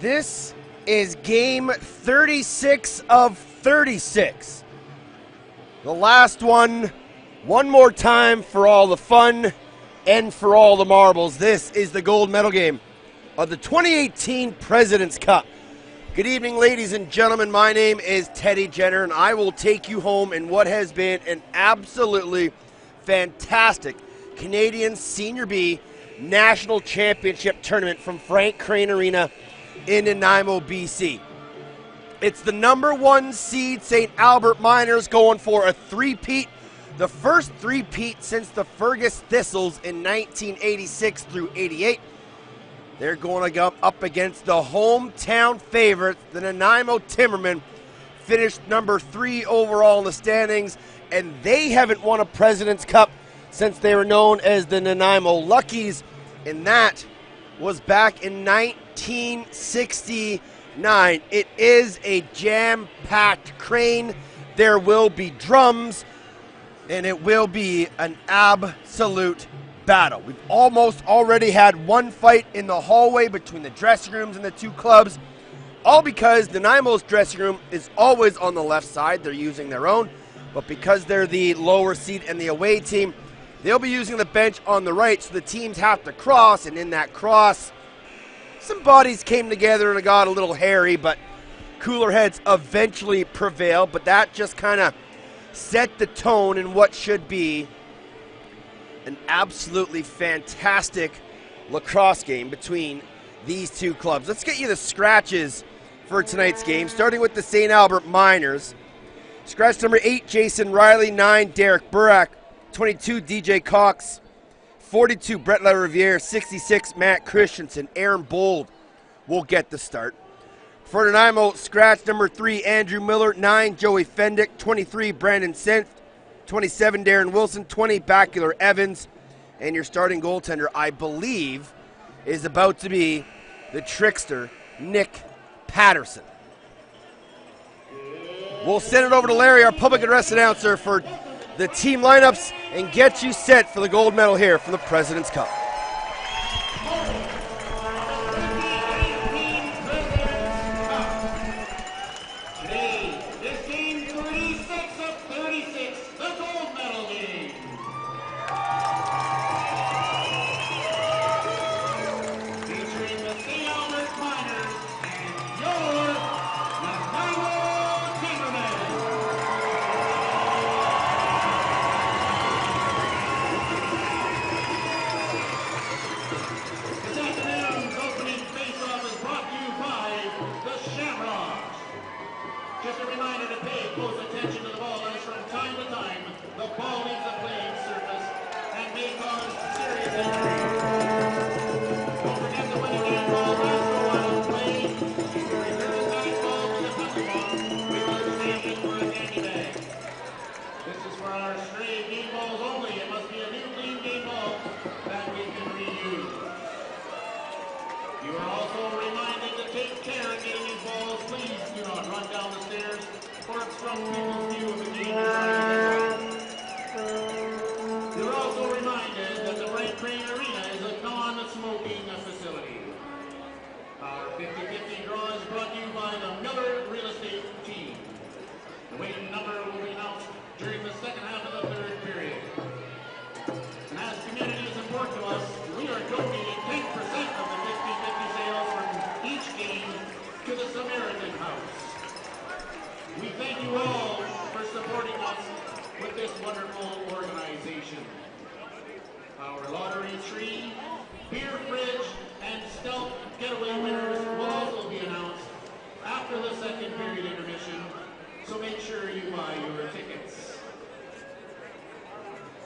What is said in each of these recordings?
This is game 36 of 36. The last one more time for all the fun and for all the marbles. This is the gold medal game of the 2018 President's Cup. Good evening, ladies and gentlemen. My name is Teddy Jenner, and I will take you home in what has been an absolutely fantastic Canadian Senior B National Championship Tournament from Frank Crane Arena in Nanaimo, BC. It's the number one seed St. Albert Miners going for a three-peat, the first three-peat since the Fergus Thistles in 1986 through 88. They're going to go up against the hometown favorites, the Nanaimo Timbermen, finished number 3 overall in the standings, and they haven't won a President's Cup since they were known as the Nanaimo Luckies, and that was back in 1969. It is a jam-packed Crane. There will be drums, and it will be an absolute battle. We've almost already had one fight in the hallway between the dressing rooms and the two clubs, all because Nanaimo's dressing room is always on the left side. They're using their own, but because they're the lower seed and the away team, they'll be using the bench on the right, so the teams have to cross, and in that cross, some bodies came together and it got a little hairy, but cooler heads eventually prevailed, but that just kind of set the tone in what should be an absolutely fantastic lacrosse game between these two clubs. Let's get you the scratches for tonight's game, starting with the St. Albert Miners. Scratch number 8, Jason Riley. 9, Derek Burak. 22, DJ Cox. 42, Brett LaRiviere. 66, Matt Christensen. Aaron Bold will get the start. For Nanaimo, scratch number 3, Andrew Miller. 9, Joey Fendick. 23, Brandon Senft. 27, Darren Wilson. 20, Bacular Evans. And your starting goaltender, I believe, is about to be the trickster, Nick Patterson. We'll send it over to Larry, our public address announcer, for the team lineups and get you set for the gold medal here from the President's Cup.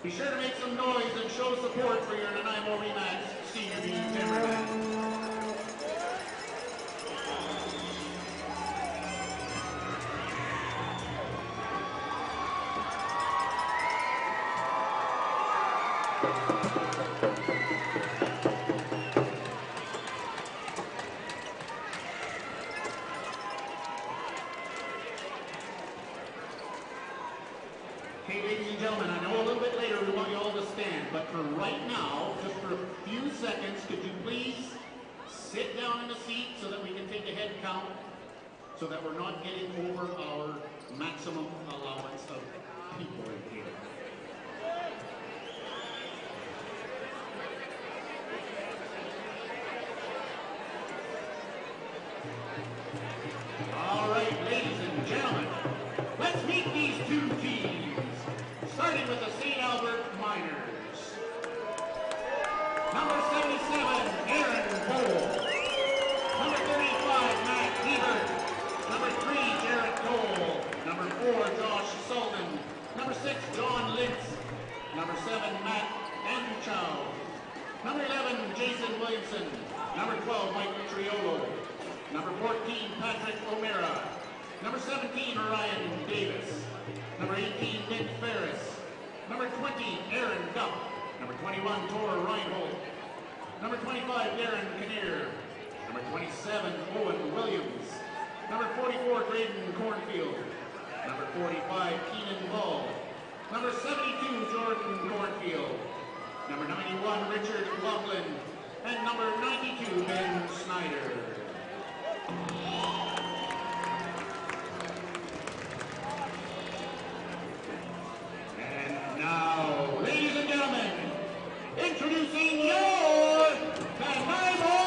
Be sure to make some noise and show support for your Nanaimo Remax Senior B Timbermen. Okay, ladies and gentlemen, I know a little bit later we want you all to stand, but for right now, just for a few seconds, could you please sit down in a seat so that we can take a head count, so that we're not getting over our maximum allowance of people in here. All right, ladies and gentlemen, let's meet these two teams. Starting with the St. Albert Miners. Number 77, Aaron Cole. Number 35, Matt Hebert. Number 3, Jared Cole. Number 4, Josh Sullivan. Number 6, John Lintz. Number 7, Matt Anchow. Number 11, Jason Williamson. Number 12, Mike Triolo. Number 14, Patrick O'Meara. Number 17, Ryan Davis. Number 18, Nick Ferris. Number 20, Aaron Duff. Number 21, Tor Reinhold. Number 25, Darren Kinnear. Number 27, Owen Williams. Number 44, Graydon Cornfield. Number 45, Keenan Ball. Number 72, Jordan Cornfield. Number 91, Richard Loughlin. And number 92, Ben Snyder. Now, ladies and gentlemen, introducing your Nanaimo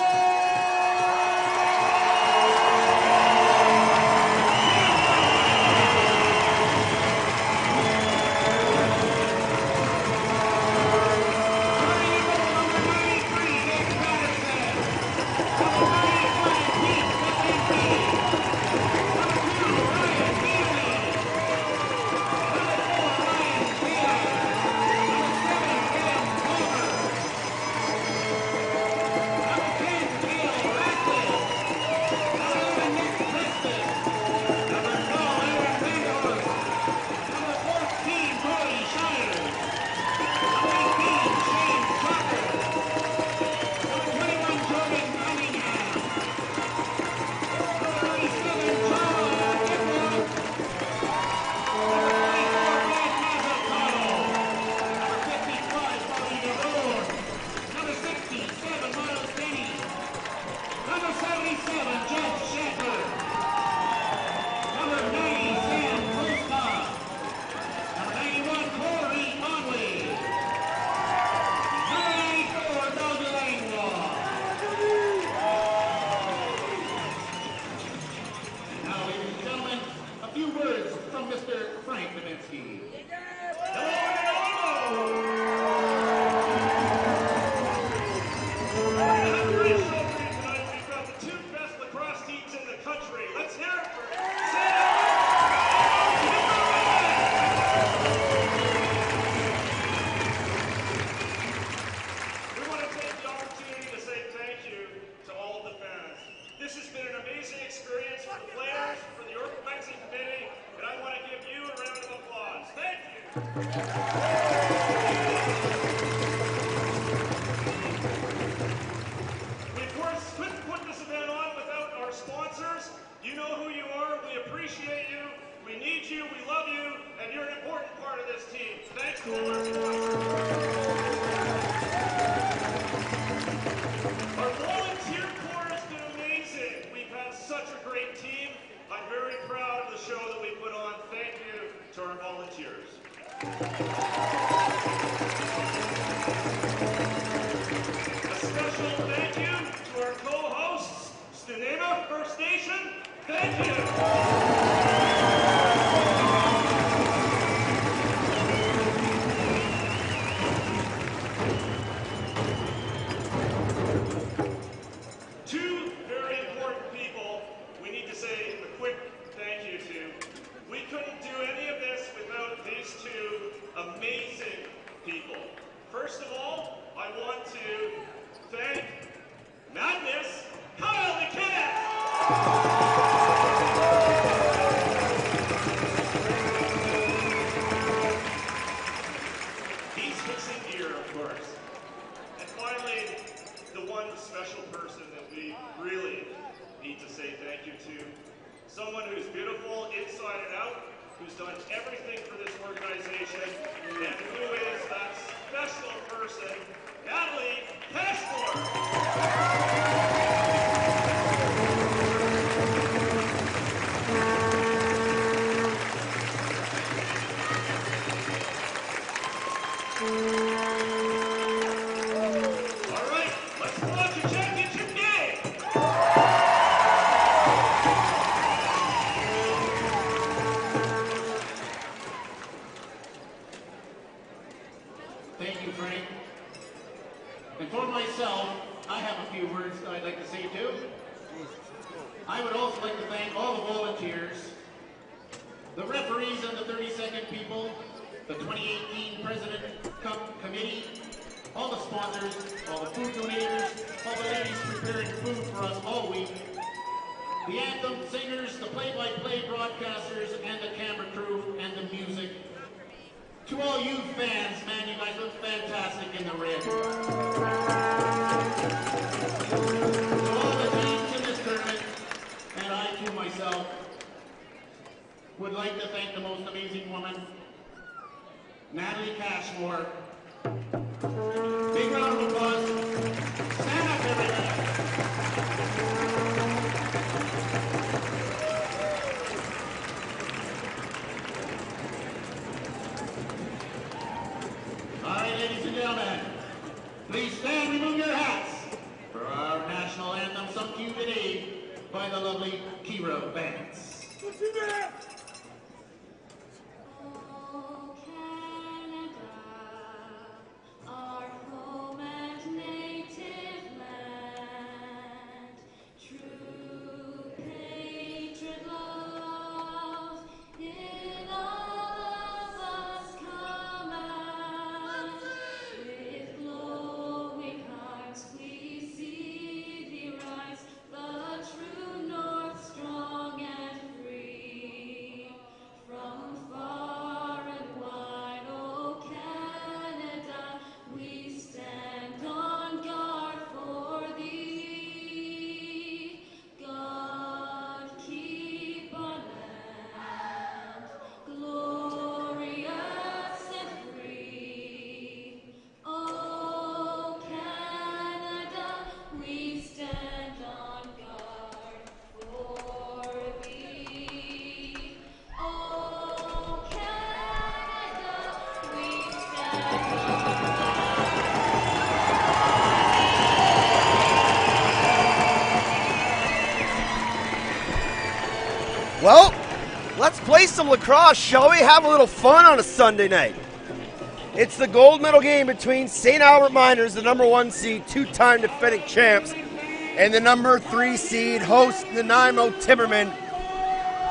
We, of course, couldn't put this event on without our sponsors. You know who you are. We appreciate you. We need you. We love you. And you're an important part of this team. Thanks to all our sponsors. Our volunteer corps has been amazing. We've had such a great team. I'm very proud of the show that we put on. Thank you to our volunteers. A special thank you to our co-hosts, Nanaimo First Nation. Thank you. Two very important people we need to say a quick thank you to. We couldn't do any of this without these two amazing people. First of all, I want to thank Madness, Kyle McKinnon. He's fixing gear, of course. And finally, the one special person that we really need to say thank you to. Someone who's beautiful inside and out, who's done everything for this organization, and who is that special person, Natalie Cashmore. All right, let's launch a championship game. Thank you, Frank. And for myself, I have a few words that I'd like to say too. I would also like to thank all the volunteers, the referees and the 30-second people, the 2018 President Cup Committee, all the sponsors, all the food donators, all the ladies preparing food for us all week, the anthem singers, the play-by-play broadcasters, and the camera crew, and the music. To all you fans, man, you guys look fantastic in the red. To all the teams in this tournament, and I too myself, would like to thank the most amazing woman, Natalie Cashmore. Big round of applause. Stand up, everybody. All right, ladies and gentlemen, please stand, remove your hats for our national anthem sung to you today by the lovely Kira Vance. Oh, Canada, our home and native land, true patriot love in all of us command. With glowing hearts we see thee rise, the true north strong and free. From far and wide, oh Canada, we stand on guard for thee. God keep our land glorious and free. Oh Canada, we stand on guard for thee. Oh Canada, we stand on Well, let's play some lacrosse, shall we? Have a little fun on a Sunday night. It's the gold medal game between St. Albert Miners, the number 1 seed, two-time defending champs, and the number 3 seed host Nanaimo Timbermen.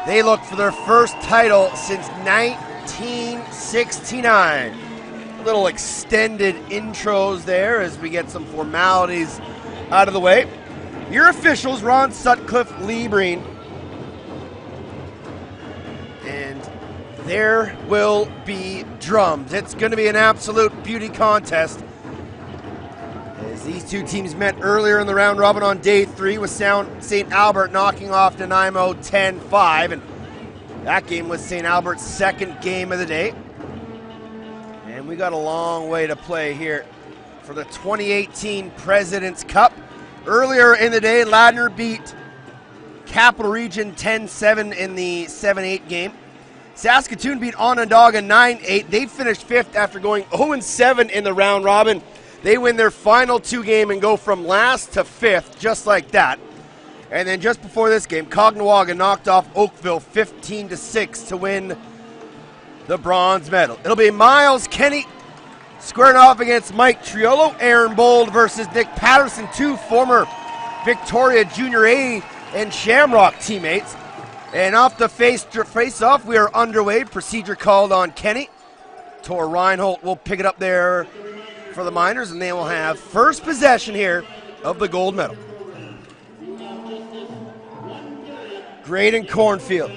They look for their first title since 1969. Little extended intros there as we get some formalities out of the way. Your officials, Ron Sutcliffe, Lee Breen, and there will be drums. It's going to be an absolute beauty contest. As these two teams met earlier in the round robin on day 3 with St. Albert knocking off Nanaimo 10-5. And that game was St. Albert's second game of the day. And we got a long way to play here for the 2018 President's Cup. Earlier in the day, Ladner beat Capital Region 10-7 in the 7-8 game. Saskatoon beat Onondaga 9-8. They finished 5th after going 0-7 in the round robin. They win their final 2 game and go from last to 5th, just like that. And then just before this game, Cognawaga knocked off Oakville 15-6 to win the bronze medal. It'll be Miles Kenny squaring off against Mike Triolo. Aaron Bold versus Nick Patterson, 2 former Victoria Junior A and Shamrock teammates. And off the face-off, we are underway. Procedure called on Kenny. Tor Reinhold will pick it up there for the Miners, and they will have first possession here of the gold medal. Graydon Cornfield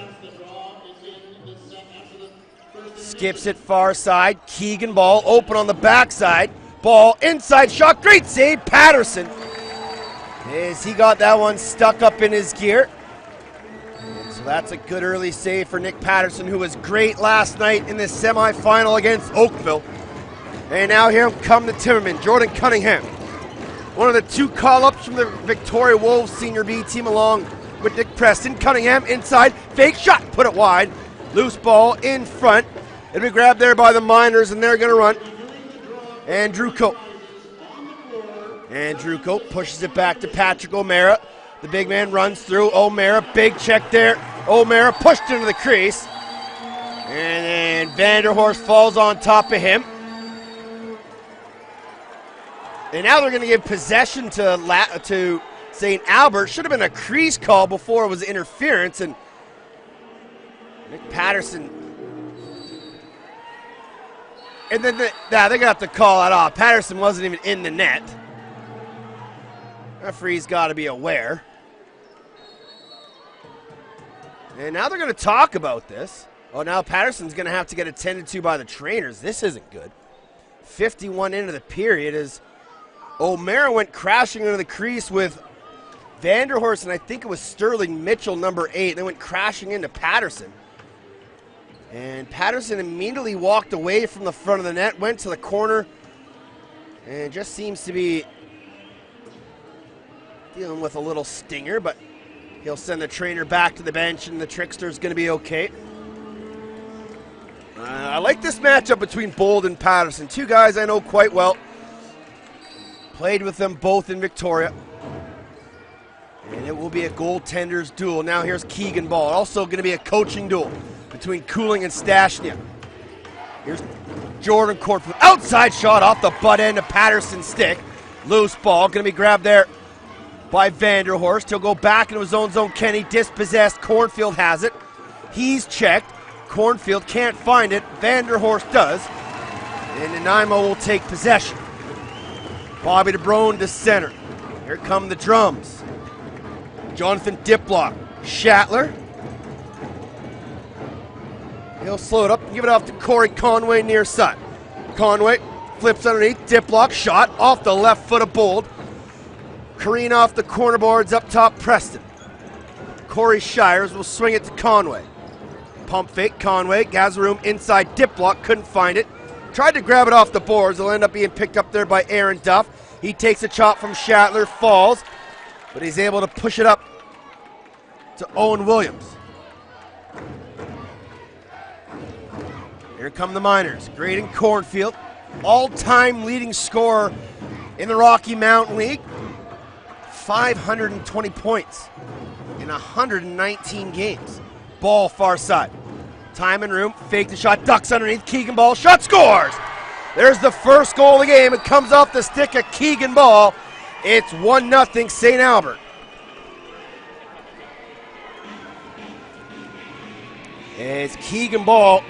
skips it far side. Keegan Ball open on the backside. Ball inside shot. Great save, Patterson. As he got that one stuck up in his gear. And so that's a good early save for Nick Patterson, who was great last night in the semifinal against Oakville. And now here come the Timbermen, Jordan Cunningham. One of the 2 call-ups from the Victoria Wolves Senior B team along with Nick Preston. Cunningham inside, fake shot, put it wide. Loose ball in front. It'll be grabbed there by the Miners, and they're going to run. Andrew Cope. Andrew Cope pushes it back to Patrick O'Mara. The big man runs through. O'Mara, big check there. O'Mara pushed into the crease. And then Vanderhorst falls on top of him. And now they're going to give possession to St. Albert. Should have been a crease call before it was interference. And Nick Patterson. And then they're going to have to call that off. Patterson wasn't even in the net. Referee's got to be aware. And now they're going to talk about this. Oh, now Patterson's going to have to get attended to by the trainers. This isn't good. 51 into the period as O'Mara went crashing into the crease with Vanderhorst, and I think it was Sterling Mitchell, number 8. They went crashing into Patterson. And Patterson immediately walked away from the front of the net, went to the corner, and just seems to be dealing with a little stinger, but he'll send the trainer back to the bench, and the trickster's going to be okay. I like this matchup between Bold and Patterson. 2 guys I know quite well. Played with them both in Victoria. And it will be a goaltender's duel. Now here's Keegan Ball. Also going to be a coaching duel between Cooling and Stashnia. Here's Jordan Cornfield. Outside shot off the butt end of Patterson's stick. Loose ball. Going to be grabbed there by Vanderhorst. He'll go back into his own zone. Kenny dispossessed. Cornfield has it. He's checked. Cornfield can't find it. Vanderhorst does. And Nanaimo will take possession. Bobby DeBrone to center. Here come the drums. Jonathan Diplock. Shatler. He'll slow it up and give it off to Corey Conway near side. Conway flips underneath. Diplock shot off the left foot of Bold. Careen off the corner boards up top, Preston. Corey Shires will swing it to Conway. Pump fake, Conway, has room inside Diplock, couldn't find it. Tried to grab it off the boards, it'll end up being picked up there by Aaron Duff. He takes a chop from Shatler, falls, but he's able to push it up to Owen Williams. Here come the Miners. Graydon Cornfield, all-time leading scorer in the Rocky Mountain League. 520 points in 119 games. Ball far side. Time and room, fake the shot, ducks underneath, Keegan Ball, shot, scores! There's the first goal of the game. It comes off the stick of Keegan Ball. It's 1-0 St. Albert. As Keegan Ball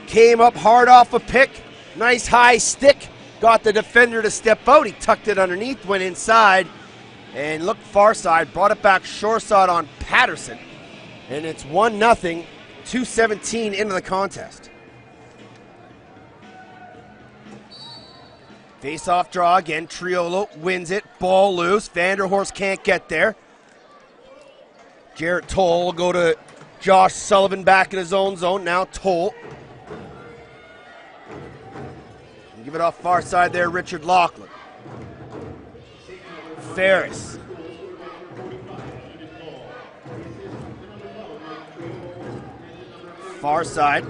came up hard off a pick, nice high stick, got the defender to step out. He tucked it underneath, went inside, and looked far side, brought it back shore side on Patterson. And it's 1-0 2:17 into the contest. Face-off draw again. Triolo wins it. Ball loose. Vanderhorst can't get there. Jarrett Toll will go to Josh Sullivan back in his own zone. Now Toll. And give it off far side there, Richard Laughlin. Ferris. Far side.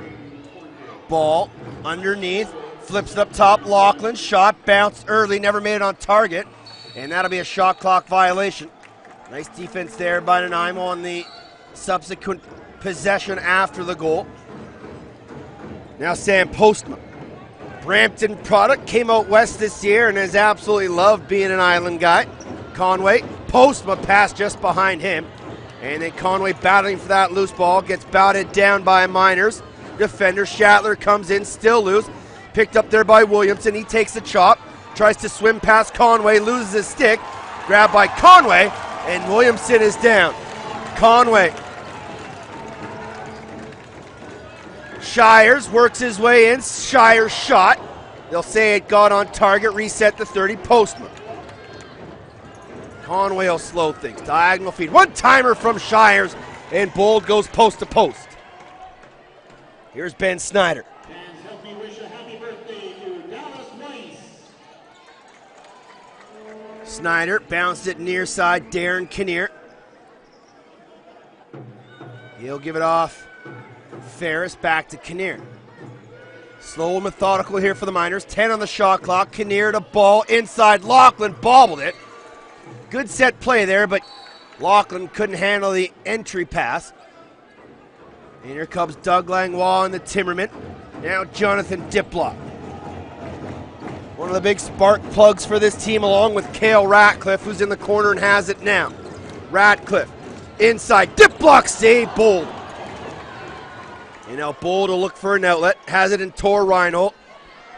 Ball underneath. Flips it up top. Laughlin. Shot bounced early. Never made it on target. And that'll be a shot clock violation. Nice defense there by Nanaimo on the subsequent possession after the goal. Now Sam Postma. Brampton product, came out west this year and has absolutely loved being an island guy. Conway. Postma passed just behind him. And then Conway battling for that loose ball. Gets batted down by Miners. Defender Shatler comes in, still loose. Picked up there by Williamson. He takes the chop. Tries to swim past Conway. Loses his stick. Grabbed by Conway. And Williamson is down. Conway. Shires works his way in. Shires shot. They'll say it got on target. Reset the 30. Postman. Conway will slow things. Diagonal feed. One-timer from Shires. And Bold goes post to post. Here's Ben Snyder. Fans, help me wish a happy birthday to Dallas Weiss. Snyder bounced it near side. Darren Kinnear. He'll give it off. Ferris back to Kinnear. Slow and methodical here for the Miners. 10 on the shot clock. Kinnear to ball inside. Laughlin bobbled it. Good set play there, but Laughlin couldn't handle the entry pass. And here comes Doug Langlois and the Timbermen. Now Jonathan Diplock. One of the big spark plugs for this team, along with Cale Ratcliffe, who's in the corner and has it now. Ratcliffe inside. Diplock save. Bold. And now Bold will look for an outlet. Has it in Tor Reinhold.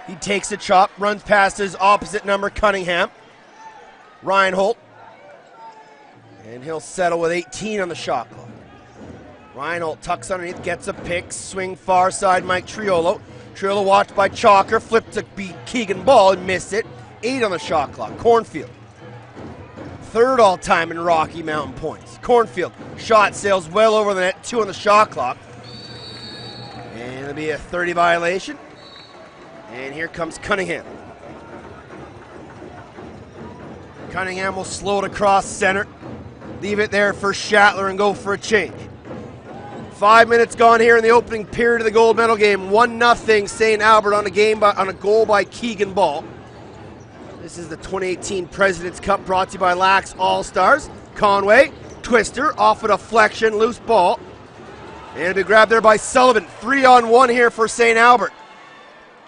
He takes a chop. Runs past his opposite number, Cunningham. Reinhold. And he'll settle with 18 on the shot clock. Reinhold tucks underneath, gets a pick. Swing far side, Mike Triolo. Triolo watched by Chalker. Flipped to be Keegan Ball and missed it. 8 on the shot clock. Cornfield. Third all-time in Rocky Mountain points. Cornfield. Shot sails well over the net. 2 on the shot clock. And it'll be a 30 violation. And here comes Cunningham. Cunningham will slow it across center. Leave it there for Shatler and go for a change. 5 minutes gone here in the opening period of the gold medal game. 1-0 St. Albert on a goal by Keegan Ball. This is the 2018 President's Cup brought to you by Lax All-Stars. Conway, twister, off a deflection, loose ball. And it'll be grabbed there by Sullivan. 3-on-1 here for St. Albert.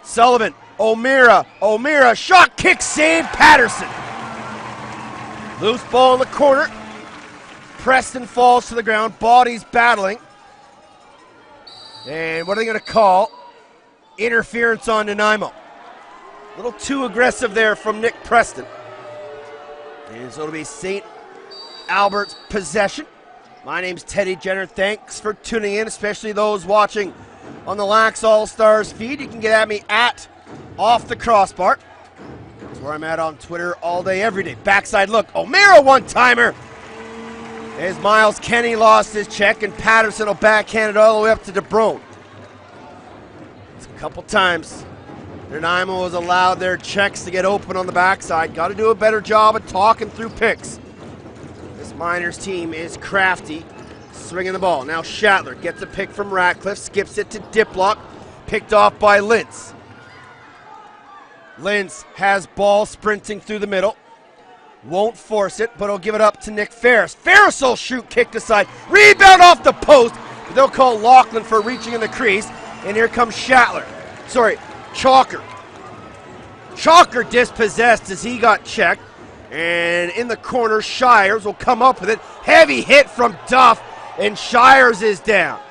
Sullivan, O'Meara, shot, kick, save, Patterson. Loose ball in the corner. Preston falls to the ground. Bodies battling. And what are they going to call? Interference on Nanaimo. A little too aggressive there from Nick Preston. And so it'll be St. Albert's possession. My name's Teddy Jenner. Thanks for tuning in, especially those watching on the Lax All-Stars feed. You can get at me at Off the Crossbar. That's where I'm at on Twitter all day, every day. Backside look. O'Meara one-timer. As Miles Kenny lost his check, and Patterson will backhand it all the way up to DeBrone. It's a couple times Nanaimo has allowed their checks to get open on the backside. Got to do a better job of talking through picks. This Miners team is crafty, swinging the ball. Now Shatler gets a pick from Ratcliffe, skips it to Diplock, picked off by Lintz. Lintz has ball sprinting through the middle. Won't force it, but he'll give it up to Nick Ferris. Ferris will shoot, kicked aside. Rebound off the post. But they'll call Laughlin for reaching in the crease. And here comes Chalker. Chalker dispossessed as he got checked. And in the corner, Shires will come up with it. Heavy hit from Duff, and Shires is down.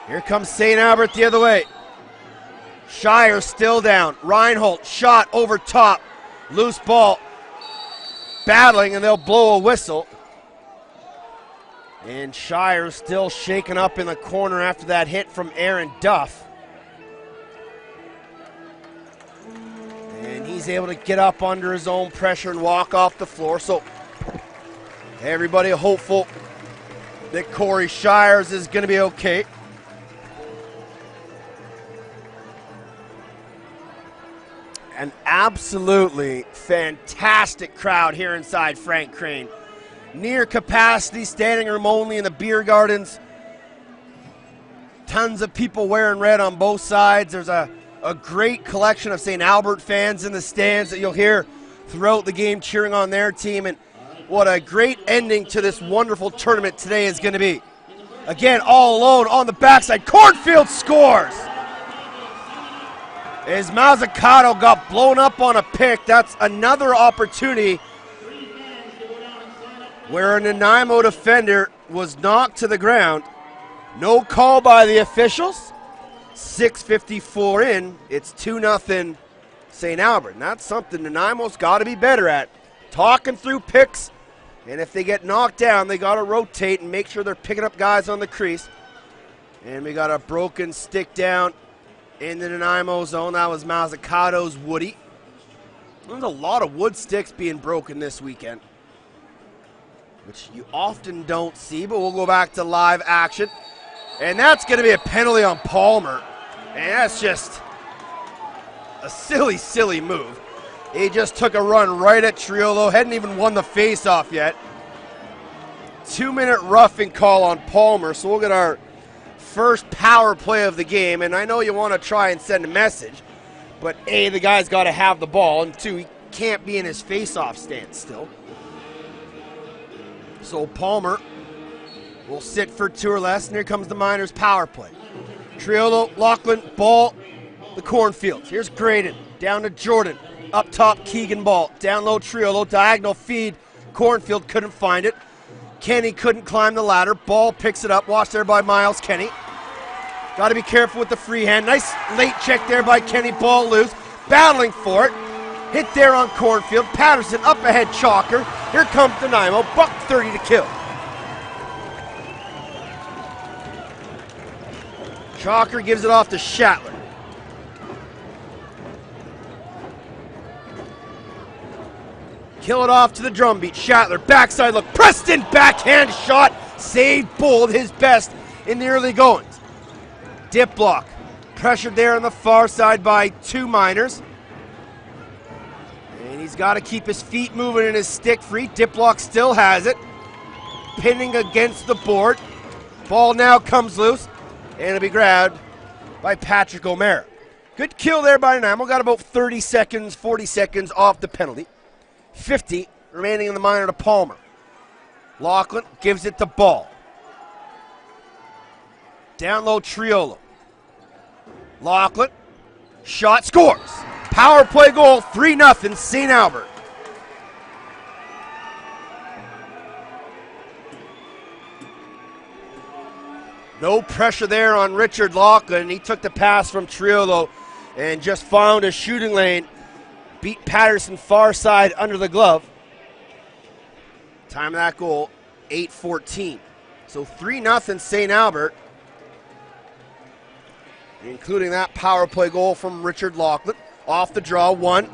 Here comes St. Albert the other way. Shire still down. Reinhold shot over top. Loose ball. Battling, and they'll blow a whistle. And Shire still shaken up in the corner after that hit from Aaron Duff. And he's able to get up under his own pressure and walk off the floor. So everybody hopeful that Corey Shires is going to be okay. An absolutely fantastic crowd here inside Frank Crane. Near capacity, standing room only in the beer gardens. Tons of people wearing red on both sides. There's a great collection of St. Albert fans in the stands that you'll hear throughout the game cheering on their team. And what a great ending to this wonderful tournament today is going to be. Again, all alone on the backside. Cornfield scores! As Mazzucato got blown up on a pick, that's another opportunity where a Nanaimo defender was knocked to the ground. No call by the officials. 6:54 in, it's 2-0 St. Albert. And that's something Nanaimo's got to be better at. Talking through picks, and if they get knocked down, they got to rotate and make sure they're picking up guys on the crease. And we got a broken stick down in the Nanaimo zone. That was Mazzucato's Woody. There's a lot of wood sticks being broken this weekend, which you often don't see, but we'll go back to live action. And that's going to be a penalty on Palmer. And that's just a silly, silly move. He just took a run right at Triolo, hadn't even won the face-off yet. 2-minute roughing call on Palmer, so we'll get our first power play of the game. And I know you want to try and send a message, but A, the guy's got to have the ball, and 2, he can't be in his face-off stance still. So Palmer will sit for 2 or less, and here comes the Miners' power play. Triolo, Lachlan, ball, the cornfields. Here's Graydon, down to Jordan. Up top, Keegan ball. Down low, Triolo, diagonal feed. Cornfield couldn't find it. Kenny couldn't climb the ladder. Ball picks it up, watched there by Miles Kenny. Got to be careful with the free hand. Nice late check there by Kenny, ball loose. Battling for it. Hit there on Cornfield. Patterson up ahead, Chalker. Here comes Nanaimo, $1.30 to kill. Chalker gives it off to Shatler. Kill it off to the drum beat. Shatler, backside look. Preston, backhand shot. Saved Bold, his best in the early goings. Dip block. Pressured there on the far side by 2 Miners. And he's got to keep his feet moving and his stick free. Dip block still has it. Pinning against the board. Ball now comes loose. And it'll be grabbed by Patrick O'Mara. Good kill there by Nanaimo. Got about 30 seconds, 40 seconds off the penalty. 50 remaining in the minor to Palmer. Lachlan gives it to Ball. Down low, Triolo. Lachlan, shot, scores. Power play goal, 3-0 St. Albert. No pressure there on Richard Lachlan. He took the pass from Triolo and just found a shooting lane. Beat Patterson far side under the glove. Time of that goal, 8:14. So 3-0 St. Albert, including that power play goal from Richard Lachlan. Off the draw, 1.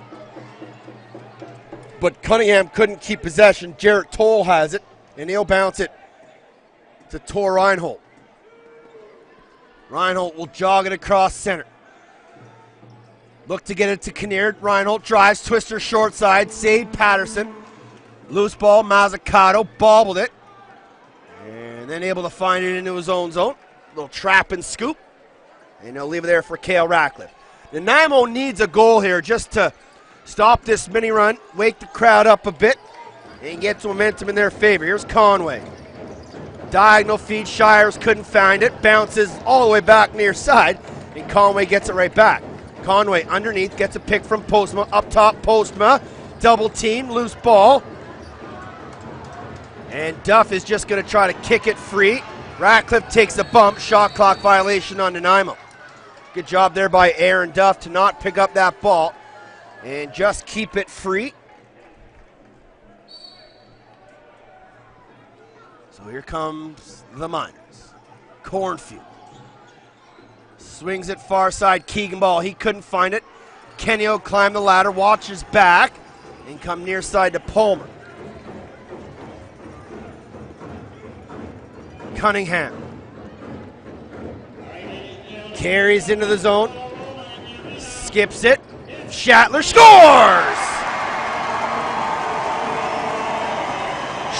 But Cunningham couldn't keep possession. Jarrett Toll has it, and he'll bounce it to Tor Reinhold. Reinhold will jog it across center. Look to get it to Kinnear. Reinhold drives, twister short side, saved Patterson. Loose ball, Mazzucato bobbled it. And then able to find it into his own zone. Little trap and scoop. And they'll leave it there for Cale Ratcliffe. Nanaimo needs a goal here just to stop this mini run, wake the crowd up a bit, and get some momentum in their favor. Here's Conway. Diagonal feed, Shires couldn't find it. Bounces all the way back near side, and Conway gets it right back. Conway underneath, gets a pick from Postma. Up top, Postma. Double team, loose ball. And Duff is just going to try to kick it free. Ratcliffe takes a bump. Shot clock violation on Nanaimo. Good job there by Aaron Duff to not pick up that ball and just keep it free. So here comes the Miners. Cornfield. Swings it far side, Keegan ball. He couldn't find it. Kenny will climb the ladder, watches back, and come near side to Palmer. Cunningham. Carries into the zone. Skips it. Shatler scores!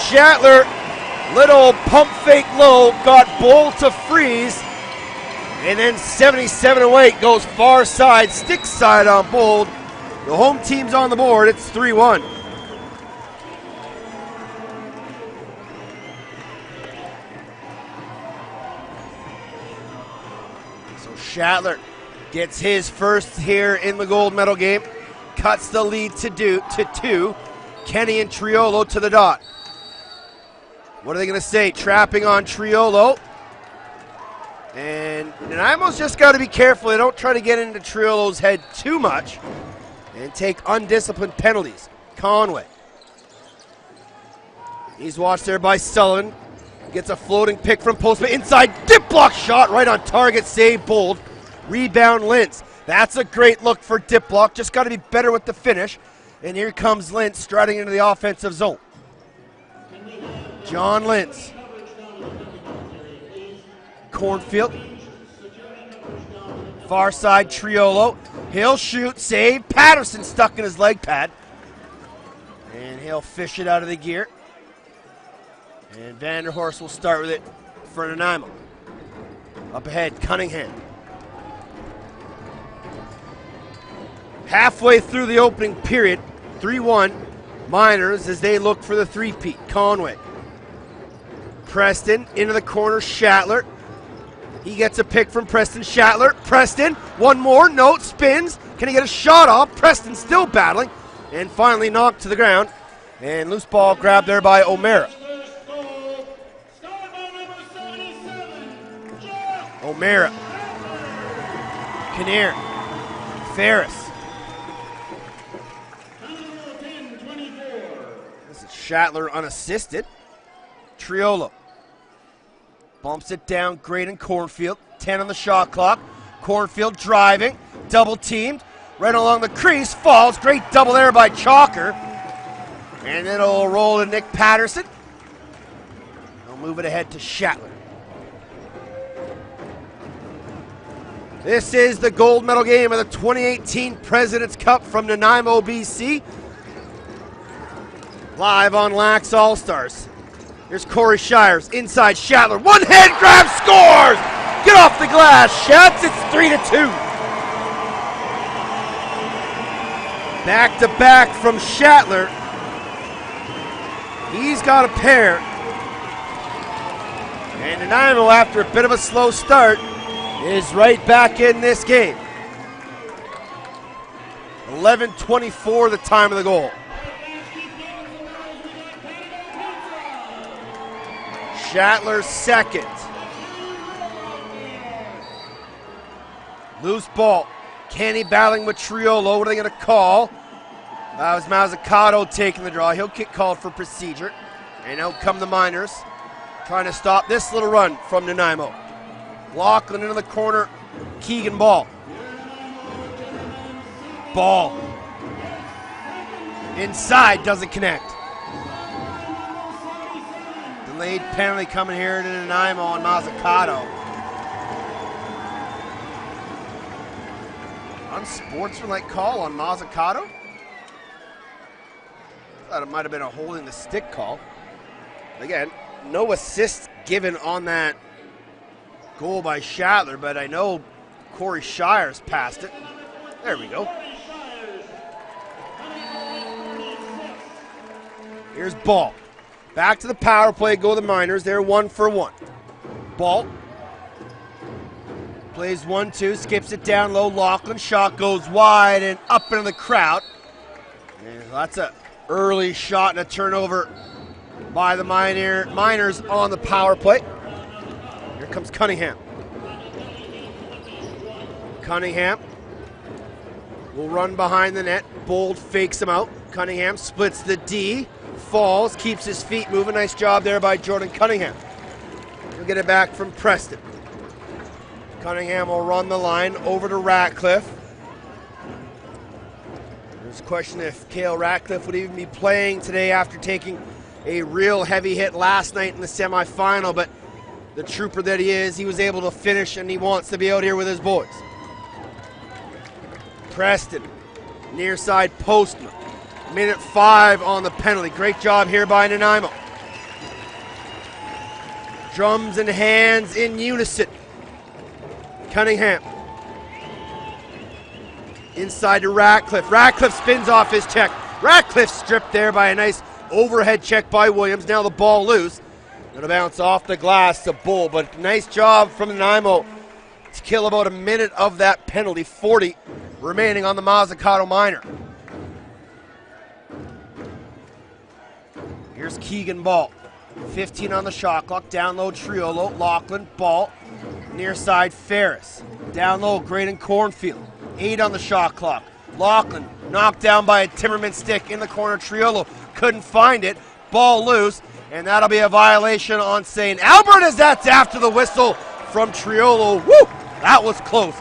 Shatler, little pump fake low, got Bull to freeze. And then 77-08 goes far side, stick side on Bold. The home team's on the board. It's 3-1. So Shatler gets his first here in the gold medal game. Cuts the lead to 2. Kenny and Triolo to the dot. What are they going to say? Trapping on Triolo. And Nanaimo's just got to be careful. They don't try to get into Triolo's head too much and take undisciplined penalties. Conway. He's watched there by Sullivan. Gets a floating pick from post, but inside dip block shot right on target. Save Bold. Rebound Lintz. That's a great look for dip block. Just got to be better with the finish. And here comes Lintz striding into the offensive zone. John Lintz. Cornfield. Far side Triolo. He'll shoot, save. Patterson stuck in his leg pad. And he'll fish it out of the gear. And Vanderhorst will start with it for Nanaimo. Up ahead, Cunningham. Halfway through the opening period, 3-1 Miners as they look for the three-peat. Conway. Preston into the corner, Shatler. He gets a pick from Preston Shatler. Preston, one more, no, spins. Can he get a shot off? Preston still battling. And finally knocked to the ground. And loose ball grabbed there by O'Mara. O'Mara. Kinnear. Ferris. This is Shatler unassisted. Triolo. Bumps it down, Graydon Cornfield. 10 on the shot clock. Cornfield driving, double teamed. Right along the crease, falls. Great double there by Chalker. And it'll roll to Nick Patterson. They'll move it ahead to Shatler. This is the gold medal game of the 2018 President's Cup from Nanaimo, BC. Live on Lax All-Stars. Here's Corey Shires, inside Shatler. One hand grab, scores! Get off the glass, Shats, it's 3-2. Back to back from Shatler. He's got a pair. And Nanaimo, after a bit of a slow start, is right back in this game. 11:24 the time of the goal. Shatler's second. Loose ball. Kenny battling with Triolo. What are they going to call? That was Mazzucato taking the draw. He'll get called for procedure. And out come the Miners, trying to stop this little run from Nanaimo. Lachlan into the corner. Keegan ball. Ball. Inside, doesn't connect. Delayed penalty coming here to Nanaimo on Mazzucato. Unsportsmanlike call on Mazzucato. Thought it might have been a holding the stick call. Again, no assists given on that goal by Shatler, but I know Corey Shires passed it. There we go. Here's Ball. Back to the power play, go the Miners. They're 1 for 1. Ball. Plays 1-2, skips it down low. Lachlan, shot goes wide and up into the crowd. And that's an early shot and a turnover by the Miners on the power play. Here comes Cunningham. Cunningham will run behind the net. Bold fakes him out. Cunningham splits the D. falls, keeps his feet moving. Nice job there by Jordan Cunningham. He'll get it back from Preston. Cunningham will run the line over to Ratcliffe. There's a question if Cale Ratcliffe would even be playing today after taking a real heavy hit last night in the semifinal, but the trooper that he is, he was able to finish and he wants to be out here with his boys. Preston, near side Postman. Minute 5 on the penalty. Great job here by Nanaimo. Drums and hands in unison. Cunningham. Inside to Ratcliffe. Ratcliffe spins off his check. Ratcliffe stripped there by a nice overhead check by Williams. Now the ball loose. Gonna bounce off the glass to Bull, but nice job from Nanaimo to kill about a minute of that penalty. 40 remaining on the Mazzucato minor. Here's Keegan Ball. 15 on the shot clock. Down low Triolo. Lachlan. Ball. Near side Ferris. Down low Graydon Cornfield. 8 on the shot clock. Lachlan knocked down by a Timberman stick in the corner. Triolo couldn't find it. Ball loose. And that'll be a violation on St. Albert as that's after the whistle from Triolo. Woo! That was close.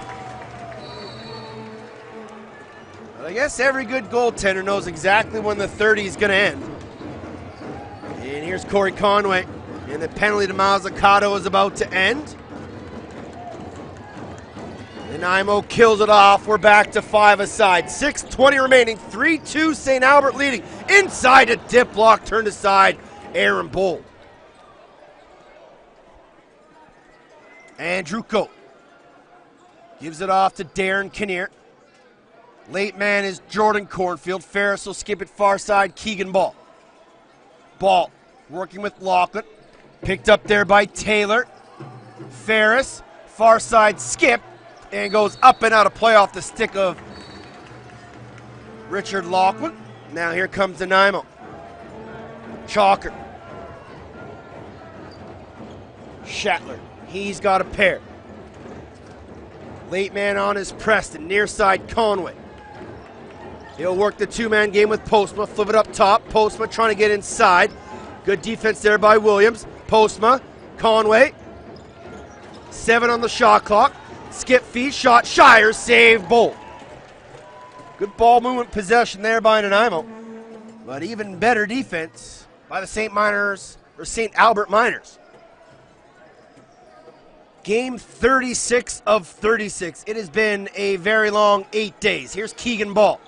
But I guess every good goaltender knows exactly when the 30 is going to end. And here's Corey Conway. And the penalty to Mazzucato is about to end. Nanaimo kills it off. We're back to 5 aside. 6:20 remaining. 3-2 St. Albert leading. Inside a dip block. Turned aside. Aaron Bold. Andrew Coe gives it off to Darren Kinnear. Late man is Jordan Cornfield. Ferris will skip it far side. Keegan Ball. Ball working with Lachlan. Picked up there by Taylor. Ferris. Far side skip. And goes up and out of play off the stick of Richard Lachlan. Now here comes Nanaimo. Chalker. Shatler. He's got a pair. Late man on is Preston. Near side Conway. He'll work the two-man game with Postma. Flip it up top. Postma trying to get inside. Good defense there by Williams. Postma. Conway. 7 on the shot clock. Skip feed. Shot. Shires. Save. Bolt. Good ball movement possession there by Nanaimo. But even better defense by the St. Albert Miners. Game 36 of 36. It has been a very long 8 days. Here's Keegan Ball.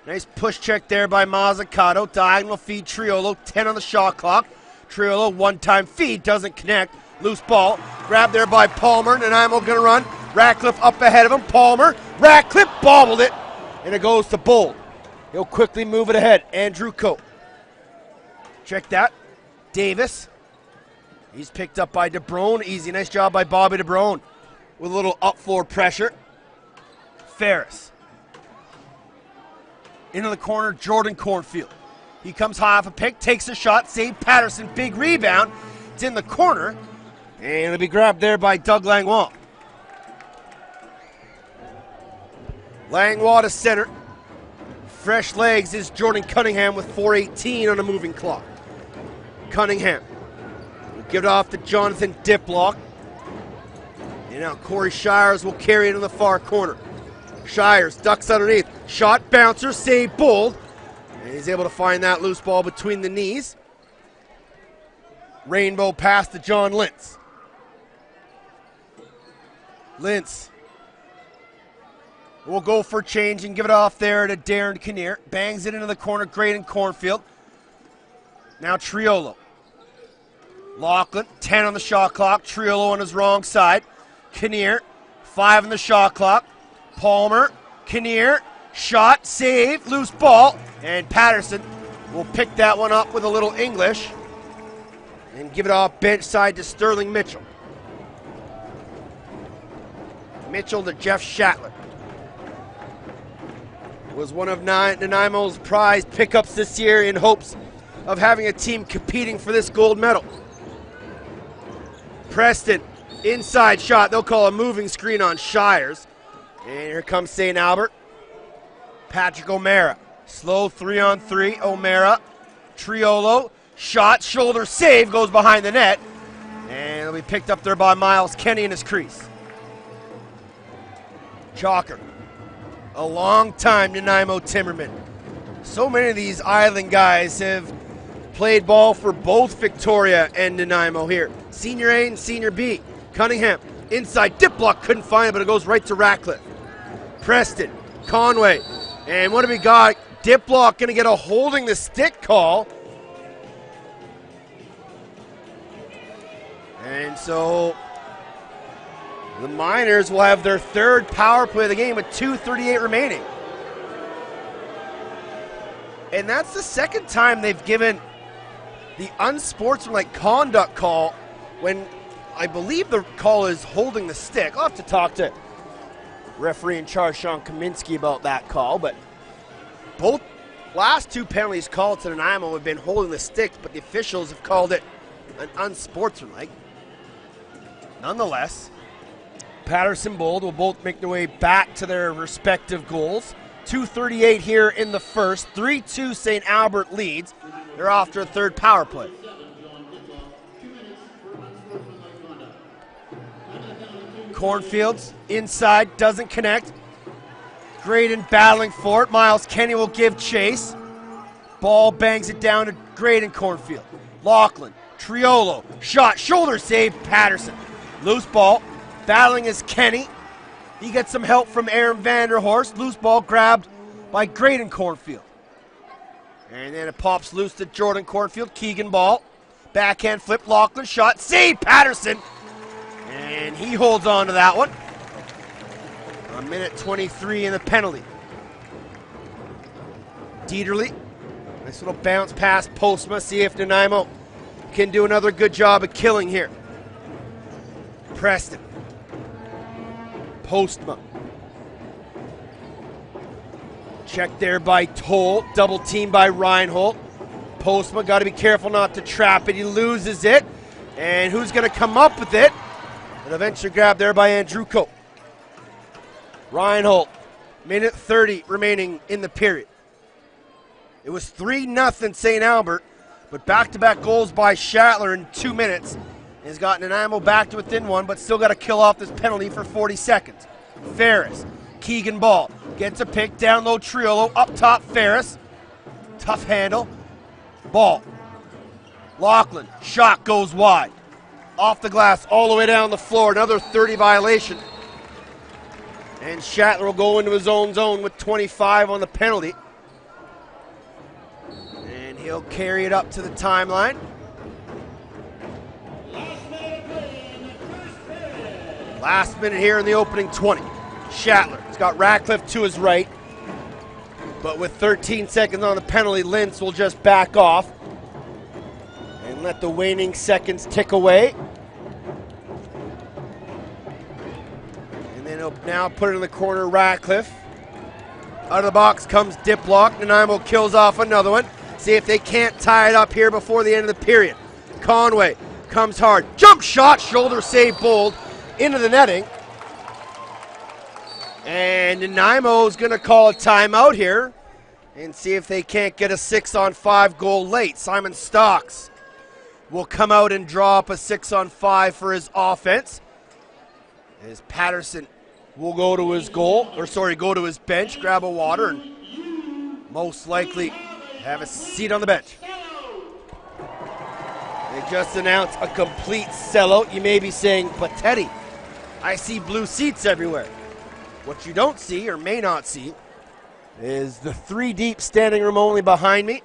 Nice push check there by Mazzucato. Diagonal feed Triolo. 10 on the shot clock. Triolo one-time feed. Doesn't connect. Loose ball. Grabbed there by Palmer. Nanaimo going to run. Ratcliffe up ahead of him. Palmer. Ratcliffe bobbled it. And it goes to Bold. He'll quickly move it ahead. Andrew Coe. Check that. Davis. He's picked up by DeBrone. Easy. Nice job by Bobby DeBrone. With a little up-floor pressure. Ferris. Into the corner, Jordan Cornfield. He comes high off a pick, takes a shot, save Patterson, big rebound. It's in the corner, and it'll be grabbed there by Doug Langlois. Langlois to center. Fresh legs is Jordan Cunningham with 4:18 on a moving clock. Cunningham will give it off to Jonathan Diplock. And now Corey Shires will carry it in the far corner. Shires ducks underneath. Shot, bouncer, save, Bold. And he's able to find that loose ball between the knees. Rainbow pass to John Lintz. Lintz will go for change and give it off there to Darren Kinnear. Bangs it into the corner, Graydon Cornfield. Now Triolo. Lachlan, 10 on the shot clock. Triolo on his wrong side. Kinnear, 5 on the shot clock. Palmer, Kinnear, shot, save, loose ball, and Patterson will pick that one up with a little English and give it off bench side to Sterling Mitchell. Mitchell to Jeff Shatler. Was one of Nanaimo's prize pickups this year in hopes of having a team competing for this gold medal. Preston, inside shot, they'll call a moving screen on Shires. And here comes St. Albert. Patrick O'Mara. Slow 3-on-3. O'Mara Triolo, shot, shoulder save, goes behind the net. And it'll be picked up there by Miles Kenny in his crease. Chalker, a long time Nanaimo Timbermen. So many of these island guys have played ball for both Victoria and Nanaimo here. Senior A and Senior B. Cunningham, inside, dip block, couldn't find it, but it goes right to Ratcliffe. Preston, Conway, and what do we got? Dip block going to get a holding the stick call. And so the Miners will have their third power play of the game with 2:38 remaining. And that's the second time they've given the unsportsmanlike conduct call when I believe the call is holding the stick. I'll have to talk to referee in charge, Sean Kaminsky, about that call. But both last two penalties called to Nanaimo have been holding the stick, but the officials have called it an unsportsmanlike. Nonetheless, Patterson Bold will both make their way back to their respective goals. 2:38 here in the first. 3-2 St. Albert leads. They're off to a third power play. Cornfields inside, doesn't connect. Graydon battling for it. Miles Kenny will give chase. Ball bangs it down to Graydon Cornfield. Lachlan, Triolo, shot, shoulder save, Patterson. Loose ball, battling is Kenny. He gets some help from Aaron Vanderhorst. Loose ball grabbed by Graydon Cornfield. And then it pops loose to Jordan Cornfield. Keegan ball. Backhand flip, Lachlan, shot, save, Patterson. And he holds on to that one. A minute 23 in the penalty. Dieterle. Nice little bounce past Postma. See if Nanaimo can do another good job of killing here. Preston. Postma. Check there by Toll. Double team by Reinhold. Postma got to be careful not to trap it. He loses it. And who's going to come up with it? An eventually grabbed there by Andruko. Reinhold. Minute 30 remaining in the period. It was 3-0 St. Albert, but back-to-back goals by Shatler in 2 minutes has got Nanaimo back to within one, but still got to kill off this penalty for 40 seconds. Ferris, Keegan ball, gets a pick, down low Triolo, up top Ferris. Tough handle. Ball. Lachlan, shot goes wide. Off the glass, all the way down the floor, another 30 violation. And Shatler will go into his own zone with 25 on the penalty. And he'll carry it up to the timeline. Last minute here in the opening 20. Shatler has got Ratcliffe to his right. But with 13 seconds on the penalty, Lintz will just back off and let the waning seconds tick away. And then he'll now put it in the corner, Ratcliffe. Out of the box comes Diplock. Nanaimo kills off another one. See if they can't tie it up here before the end of the period. Conway comes hard. Jump shot, shoulder save, Bold. Into the netting. And Nanaimo's going to call a timeout here and see if they can't get a 6-on-5 goal late. Simon Stocks will come out and draw up a 6-on-5 for his offense. As Patterson will go to his go to his bench, grab a water, and most likely have a seat on the bench. They just announced a complete sellout. You may be saying, but Teddy, I see blue seats everywhere. What you don't see, or may not see, is the 3 deep standing room only behind me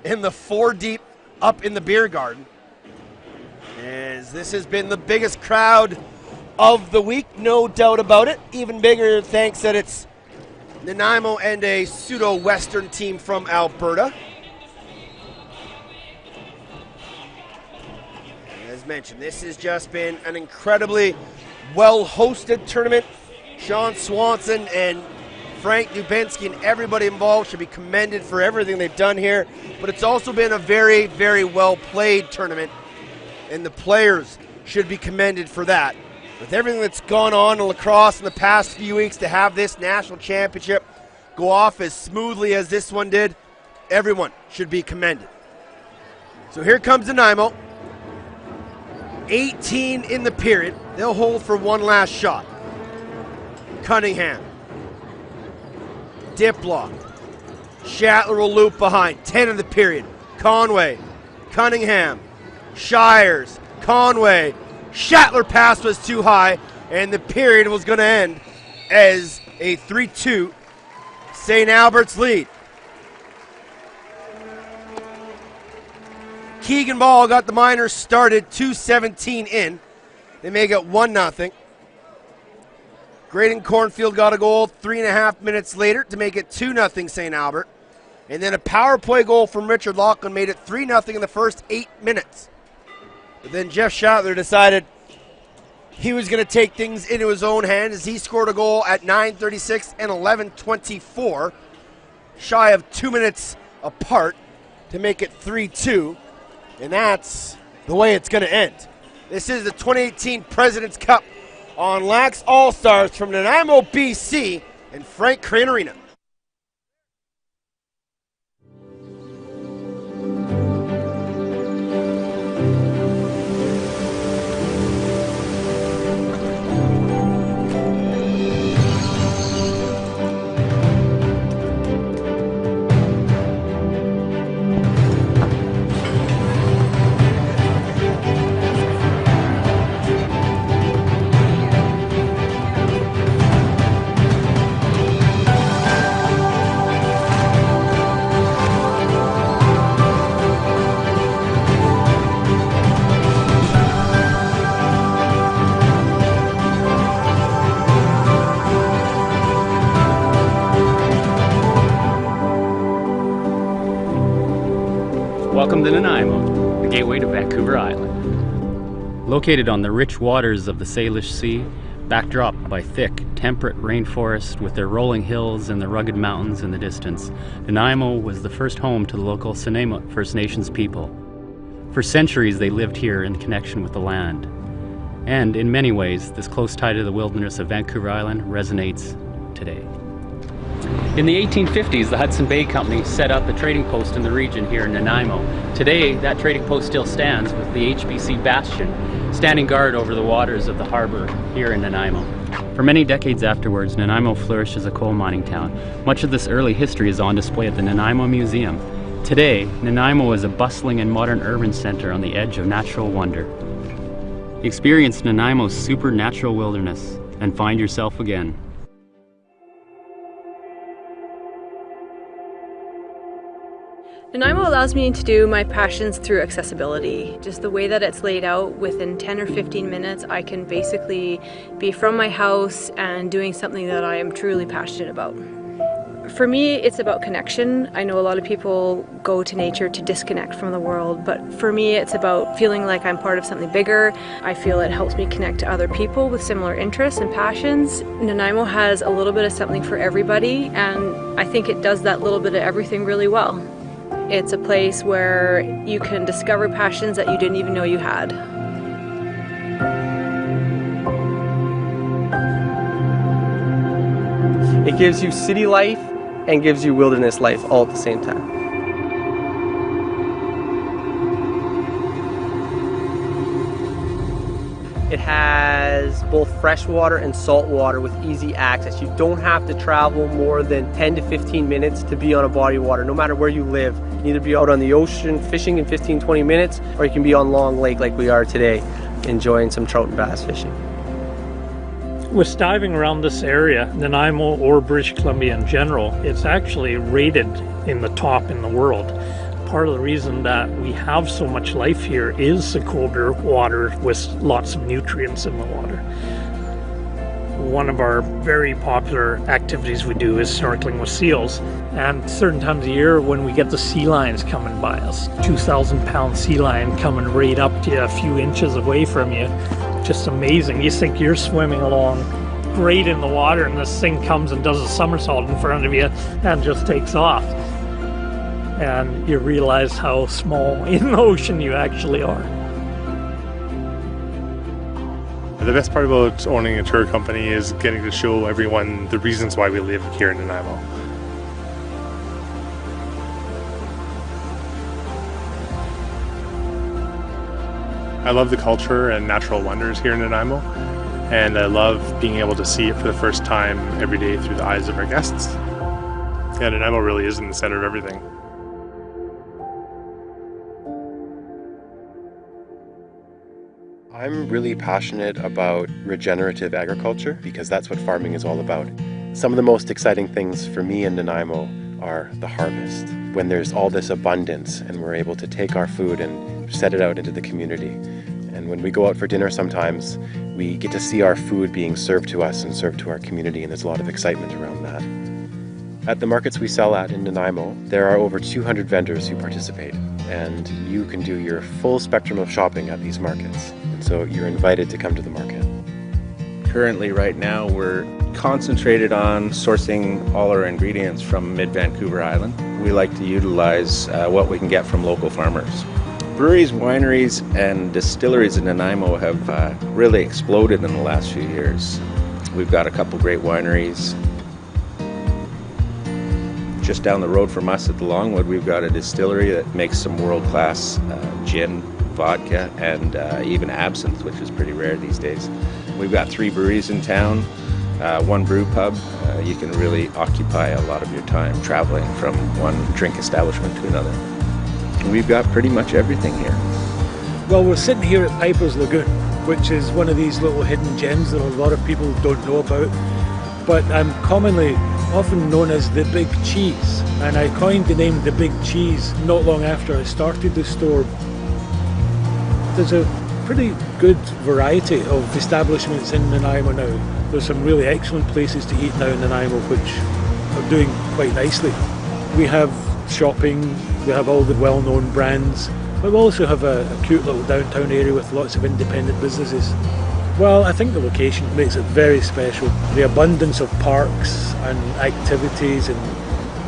and the 4 deep up in the beer garden. As this has been the biggest crowd of the week, no doubt about it. Even bigger thanks that it's Nanaimo and a pseudo-Western team from Alberta. As mentioned, this has just been an incredibly well-hosted tournament. Sean Swanson and Frank Dubinsky and everybody involved should be commended for everything they've done here. But it's also been a very, very well-played tournament, and the players should be commended for that. With everything that's gone on in lacrosse in the past few weeks, to have this national championship go off as smoothly as this one did, everyone should be commended. So here comes Nanaimo. 18 in the period. They'll hold for one last shot. Cunningham. Diplock. Shatler will loop behind. 10 in the period. Conway. Cunningham. Shires. Conway. Shatler pass was too high, and the period was going to end as a 3-2 St. Albert's lead. Keegan Ball got the Miners started 2:17 in. They make it 1-0. Graydon Cornfield got a goal 3.5 minutes later to make it 2-0 St. Albert. And then a power play goal from Richard Laughlin made it 3-0 in the first 8 minutes. But then Jeff Shatler decided he was going to take things into his own hands as he scored a goal at 9:36 and 11:24, shy of 2 minutes apart to make it 3-2. And that's the way it's going to end. This is the 2018 President's Cup on Lax All-Stars from Nanaimo BC and Frank Crane Arena. Welcome to Nanaimo, the gateway to Vancouver Island. Located on the rich waters of the Salish Sea, backdropped by thick, temperate rainforest with their rolling hills and the rugged mountains in the distance, Nanaimo was the first home to the local Nanaimo First Nations people. For centuries they lived here in connection with the land. And in many ways, this close tie to the wilderness of Vancouver Island resonates today. In the 1850s, the Hudson Bay Company set up a trading post in the region here in Nanaimo. Today, that trading post still stands with the HBC Bastion, standing guard over the waters of the harbor here in Nanaimo. For many decades afterwards, Nanaimo flourished as a coal mining town. Much of this early history is on display at the Nanaimo Museum. Today, Nanaimo is a bustling and modern urban center on the edge of natural wonder. Experience Nanaimo's supernatural wilderness and find yourself again. Nanaimo allows me to do my passions through accessibility. Just the way that it's laid out, within 10 or 15 minutes, I can basically be from my house and doing something that I am truly passionate about. For me, it's about connection. I know a lot of people go to nature to disconnect from the world, but for me, it's about feeling like I'm part of something bigger. I feel it helps me connect to other people with similar interests and passions. Nanaimo has a little bit of something for everybody, and I think it does that little bit of everything really well. It's a place where you can discover passions that you didn't even know you had. It gives you city life and gives you wilderness life all at the same time. It has both freshwater and saltwater with easy access. You don't have to travel more than 10 to 15 minutes to be on a body of water, no matter where you live. You can either be out on the ocean fishing in 15-20 minutes, or you can be on Long Lake like we are today, enjoying some trout and bass fishing. With diving around this area, Nanaimo or British Columbia in general, it's actually rated in the top in the world. Part of the reason that we have so much life here is the colder water with lots of nutrients in the water. One of our very popular activities we do is snorkeling with seals. And certain times of the year when we get the sea lions coming by us, 2,000-pound sea lion coming right up to you a few inches away from you, just amazing. You think you're swimming along great in the water and this thing comes and does a somersault in front of you and just takes off. And you realize how small in the ocean you actually are. The best part about owning a tour company is getting to show everyone the reasons why we live here in Nanaimo. I love the culture and natural wonders here in Nanaimo, and I love being able to see it for the first time every day through the eyes of our guests. Yeah, Nanaimo really is in the center of everything. I'm really passionate about regenerative agriculture because that's what farming is all about. Some of the most exciting things for me in Nanaimo are the harvest, when there's all this abundance and we're able to take our food and set it out into the community. And when we go out for dinner sometimes, we get to see our food being served to us and served to our community, and there's a lot of excitement around that. At the markets we sell at in Nanaimo, there are over 200 vendors who participate, and you can do your full spectrum of shopping at these markets. And so you're invited to come to the market. Currently, right now, we're concentrated on sourcing all our ingredients from mid-Vancouver Island. We like to utilize what we can get from local farmers. Breweries, wineries, and distilleries in Nanaimo have really exploded in the last few years. We've got a couple great wineries. Just down the road from us at the Longwood, we've got a distillery that makes some world-class gin, vodka, and even absinthe, which is pretty rare these days. We've got 3 breweries in town, 1 brew pub. You can really occupy a lot of your time traveling from one drink establishment to another. We've got pretty much everything here. Well, we're sitting here at Piper's Lagoon, which is one of these little hidden gems that a lot of people don't know about, but I'm often known as the Big Cheese, and I coined the name the Big Cheese not long after I started the store. There's a pretty good variety of establishments in Nanaimo now. There's some really excellent places to eat now in Nanaimo which are doing quite nicely. We have shopping, we have all the well-known brands, but we also have a cute little downtown area with lots of independent businesses. Well, I think the location makes it very special. The abundance of parks and activities and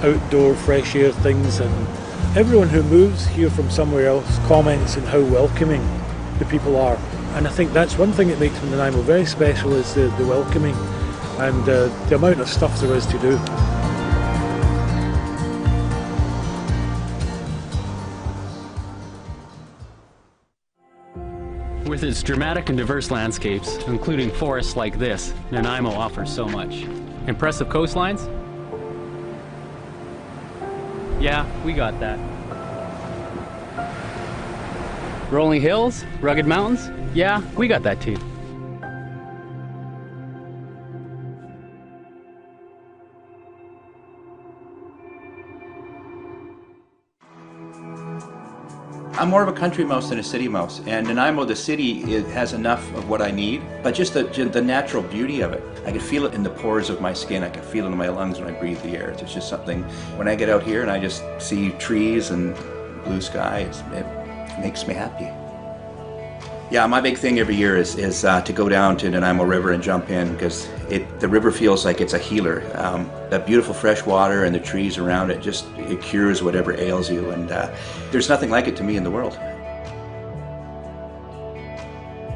outdoor fresh air things, and everyone who moves here from somewhere else comments on how welcoming the people are. And I think that's one thing that makes Nanaimo very special, is the welcoming and the amount of stuff there is to do. With its dramatic and diverse landscapes, including forests like this, Nanaimo offers so much. Impressive coastlines? Yeah, we got that. Rolling hills? Rugged mountains? Yeah, we got that too. I'm more of a country mouse than a city mouse, and Nanaimo, the city, has enough of what I need, but just the natural beauty of it. I can feel it in the pores of my skin, I can feel it in my lungs when I breathe the air. It's just something, when I get out here and I just see trees and blue skies, it makes me happy. Yeah, my big thing every year is to go down to Nanaimo River and jump in, because the river feels like it's a healer. That beautiful fresh water and the trees around it, it cures whatever ails you, and there's nothing like it to me in the world.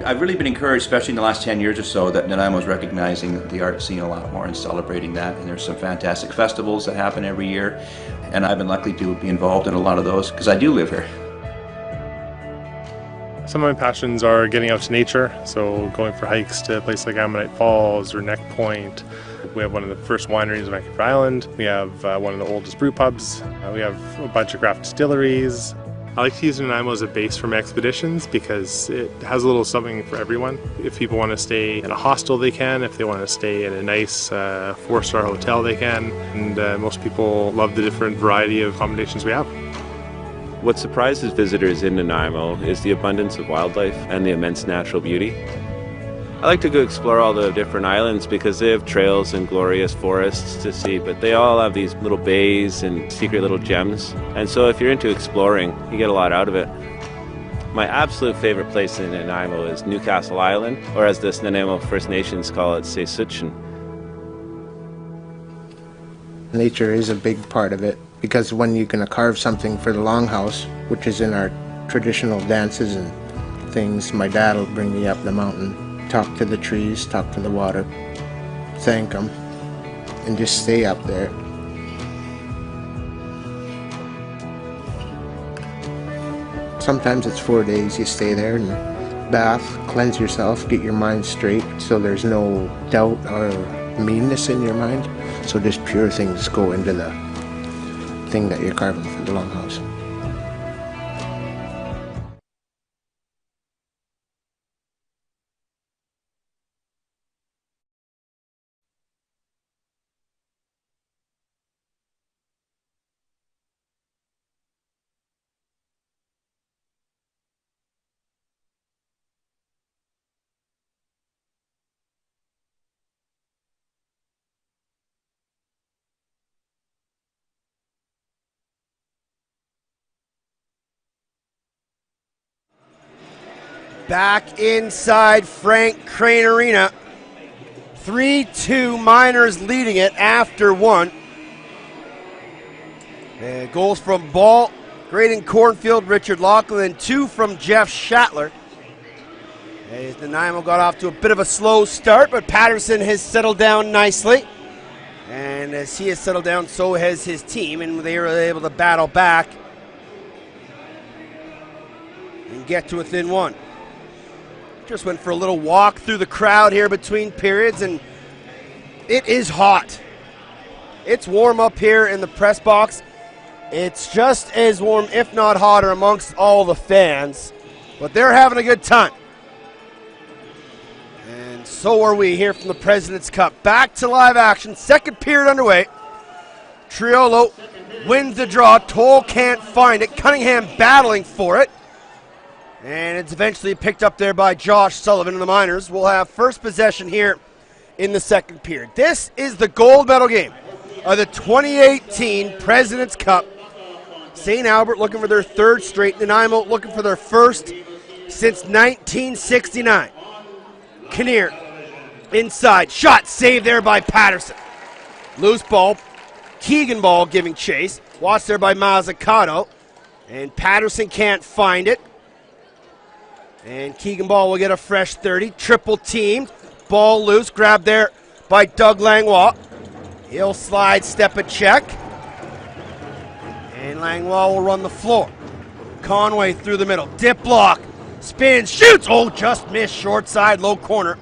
I've really been encouraged, especially in the last 10 years or so, that Nanaimo's recognizing the art scene a lot more and celebrating that, and there's some fantastic festivals that happen every year, and I've been lucky to be involved in a lot of those because I do live here. Some of my passions are getting out to nature, so going for hikes to places like Ammonite Falls or Neck Point. We have one of the first wineries on Vancouver Island. We have one of the oldest brew pubs. We have a bunch of craft distilleries. I like to use Nanaimo as a base for my expeditions because it has a little something for everyone. If people want to stay in a hostel, they can. If they want to stay in a nice 4-star hotel, they can. And most people love the different variety of accommodations we have. What surprises visitors in Nanaimo is the abundance of wildlife and the immense natural beauty. I like to go explore all the different islands because they have trails and glorious forests to see, but they all have these little bays and secret little gems. And so if you're into exploring, you get a lot out of it. My absolute favorite place in Nanaimo is Newcastle Island, or as the Nanaimo First Nations call it, Sesuchin. Nature is a big part of it, because when you're going to carve something for the longhouse, which is in our traditional dances and things, my dad will bring me up the mountain, talk to the trees, talk to the water, thank them, and just stay up there. Sometimes it's 4 days you stay there, and bath, cleanse yourself, get your mind straight so there's no doubt or meanness in your mind. So just pure things go into the thing that you're carving for the longhouse. Back inside Frank Crane Arena. 3-2 Miners leading it after one. And goals from Ball, Graydon Cornfield, Richard Lachlan, and 2 from Jeff Schattler. As Nanaimo got off to a bit of a slow start, but Patterson has settled down nicely. And as he has settled down, so has his team, and they were able to battle back and get to within one. Just went for a little walk through the crowd here between periods, and it is hot. It's warm up here in the press box. It's just as warm, if not hotter, amongst all the fans, but they're having a good time. And so are we here from the President's Cup. Back to live action, second period underway. Triolo wins the draw. Toll can't find it. Cunningham battling for it. And it's eventually picked up there by Josh Sullivan, and the Miners will have first possession here in the second period. This is the gold medal game of the 2018 President's Cup. St. Albert looking for their third straight. Nanaimo looking for their first since 1969. Kinnear inside. Shot saved there by Patterson. Loose ball. Keegan Ball giving chase. Watched there by Mazzucato. And Patterson can't find it. And Keegan Ball will get a fresh 30. Triple teamed. Ball loose. Grabbed there by Doug Langlois. He'll slide, step a check. And Langlois will run the floor. Conway through the middle. Dip block. Spins. Shoots. Oh, just missed. Short side, low corner.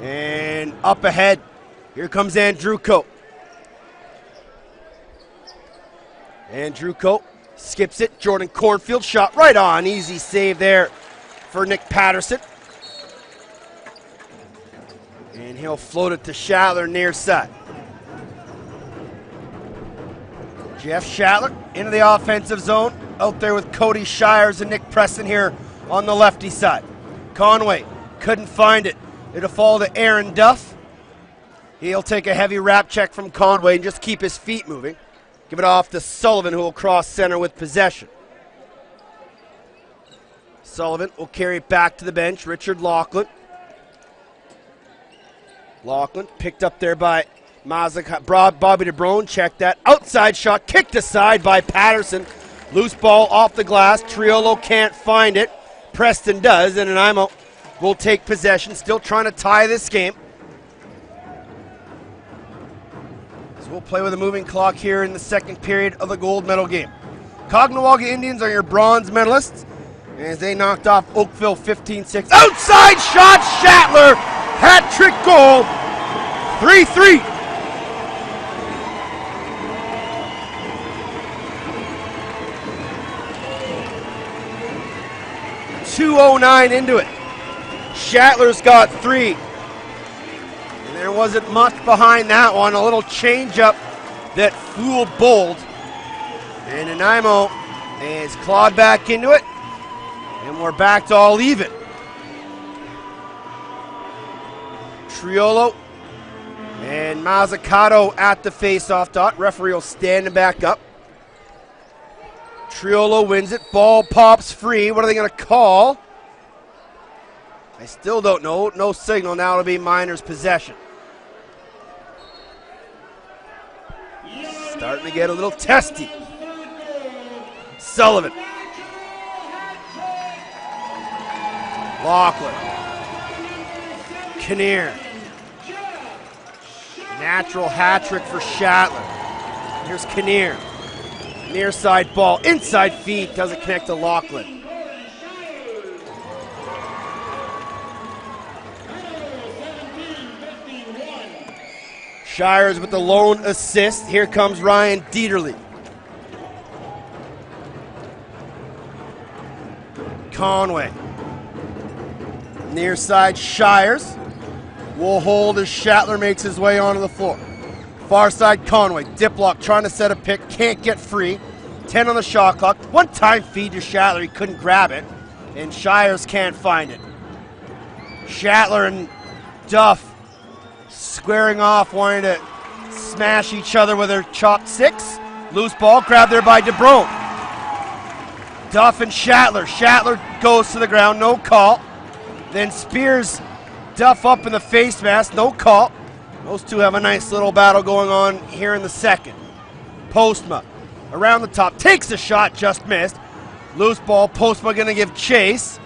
And up ahead. Here comes Andrew Coe. Andrew Coe skips it. Jordan Cornfield shot right on. Easy save there for Nick Patterson. And he'll float it to Schattler near side. Jeff Schattler into the offensive zone. Out there with Cody Shires and Nick Preston here on the lefty side. Conway couldn't find it. It'll fall to Aaron Duff. He'll take a heavy wrap check from Conway and just keep his feet moving. Give it off to Sullivan, who will cross center with possession. Sullivan will carry it back to the bench. Richard Lachlan. Lachlan picked up there by Mazzucato. Bobby DeBrone checked that. Outside shot kicked aside by Patterson. Loose ball off the glass. Triolo can't find it. Preston does, and Nanaimo will take possession. Still trying to tie this game. So we'll play with a moving clock here in the second period of the gold medal game. Cognawaga Indians are your bronze medalists as they knocked off Oakville 15-6. Outside shot, Schattler. Hat-trick goal. 3-3. .209 into it. Schattler's got 3. And there wasn't much behind that one. A little change-up that fooled Bold. And Nanaimo is clawed back into it. And we're back to all even. Triolo and Mazzucato at the face-off dot. Referee will stand him back up. Triolo wins it. Ball pops free. What are they going to call? I still don't know. No signal. Now it'll be Miners' possession. Starting to get a little testy. Sullivan. Lachlan. Kinnear. Natural hat trick for Schattler. Here's Kinnear. Near side ball. Inside feet. Doesn't connect to Lachlan. Shires with the lone assist. Here comes Ryan Dieterle. Conway. Near side, Shires will hold as Shatler makes his way onto the floor. Far side, Conway. Diplock trying to set a pick, can't get free. 10 on the shot clock. One time feed to Shatler, he couldn't grab it, and Shires can't find it. Shatler and Duff squaring off, wanting to smash each other with their chopped sticks. Loose ball, grabbed there by DeBrone. Duff and Shatler. Shatler goes to the ground, no call. Then spears Duff up in the face mask, no call. Those two have a nice little battle going on here in the second. Postma around the top, takes a shot, just missed. Loose ball, Postma gonna give chase.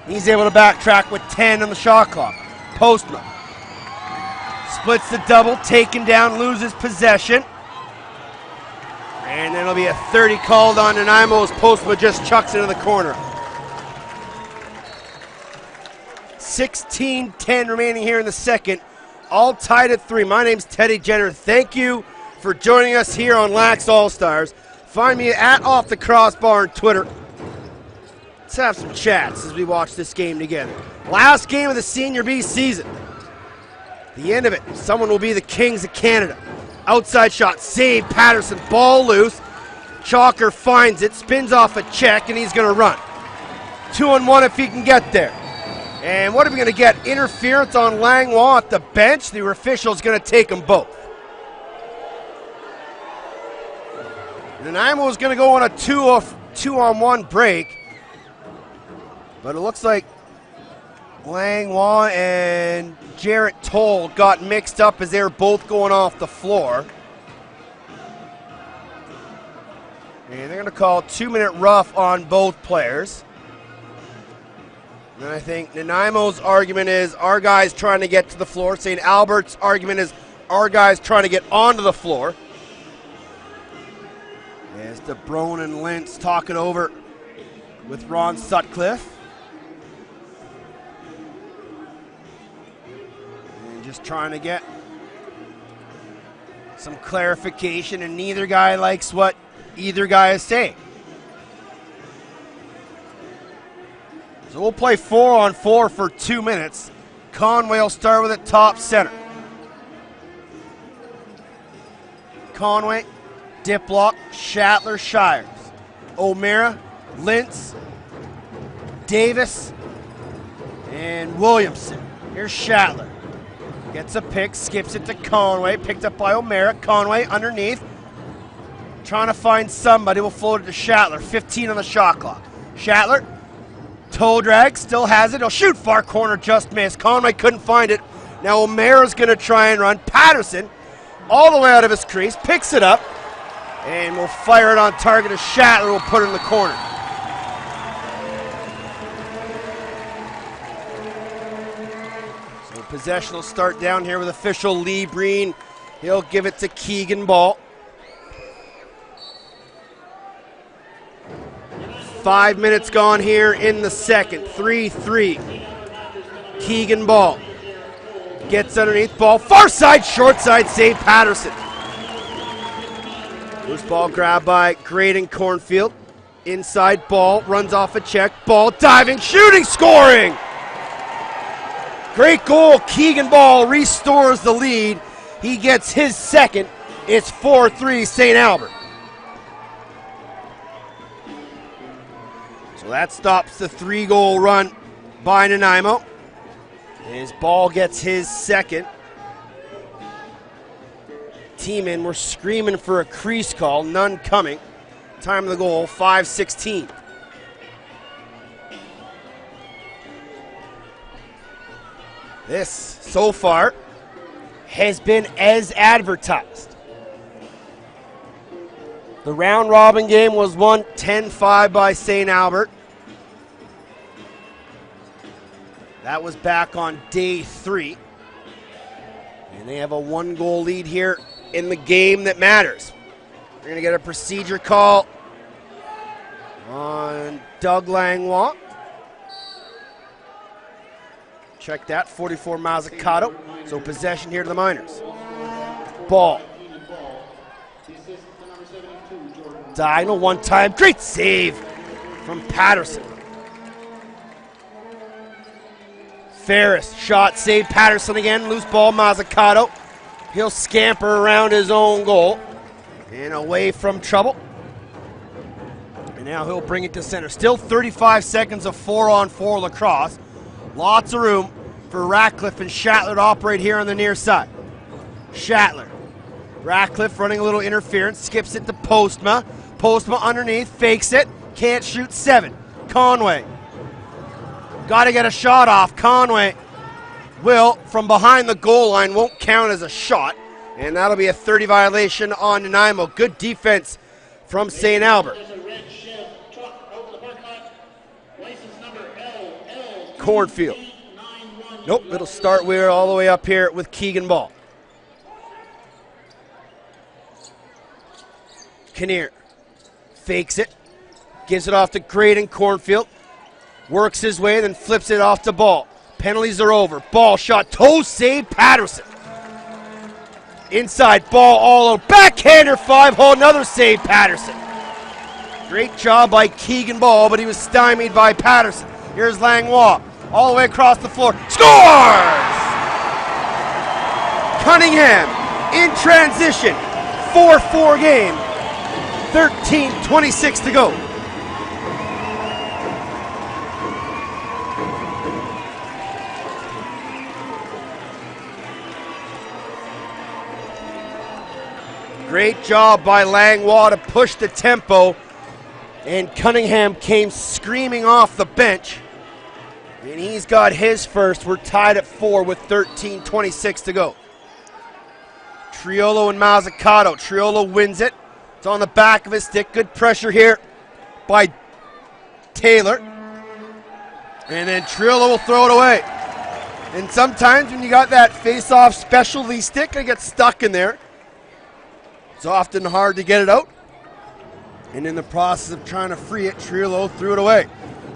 He's able to backtrack with 10 on the shot clock. Postma splits the double, taken down, loses possession. And then it'll be a 30 called on Nanaimo as Postma just chucks into the corner. 16-10 remaining here in the second. All tied at 3. My name's Teddy Jenner. Thank you for joining us here on Lax All-Stars. Find me at Off the Crossbar on Twitter. Let's have some chats as we watch this game together. Last game of the Senior B season. The end of it, someone will be the Kings of Canada. Outside shot, save Patterson, ball loose. Chalker finds it, spins off a check, and he's going to run. 2-on-1 if he can get there. And what are we going to get? Interference on Langlois at the bench. The official's going to take them both. Nanaimo is going to go on a 2-on-1 break. But it looks like Langlois and Jarrett Toll got mixed up as they were both going off the floor. And they're going to call a 2-minute rough on both players. And I think Nanaimo's argument is our guys trying to get to the floor. St. Albert's argument is our guys trying to get onto the floor. As DeBrone and Lentz talk it over with Ron Sutcliffe. And just trying to get some clarification, and neither guy likes what either guy is saying. So we'll play 4-on-4 for 2 minutes. Conway will start with it top center. Conway, Diplock, Shatler, Shires. O'Meara, Lintz, Davis, and Williamson. Here's Shatler. Gets a pick, skips it to Conway, picked up by O'Meara. Conway underneath. Trying to find somebody, will float it to Shatler. 15 on the shot clock. Shatler, toe drag, still has it. He'll shoot far corner, just missed. Conway couldn't find it. Now O'Meara's going to try and run. Patterson, all the way out of his crease, picks it up, and will fire it on target as Shatler will put it in the corner. So possession will start down here with official Lee Breen. He'll give it to Keegan Ball. 5 minutes gone here in the second. 3-3. Keegan Ball gets underneath. Ball far side, short side, save Patterson. Loose ball grabbed by Graydon Cornfield. Inside Ball, runs off a check. Ball diving, shooting, scoring! Great goal. Keegan Ball restores the lead. He gets his second. It's 4-3 St. Albert. So that stops the 3-goal run by Nanaimo. His Ball gets his second. Team in, we're screaming for a crease call, none coming. Time of the goal, 5:16. This, so far, has been as advertised. The round robin game was won 10-5 by St. Albert. That was back on day 3. And they have a 1-goal lead here in the game that matters. We're going to get a procedure call on Doug Langlois. Check that, 44 Mazzucato. So possession here to the Miners. Ball. Diagonal one time. Great save from Patterson. Ferris, shot, save, Patterson again. Loose ball, Mazzucato. He'll scamper around his own goal and away from trouble. And now he'll bring it to center. Still 35 seconds of 4-on-4 lacrosse. Lots of room for Ratcliffe and Shatler to operate here on the near side. Shatler. Ratcliffe running a little interference, skips it to Postma. Postma underneath, fakes it, can't shoot 7. Conway. Got to get a shot off. Conway will, from behind the goal line, won't count as a shot. And that'll be a 30 violation on Nanaimo. Good defense from St. Albert. Cornfield. Nope, it'll start weird all the way up here with Keegan Ball. Kinnear fakes it, gives it off to Graydon. Cornfield works his way, then flips it off to Ball. Penalties are over. Ball shot, toe save, Patterson. Inside, Ball all over. Backhander 5-hole, another save, Patterson. Great job by Keegan Ball, but he was stymied by Patterson. Here's Langlois, all the way across the floor. Scores! Cunningham in transition. 4-4 game. 13:26 to go. Great job by Langlois to push the tempo, and Cunningham came screaming off the bench, and he's got his first. We're tied at 4 with 13:26 to go. Triolo and Mazzucato. Triolo wins it. It's on the back of his stick. Good pressure here by Taylor. And then Triolo will throw it away. And sometimes when you got that face-off specialty stick, it gets stuck in there. It's often hard to get it out. And in the process of trying to free it, Triolo threw it away.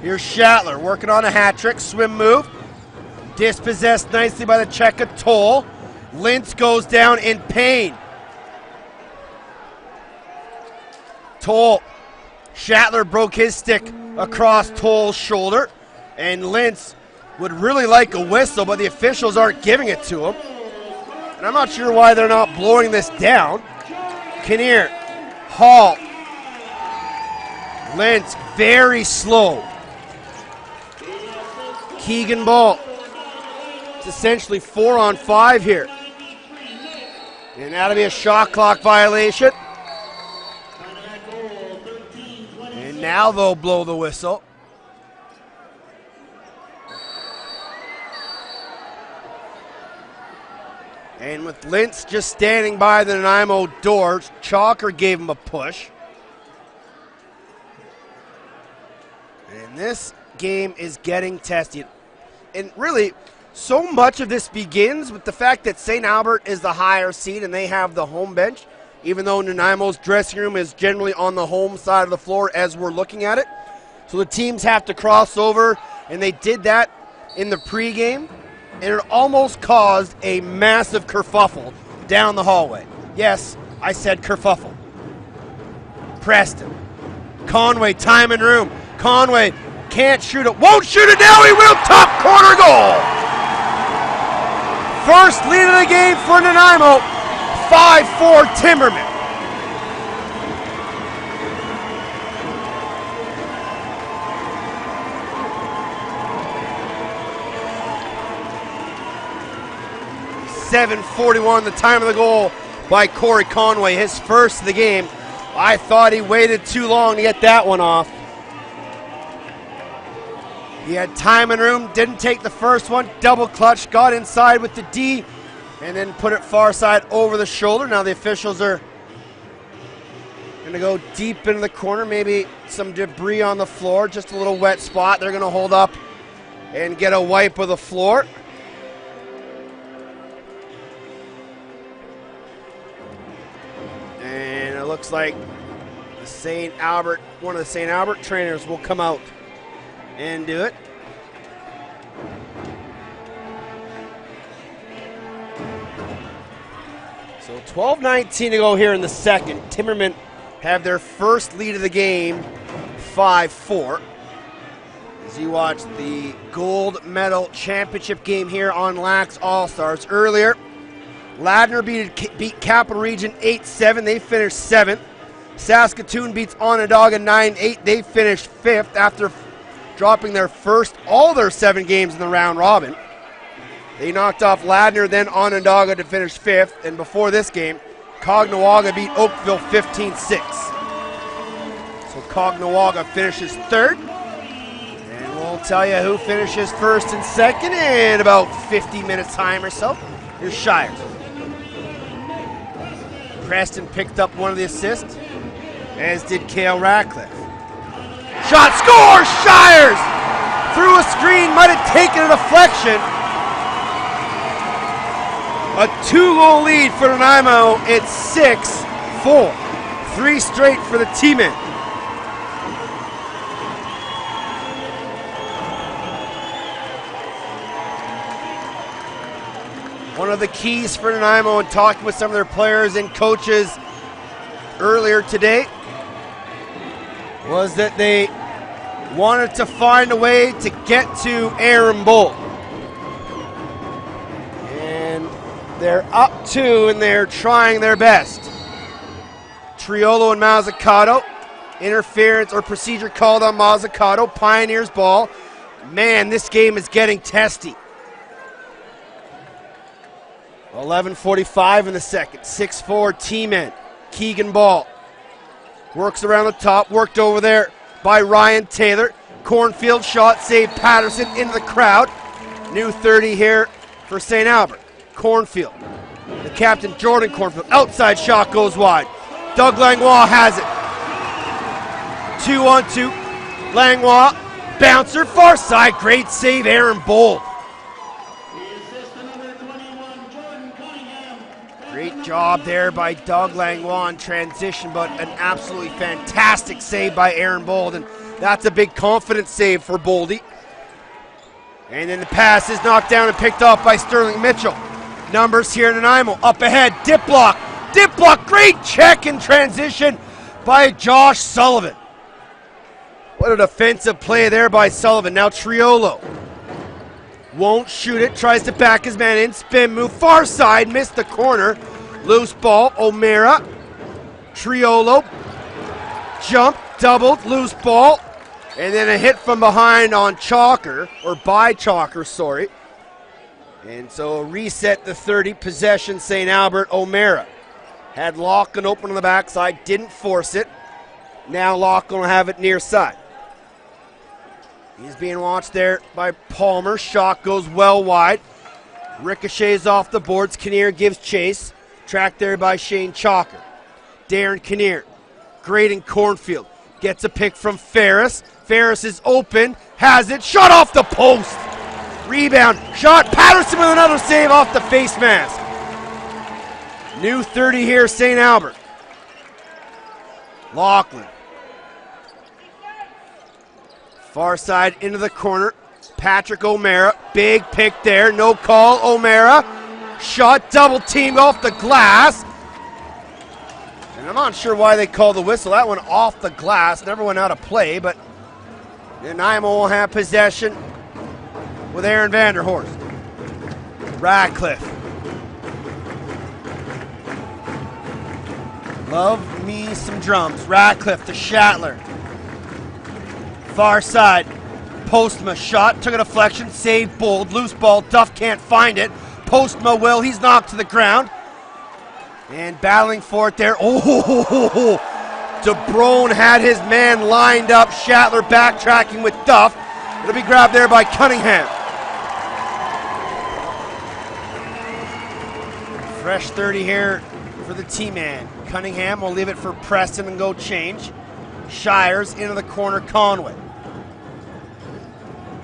Here's Shatler working on a hat trick. Swim move. Dispossessed nicely by the check of Toll. Lintz goes down in pain. Toll. Shatler broke his stick across Toll's shoulder, and Lintz would really like a whistle, but the officials aren't giving it to him. And I'm not sure why they're not blowing this down. Kinnear. Hall. Lintz very slow. Keegan Ball. It's essentially 4-on-5 here. And that'll be a shot clock violation. And now they'll blow the whistle. And with Lintz just standing by the Nanaimo door, Chalker gave him a push. And this game is getting tested. And really, so much of this begins with the fact that St. Albert is the higher seed and they have the home bench, even though Nanaimo's dressing room is generally on the home side of the floor as we're looking at it. So the teams have to cross over, and they did that in the pregame, and it almost caused a massive kerfuffle down the hallway. Yes, I said kerfuffle. Preston. Conway, time and room. Conway can't shoot it, won't shoot it now, he will, top corner goal! First lead of the game for Nanaimo, 5-4 Timbermen. .741 the time of the goal by Corey Conway, his first of the game. I thought he waited too long to get that one off. He had time and room, didn't take the first one, double clutch, got inside with the D, and then put it far side over the shoulder. Now the officials are going to go deep into the corner, maybe some debris on the floor, just a little wet spot. They're going to hold up and get a wipe of the floor. And it looks like the St. Albert, one of the St. Albert trainers will come out and do it. So 12:19 to go here in the second. Timbermen have their first lead of the game, 5-4. As you watch the gold medal championship game here on Lax All-Stars. Earlier, Ladner beat Capital Region 8-7. They finished 7th. Saskatoon beats Onondaga 9-8. They finished 5th after dropping all their 7 games in the round robin. They knocked off Ladner, then Onondaga to finish 5th. And before this game, Cognawaga beat Oakville 15-6. So Cognawaga finishes 3rd. And we'll tell you who finishes 1st and 2nd in about 50 minutes time or so. Here's Shires. Preston picked up one of the assists, as did Cale Ratcliffe. Shot, score! Shires! Through a screen, might have taken a deflection. A 2-goal lead for Nanaimo. It's 6-4. 3 straight for the T-men. One of the keys for Nanaimo in talking with some of their players and coaches earlier today was that they wanted to find a way to get to Aaron Bolt. And they're up 2 and they're trying their best. Triolo and Mazzucato. Interference or procedure called on Mazzucato. Pioneers ball. Man, this game is getting testy. 11:45 in the second. 6-4 T-men. Keegan ball. Works around the top. Worked over there by Ryan Taylor. Cornfield shot. Save Patterson into the crowd. New 30 here for St. Albert. Cornfield. The captain, Jordan Cornfield. Outside shot goes wide. Doug Langlois has it. 2-on-2. Langlois. Bouncer. Far side. Great save. Aaron Bold. Great job there by Doug Langlois in transition, but an absolutely fantastic save by Aaron Bold, and that's a big confidence save for Boldy. And then the pass is knocked down and picked off by Sterling Mitchell. Numbers here in Nanaimo, up ahead, dip block, great check in transition by Josh Sullivan. What a defensive play there by Sullivan. Now Triolo won't shoot it, tries to back his man in, spin move, far side, missed the corner. Loose ball, O'Meara. Triolo, jump, doubled, loose ball. And then a hit from behind on Chalker, or by Chalker, sorry. And so reset the 30, possession St. Albert. O'Meara had Lachlan open on the backside, didn't force it. Now Lachlan will have it near side. He's being watched there by Palmer. Shot goes well wide. Ricochets off the boards. Kinnear gives chase. Tracked there by Shane Chalker. Darren Kinnear. Great in Cornfield. Gets a pick from Ferris. Ferris is open. Has it. Shot off the post. Rebound. Shot. Patterson with another save off the face mask. New 30 here, St. Albert. Lachlan. Far side into the corner. Patrick O'Meara. Big pick there. No call. O'Meara. Shot double teamed off the glass. And I'm not sure why they called the whistle. That one off the glass. Never went out of play, but Nanaimo will have possession with Aaron Vanderhorst. Radcliffe. Love me some drums. Radcliffe to Shatler. Far side. Postma shot. Took a deflection. Save Bold. Loose ball. Duff can't find it. Postma will. He's knocked to the ground. And battling for it there. Oh, DeBrone had his man lined up. Shatler backtracking with Duff. It'll be grabbed there by Cunningham. Fresh 30 here for the T-man. Cunningham will leave it for Preston and go change. Shires into the corner. Conway.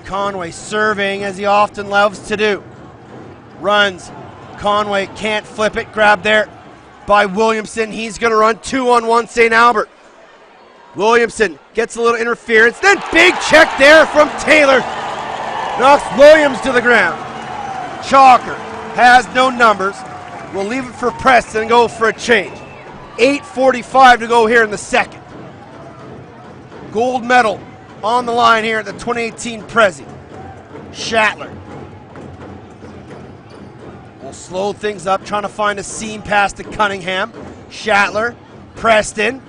Conway serving as he often loves to do. Runs. Conway can't flip it. Grabbed there by Williamson. He's going to run 2-on-1 St. Albert. Williamson gets a little interference. Then big check there from Taylor. Knocks Williams to the ground. Chalker has no numbers. We'll leave it for Preston and go for a change. 8:45 to go here in the second. Gold medal on the line here at the 2018 Prezi. Shatler will slow things up, trying to find a seam pass to Cunningham. Shatler, Preston.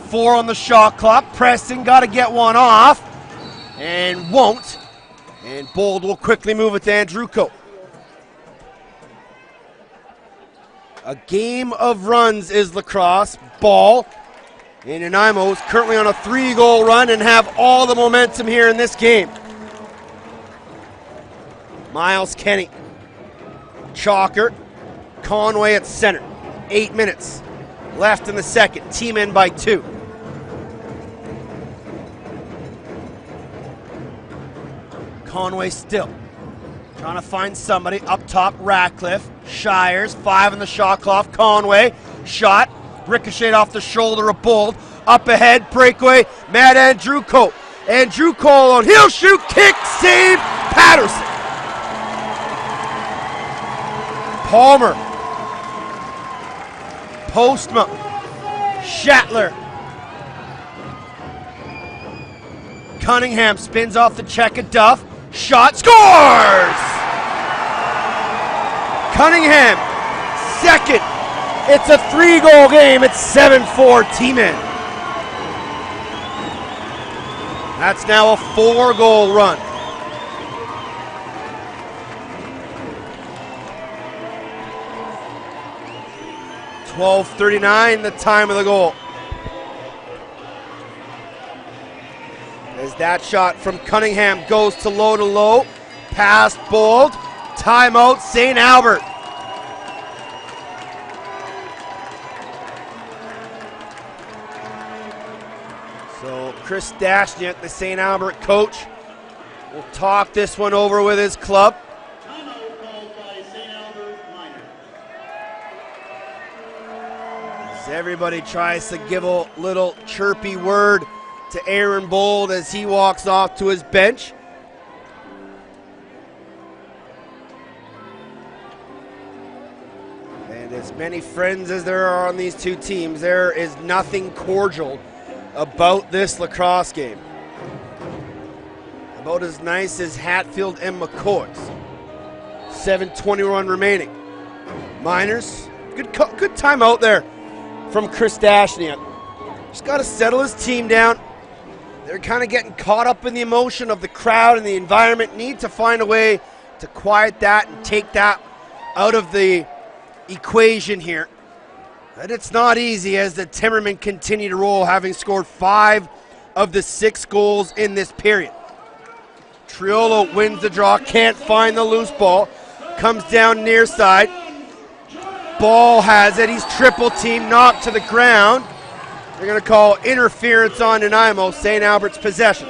4 on the shot clock. Preston got to get one off and won't. And Bold will quickly move it to Andruko. A game of runs is lacrosse. Ball. And Nanaimo is currently on a 3-goal run and have all the momentum here in this game. Miles Kenny. Chalker. Conway at center. 8 minutes left in the second. Team in by 2. Conway still trying to find somebody up top. Ratcliffe, Shires, 5 on the shot clock. Conway, shot, ricocheted off the shoulder of Bold. Up ahead, breakaway, Matt Andruko. Andruko on heel shoot, kick, save, Patterson. Palmer, Postma, Shatler. Cunningham spins off the check of Duff. Shot, scores! Cunningham, second. It's a 3-goal game. It's 7-4 team in. That's now a 4-goal run. .12:39, the time of the goal. As that shot from Cunningham goes to low, past Bold, timeout St. Albert. So Chris Dashniak, the St. Albert coach, will talk this one over with his club. As everybody tries to give a little chirpy word to Aaron Bold as he walks off to his bench. And as many friends as there are on these two teams, there is nothing cordial about this lacrosse game. About as nice as Hatfield and McCoy's. 7:21 remaining. Miners, good timeout there from Chris Dashniak. Just got to settle his team down. They're kind of getting caught up in the emotion of the crowd and the environment. Need to find a way to quiet that and take that out of the equation here. But it's not easy as the Timbermen continue to roll, having scored 5 of the 6 goals in this period. Triolo wins the draw, can't find the loose ball. Comes down near side. Ball has it, he's triple team, knocked to the ground. They're going to call interference on Nanaimo, St. Albert's possession.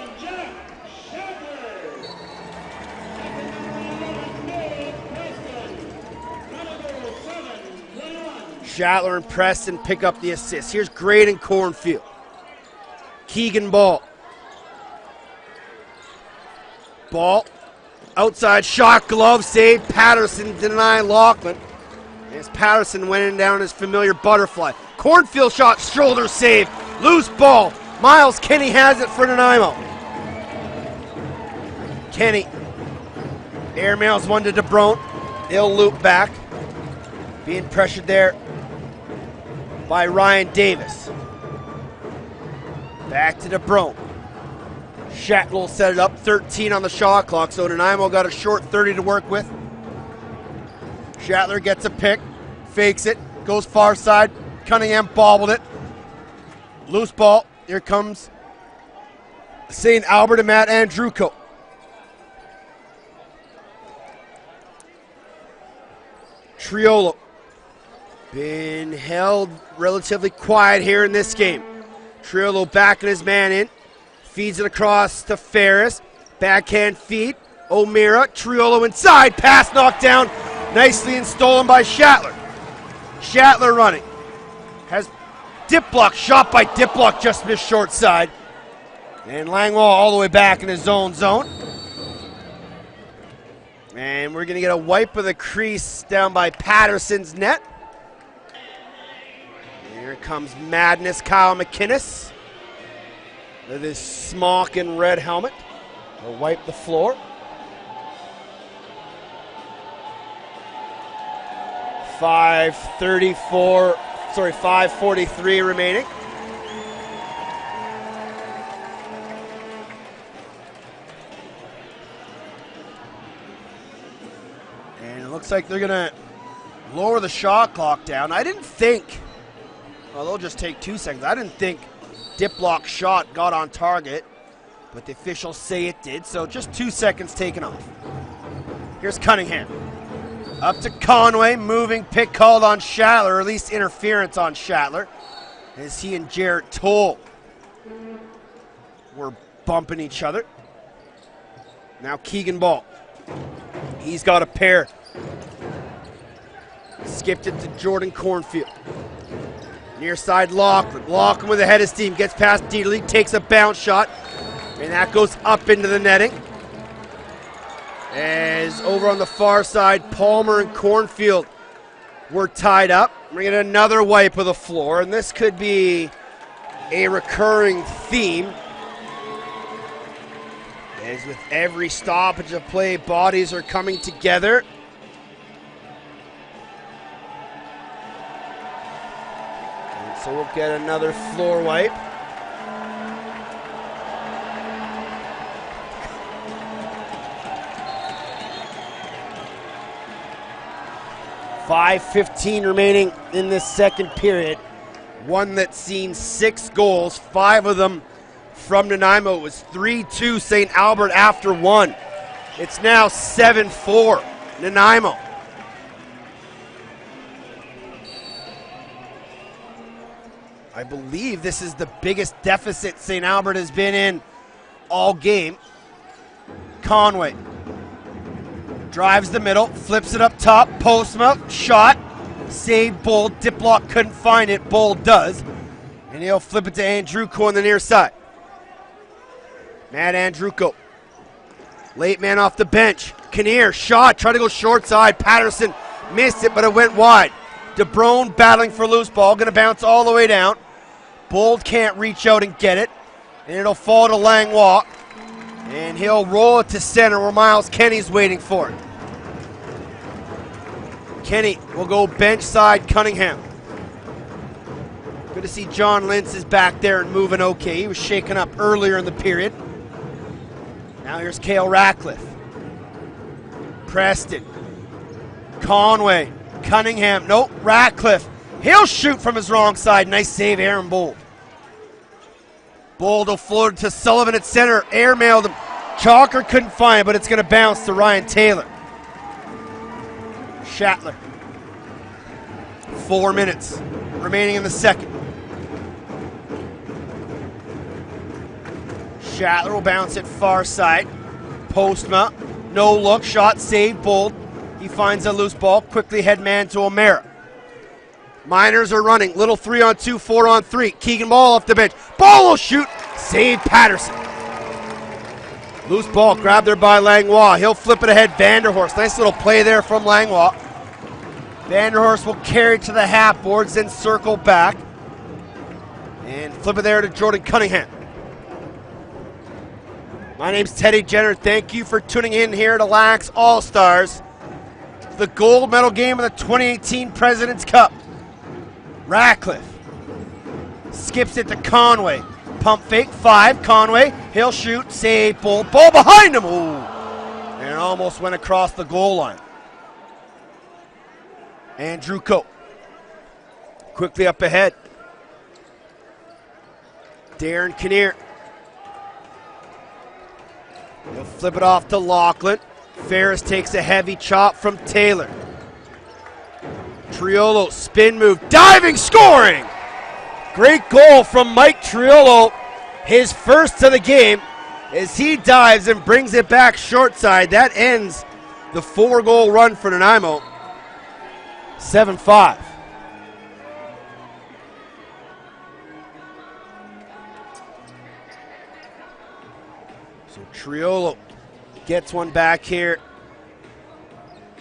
Shatler and Preston pick up the assist. Here's Graydon Cornfield. Keegan Ball. Ball. Outside shot, glove save. Patterson denying Lachlan. As Patterson went in down his familiar butterfly. Cornfield shot, shoulder save. Loose ball. Miles Kenny has it for Nanaimo. Kenny airmails one to DeBrone. They'll loop back. Being pressured there by Ryan Davis. Back to DeBrone. Shatler will set it up, 13 on the shot clock, so Nanaimo got a short 30 to work with. Shatler gets a pick, fakes it, goes far side. Cunningham bobbled it. Loose ball. Here comes St. Albert and Matt Andruko. Triolo. Been held relatively quiet here in this game. Triolo backing his man in. Feeds it across to Ferris. Backhand feed. O'Meara. Triolo inside. Pass knocked down. Nicely and stolen by Shatler. Shatler running. Has Diplock. Shot by Diplock. Just missed short side. And Langwall all the way back in his own zone. And we're going to get a wipe of the crease down by Patterson's net. Here comes Madness Kyle McInnes with his smock and red helmet. He'll wipe the floor. 5:43 remaining. And it looks like they're going to lower the shot clock down. I didn't think, well, they'll just take 2 seconds. I didn't think Diplock's shot got on target, but the officials say it did, so just 2 seconds taken off. Here's Cunningham. Up to Conway, moving pick called on Shatler, or at least interference on Shatler, as he and Jarrett Toll were bumping each other. Now Keegan Ball. He's got a pair. Skipped it to Jordan Cornfield. Near side Lachlan. Lachlan with a head of steam. Gets past Dieterle, takes a bounce shot, and that goes up into the netting. As over on the far side, Palmer and Cornfield were tied up. We're going to get another wipe of the floor, and this could be a recurring theme. As with every stoppage of play, bodies are coming together. And so we'll get another floor wipe. .5:15 remaining in this second period. One that's seen 6 goals, 5 of them from Nanaimo. It was 3-2 St. Albert after 1. It's now 7-4 Nanaimo. I believe this is the biggest deficit St. Albert has been in all game. Conway drives the middle, flips it up top, Postma, shot, save Bold. Diplock couldn't find it, Bold does. And he'll flip it to Andruko on the near side. Matt Andruko, late man off the bench. Kinnear, shot, tried to go short side. Patterson missed it, but it went wide. DeBrone battling for loose ball, gonna bounce all the way down. Bold can't reach out and get it, and it'll fall to Langlois. And he'll roll it to center where Miles Kenny's waiting for it. Kenny will go bench side Cunningham. Good to see John Lintz is back there and moving okay. He was shaken up earlier in the period. Now here's Cale Ratcliffe. Preston. Conway. Cunningham. Nope, Ratcliffe. He'll shoot from his wrong side. Nice save, Aaron Bold. Bold will float it to Sullivan at center. Airmailed him. Chalker couldn't find it, but it's going to bounce to Ryan Taylor. Shatler. 4 minutes remaining in the second. Shatler will bounce it far side. Postma. No look. Shot saved. Bold. He finds a loose ball. Quickly head man to O'Mara. Miners are running. Little 3-on-2, 4-on-3. Keegan Ball off the bench. Ball will shoot. Save Patterson. Loose ball grabbed there by Langlois. He'll flip it ahead. Vanderhorst. Nice little play there from Langlois. Vanderhorst will carry it to the half boards, then circle back. And flip it there to Jordan Cunningham. My name's Teddy Jenner. Thank you for tuning in here to Lax All-Stars. The gold medal game of the 2018 President's Cup. Ratcliffe skips it to Conway. Pump fake, 5, Conway. He'll shoot, save, Bold. Ball behind him. Ooh. And it almost went across the goal line. Andruko quickly up ahead. Darren Kinnear. He'll flip it off to Lachlan. Ferris takes a heavy chop from Taylor. Triolo, spin move, diving, scoring! Great goal from Mike Triolo, his first of the game, as he dives and brings it back short side. That ends the 4-goal run for Nanaimo. 7-5. So Triolo gets one back here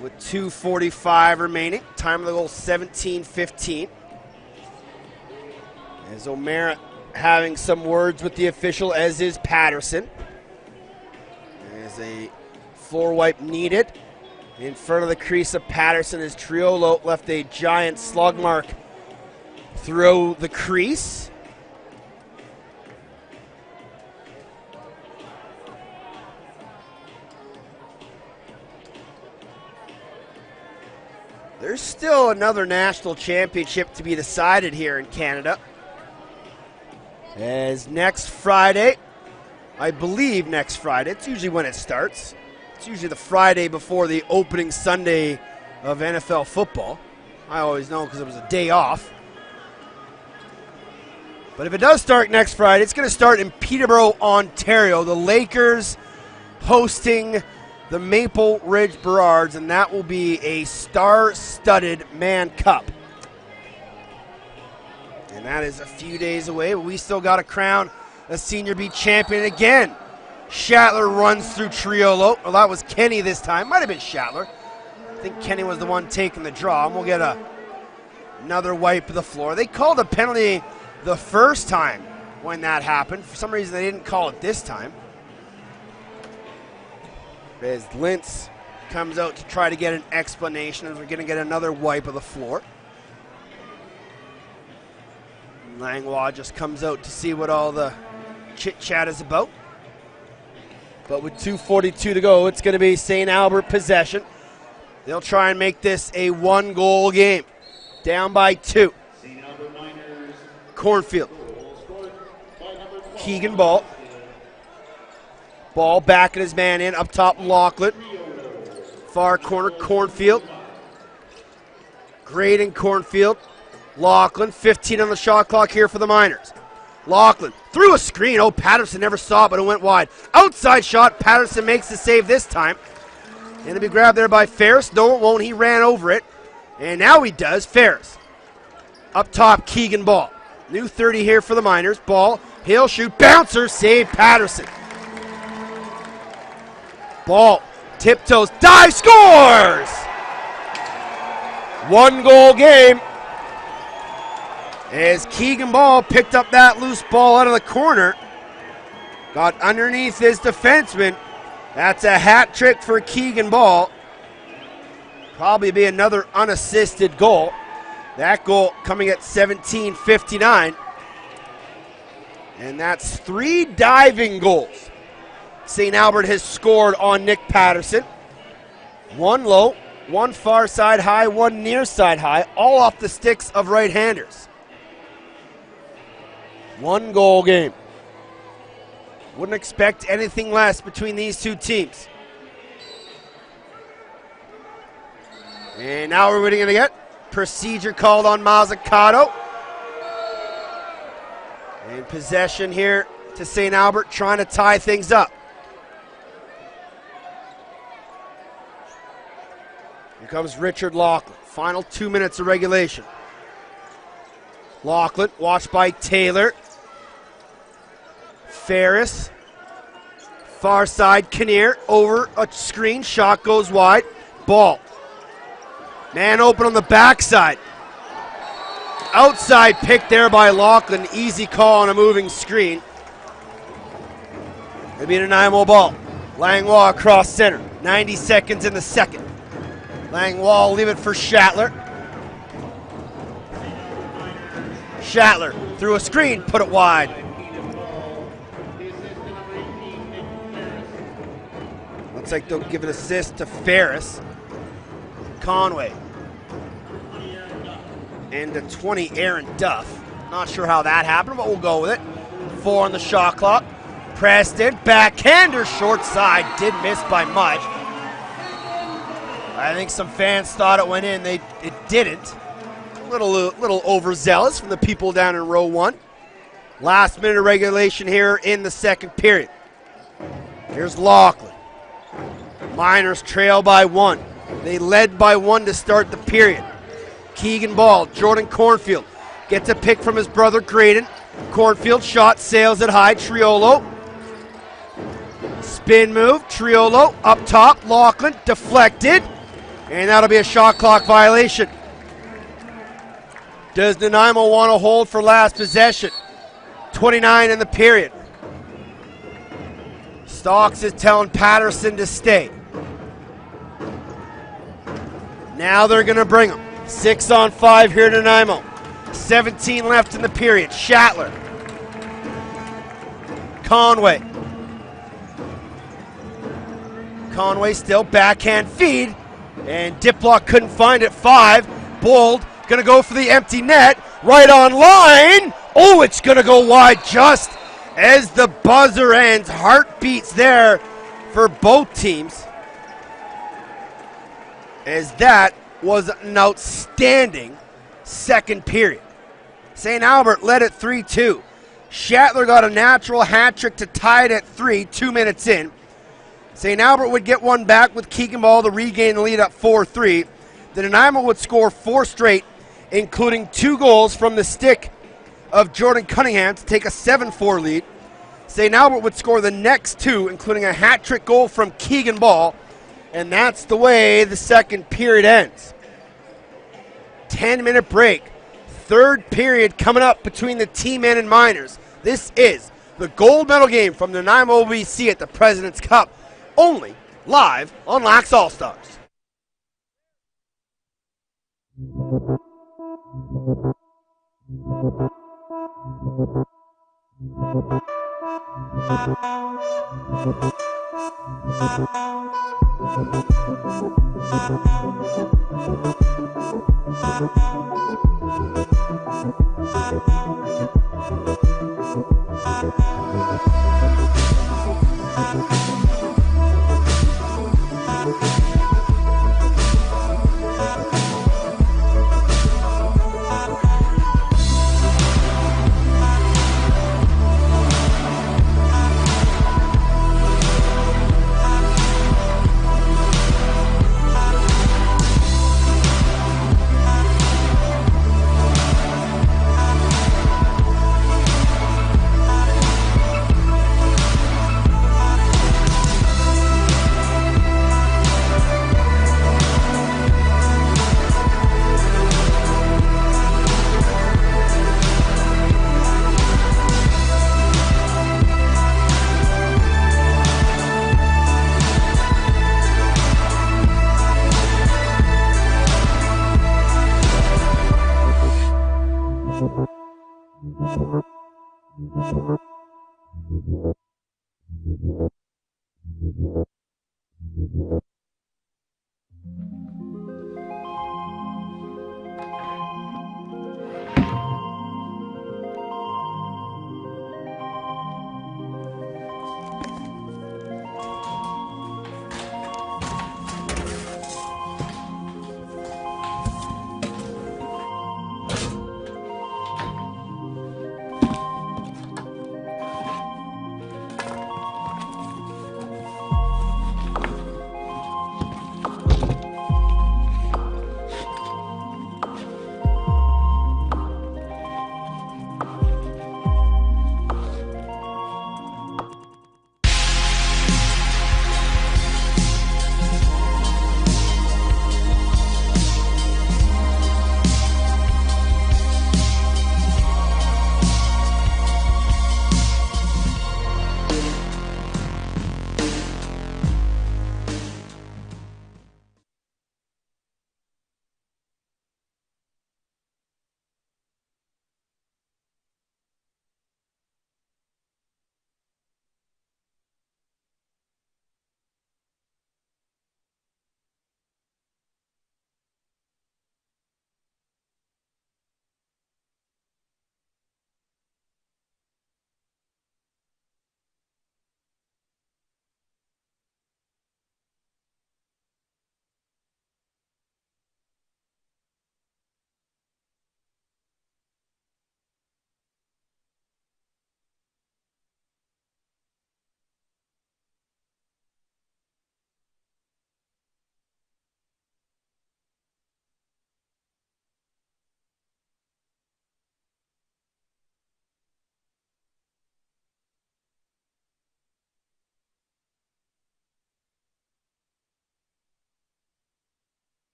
with 2:45 remaining. Time of the goal 17-15. As O'Mara having some words with the official, as is Patterson. There's a floor wipe needed. In front of the crease of Patterson as Triolo left a giant slug mark through the crease. There's still another national championship to be decided here in Canada. As next Friday, I believe next Friday, it's usually when it starts. It's usually the Friday before the opening Sunday of NFL football. I always know because it was a day off. But if it does start next Friday, it's going to start in Peterborough, Ontario. The Lakers hosting the Maple Ridge Burrards, and that will be a star-studded Man Cup. And that is a few days away, but we still got to crown a Senior B champion again. Shatler runs through Triolo. Well, that was Kenny this time. Might have been Shatler. I think Kenny was the one taking the draw, and we'll get another wipe of the floor. They called a penalty the first time when that happened. For some reason, they didn't call it this time. As Lintz comes out to try to get an explanation, as we're going to get another wipe of the floor. Langlois just comes out to see what all the chit-chat is about. But with 2:42 to go, it's going to be St. Albert possession. They'll try and make this a one-goal game. Down by 2. Cornfield. Keegan ball. Ball backing his man in. Up top, Lachlan. Far corner, Cornfield. Graydon, Cornfield. Lachlan, 15 on the shot clock here for the Miners. Lachlan through a screen. Oh, Patterson never saw it, but it went wide. Outside shot. Patterson makes the save this time. And it'll be grabbed there by Ferris. No, it won't. He ran over it. And now he does. Ferris. Up top, Keegan ball. New 30 here for the Miners. Ball. He'll shoot. Bouncer. Save Patterson. Ball. Tiptoes. Dive. Scores! One-goal game. As Keegan Ball picked up that loose ball out of the corner. Got underneath his defenseman. That's a hat trick for Keegan Ball. Probably be another unassisted goal. That goal coming at 17:59. And that's 3 diving goals St. Albert has scored on Nick Patterson. 1 low, 1 far side high, 1 near side high, all off the sticks of right-handers. 1-goal game. Wouldn't expect anything less between these two teams. And now we're going to get procedure called on Mazzucato. And possession here to St. Albert, trying to tie things up. Here comes Richard Lachlan. Final 2 minutes of regulation. Lachlan, watched by Taylor. Ferris. Far side, Kinnear. Over a screen, shot goes wide. Ball. Man open on the backside. Outside pick there by Lachlan. Easy call on a moving screen. It'll be a Nanaimo ball. Langlois across center. 90 seconds in the second. Langlois will leave it for Shatler. Shatler through a screen, put it wide. Looks like they'll give an assist to Ferris. Conway. And to 20, Aaron Duff. Not sure how that happened, but we'll go with it. 4 on the shot clock. Preston, backhander, short side. Did miss by much. I think some fans thought it went in. It didn't. A little overzealous from the people down in row 1. Last minute of regulation here in the second period. Here's Lachlan. Miners trail by 1. They led by 1 to start the period. Keegan ball, Jordan Cornfield gets a pick from his brother Graydon. Cornfield shot, sails it high, Triolo. Spin move, Triolo up top, Lachlan deflected. And that'll be a shot clock violation. Does Nanaimo want to hold for last possession? 29 in the period. Stocks is telling Patterson to stay. Now they're going to bring him. 6 on 5 here in Nanaimo. 17 left in the period. Shatler. Conway. Conway still backhand feed. And Diplock couldn't find it. 5. Bold going to go for the empty net. Right on line. Oh, it's going to go wide just as the buzzer ends. Heartbeats there for both teams. As that was an outstanding second period. St. Albert led at 3-2. Shatler got a natural hat trick to tie it at 3, 2 minutes in. St. Albert would get one back with Keegan Ball to regain the lead at 4-3. The Nanaimo would score 4 straight, including 2 goals from the stick of Jordan Cunningham to take a 7-4 lead. St. Albert would score the next 2, including a hat trick goal from Keegan Ball. And that's the way the second period ends. 10-minute break. Third period coming up between the T-men and Miners. This is the gold medal game from Nanaimo BC at the President's Cup. Only live on Lax All-Stars.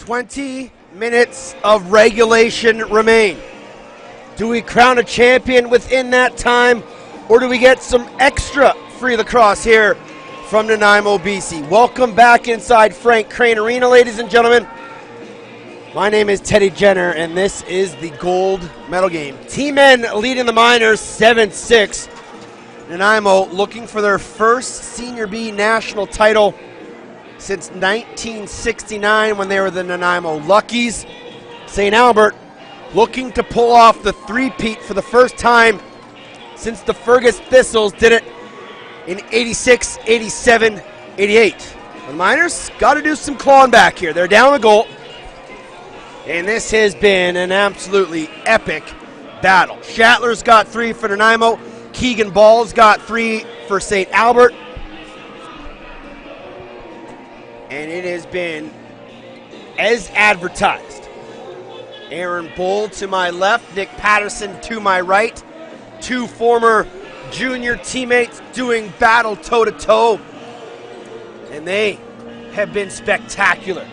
20 minutes of regulation remain. Do we crown a champion within that time, or do we get some extra free lacrosse here from Nanaimo BC? Welcome back inside Frank Crane Arena, ladies and gentlemen. My name is Teddy Jenner, and this is the gold medal game. T-Men leading the Miners 7-6. Nanaimo looking for their first Senior B national title since 1969 when they were the Nanaimo Luckies. St. Albert looking to pull off the three-peat for the first time since the Fergus Thistles did it in 86, 87, 88. The Miners got to do some clawing back here. They're down the goal. And this has been an absolutely epic battle. Shatler's got 3 for Nanaimo. Keegan Ball's got 3 for St. Albert. And it has been as advertised. Aaron Bull to my left, Nick Patterson to my right. 2 former junior teammates doing battle toe-to-toe. And they have been spectacular.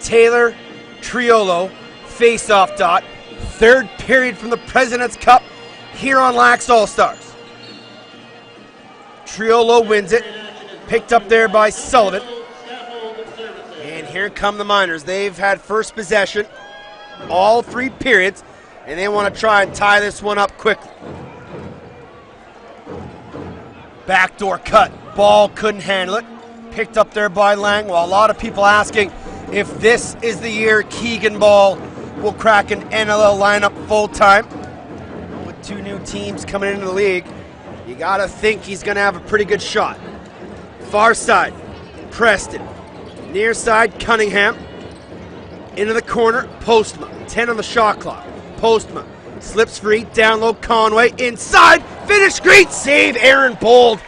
Taylor Triolo, face-off dot. 3rd period from the President's Cup here on Lax All-Stars. Triolo wins it. Picked up there by Sullivan. And here come the Miners. They've had first possession all 3 periods, and they want to try and tie this one up quickly. Backdoor cut. Ball couldn't handle it. Picked up there by Langwell. A lot of people asking if this is the year Keegan Ball will crack an NLL lineup full-time. With 2 new teams coming into the league, you got to think he's going to have a pretty good shot. Far side, Preston. Near side, Cunningham. Into the corner, Postma. 10 on the shot clock. Postma slips free, down low, Conway. Inside, finish, great save, Aaron Bold.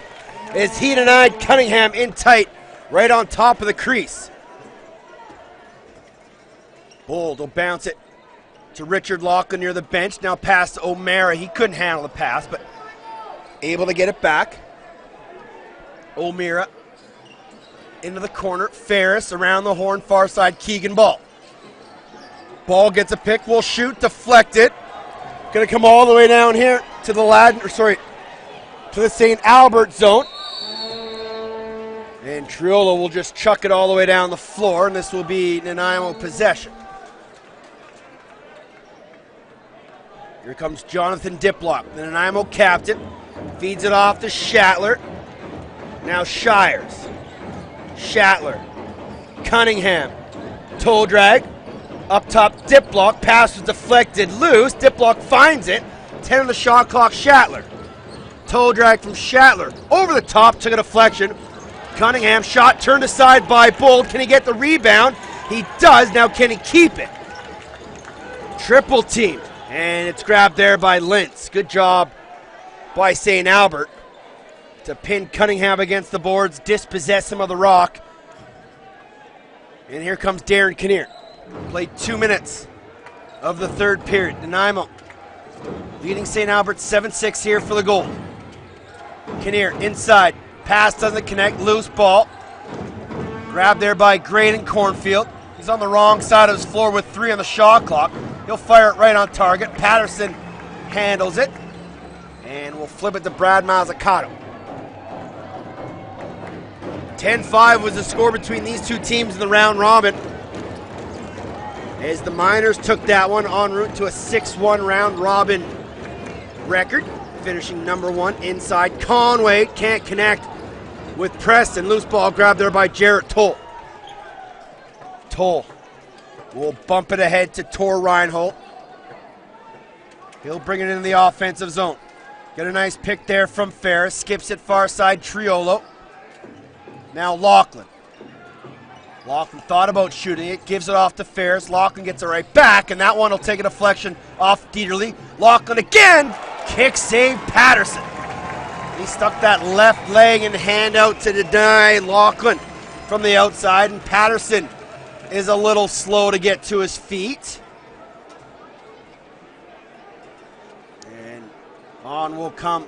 As he denied Cunningham in tight, right on top of the crease. Bold will bounce it to Richard Lachlan near the bench. Now pass to O'Mara. He couldn't handle the pass, but able to get it back. O'Meara into the corner. Ferris around the horn, far side, Keegan Ball. Ball gets a pick, will shoot, deflected. Gonna come all the way down here to the to the St. Albert zone. And Triolo will just chuck it all the way down the floor, and this will be Nanaimo possession. Here comes Jonathan Diplock, the Nanaimo captain. Feeds it off to Shatler. Now Shires. Shatler. Cunningham. Toe drag. Up top, Diplock. Pass was deflected loose. Diplock finds it. 10 on the shot clock, Shatler. Toe drag from Shatler. Over the top, took a deflection. Cunningham shot turned aside by Bold. Can he get the rebound? He does. Now can he keep it? Triple team. And it's grabbed there by Lintz. Good job by St. Albert to pin Cunningham against the boards, dispossess him of the rock. And here comes Darren Kinnear. Played 2 minutes of the 3rd period. Nanaimo leading St. Albert 7-6 here for the goal. Kinnear inside. Pass doesn't connect. Loose ball. Grabbed there by Graydon Cornfield. He's on the wrong side of his floor with 3 on the shot clock. He'll fire it right on target. Patterson handles it. And we'll flip it to Brad Mazzucato. 10-5 was the score between these 2 teams in the round robin, as the Miners took that one en route to a 6-1 round robin record, finishing number 1 inside. Conway can't connect with Preston. Loose ball grabbed there by Jarrett Toll. Toll will bump it ahead to Tor Reinhold. He'll bring it into the offensive zone. Get a nice pick there from Ferris. Skips it far side, Triolo. Now Lachlan. Lachlan thought about shooting it, gives it off to Ferris. Lachlan gets it right back, and that one will take a deflection off Dieterle. Lachlan again, kick save Patterson. He stuck that left leg and hand out to deny Lachlan from the outside, and Patterson is a little slow to get to his feet. And on will come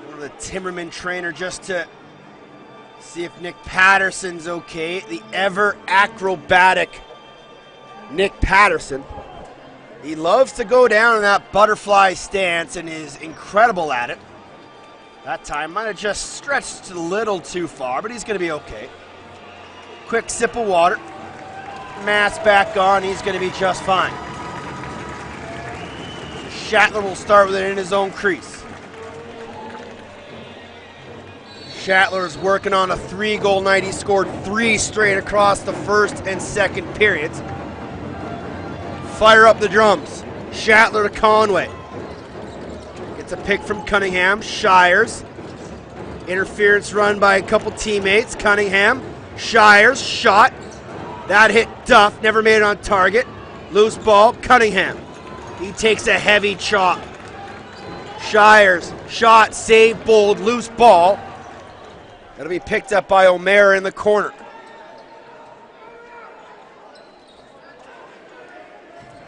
one of the Timbermen trainer just to See if Nick Patterson's okay. The ever acrobatic Nick Patterson. He loves to go down in that butterfly stance and is incredible at it. That time might have just stretched a little too far, but he's going to be okay. Quick sip of water. Mask back on. He's going to be just fine. Schattler will start with it in his own crease. Schattler is working on a 3-goal night. He scored 3 straight across the first and second periods. Fire up the drums. Schattler to Conway. Gets a pick from Cunningham. Shires. Interference run by a couple teammates. Cunningham. Shires. Shot. That hit Duff. Never made it on target. Loose ball. Cunningham. He takes a heavy chop. Shires. Shot. Save. Bold. Loose ball. That'll be picked up by O'Mara in the corner.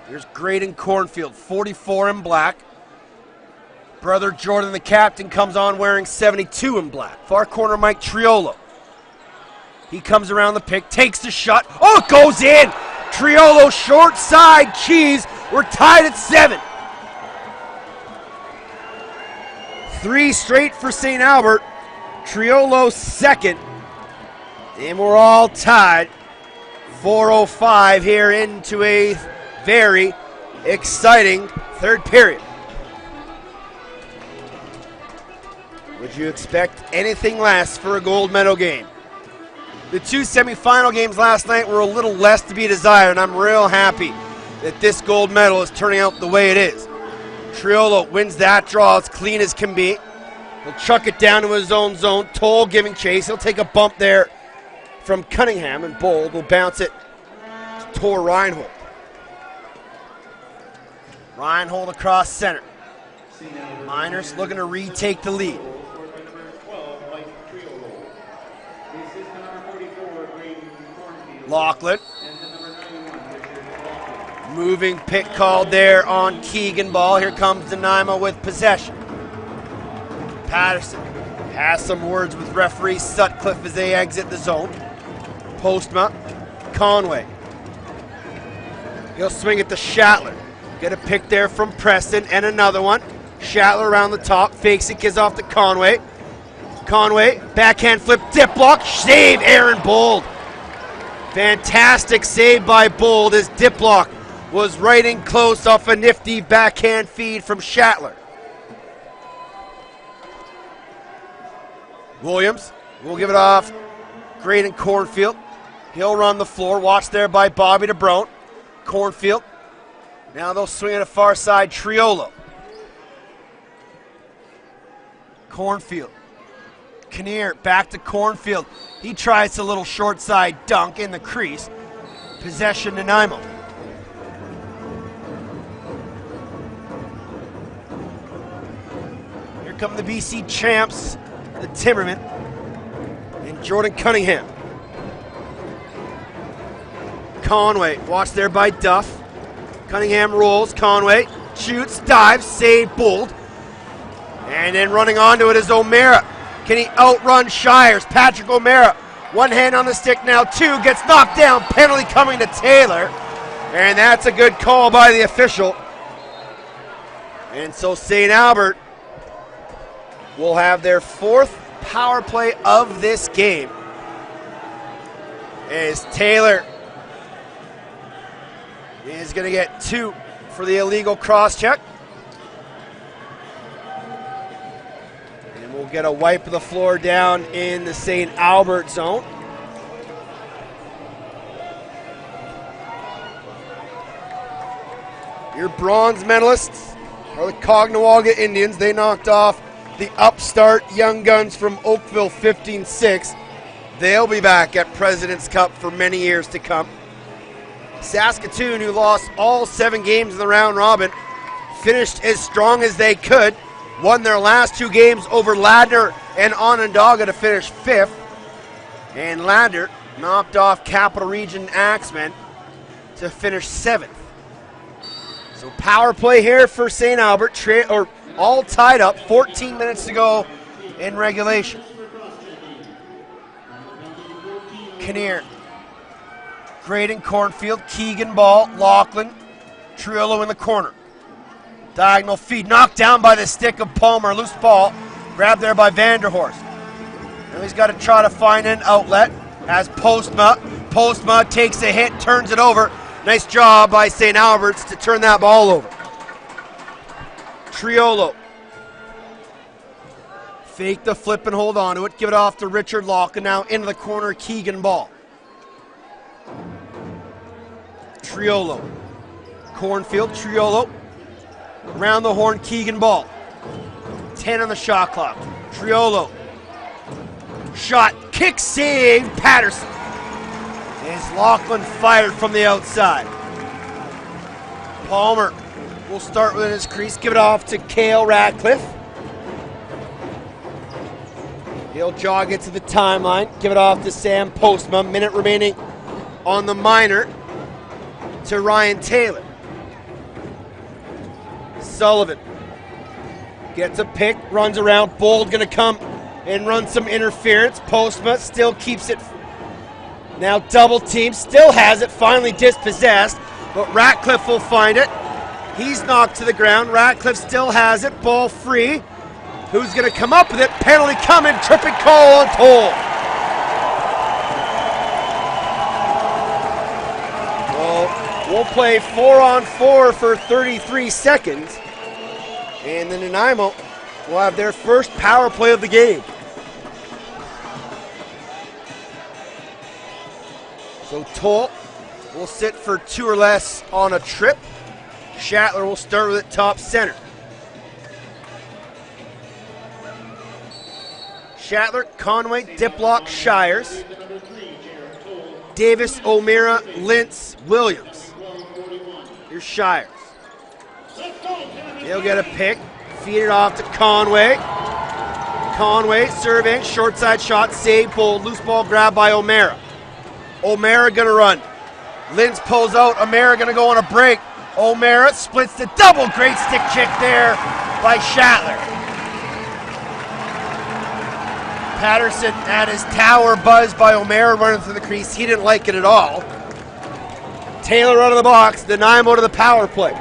Here's Graydon Cornfield, 44 in black. Brother Jordan, the captain, comes on wearing 72 in black. Far corner, Mike Triolo. He comes around the pick, takes the shot. Oh, it goes in! Triolo short side, Cheese. We're tied at 7. 3 straight for St. Albert. Triolo second. And we're all tied. 4:05 here into a very exciting third period. Would you expect anything less for a gold medal game? The 2 semifinal games last night were a little less to be desired, and I'm real happy that this gold medal is turning out the way it is. Triolo wins that draw as clean as can be. He'll chuck it down to his own zone. Toll giving chase. He'll take a bump there from Cunningham, and Bold will bounce it to Tor Reinhold. Reinhold across center. Miners looking to retake the lead. Lachlan. Moving pick called there on Keegan ball. Here comes Nanaimo with possession. Patterson has some words with referee Sutcliffe as they exit the zone. Postma. Conway. He'll swing it to Schattler. Get a pick there from Preston and another one. Schattler around the top. Fakes it. Gives off to Conway. Conway. Backhand flip. Dip block. Save Aaron Bold. Fantastic save by Bold as dip block was right in close off a nifty backhand feed from Schattler. Williams will give it off. Graydon Cornfield. He'll run the floor. Watched there by Bobby DeBrone. Cornfield. Now they'll swing it a far side. Triolo. Cornfield. Kinnear back to Cornfield. He tries a little short side dunk in the crease. Possession Nanaimo. Here come the BC champs, the Timbermen, and Jordan Cunningham. Conway, watched there by Duff. Cunningham rolls, Conway shoots, dives, save, Bold. And then running onto it is O'Mara. Can he outrun Shires? Patrick O'Mara, one hand on the stick now, 2, gets knocked down, penalty coming to Taylor. And that's a good call by the official. And so St. Albert will have their 4th power play of this game. As Taylor is going to get 2 for the illegal cross-check. And we'll get a wipe of the floor down in the St. Albert zone. Your bronze medalists are the Cognawaga Indians. They knocked off the upstart Young Guns from Oakville 15-6. They'll be back at President's Cup for many years to come. Saskatoon, who lost all 7 games in the round robin, finished as strong as they could, won their last 2 games over Ladner and Onondaga to finish 5th. And Ladner knocked off Capital Region Axemen to finish 7th. So power play here for St. Albert, all tied up, 14 minutes to go in regulation. Kinnear. Graydon Cornfield, Keegan ball, Lachlan, Triolo in the corner. Diagonal feed, knocked down by the stick of Palmer, loose ball, grabbed there by Vanderhorst. Now he's got to try to find an outlet as Postma. Postma takes a hit, turns it over. Nice job by St. Albert's to turn that ball over. Triolo. Fake the flip and hold on to it. Give it off to Richard Lachlan. Now into the corner, Keegan ball. Triolo. Cornfield, Triolo. Around the horn, Keegan ball. 10 on the shot clock. Triolo. Shot, kick, save, Patterson. As Lachlan fired from the outside. Palmer will start within his crease. Give it off to Cale Radcliffe. He'll jog it to the timeline. Give it off to Sam Postma. Minute remaining on the minor to Ryan Taylor. Sullivan gets a pick, runs around. Bold going to come and run some interference. Postma still keeps it. Now double team, still has it, finally dispossessed, but Ratcliffe will find it. He's knocked to the ground. Ratcliffe still has it, ball free. Who's going to come up with it? Penalty coming, tripping call on Toll. Well, we'll play 4-on-4 for 33 seconds, and the Nanaimo will have their first power play of the game. So Toll will sit for 2 or less on a trip. Shatler will start with it top center. Shatler, Conway, Diplock, Shires. Davis, O'Meara, Lintz, Williams. Here's Shires. He'll get a pick. Feed it off to Conway. Conway surveying, short side shot, save, pulled, loose ball grab by O'Meara. O'Meara gonna run. Lintz pulls out. O'Meara gonna go on a break. O'Meara splits the double. Great stick check there by Shatler. Patterson at his tower, buzzed by O'Meara running through the crease. He didn't like it at all. Taylor out of the box. Nanaimo to the power play.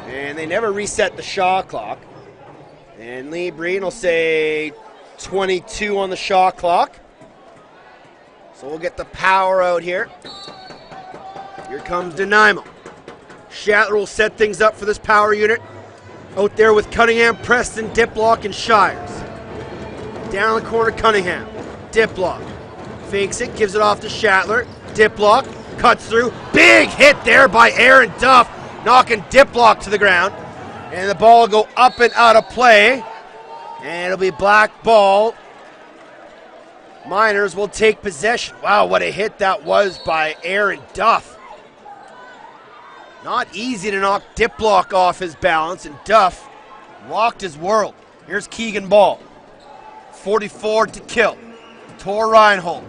And they never reset the shot clock. And Lee Breen will say 22 on the shot clock. So we'll get the power out here. Here comes Nanaimo. Shatler will set things up for this power unit. Out there with Cunningham, Preston, Diplock, and Shires. Down the corner, Cunningham. Diplock. Fakes it, gives it off to Shatler. Diplock cuts through. Big hit there by Aaron Duff, knocking Diplock to the ground. And the ball will go up and out of play. And it'll be black ball. Miners will take possession. Wow, what a hit that was by Aaron Duff. Not easy to knock Diplock off his balance, and Duff rocked his world. Here's Keegan ball. 44 to kill. Tor Reinhold.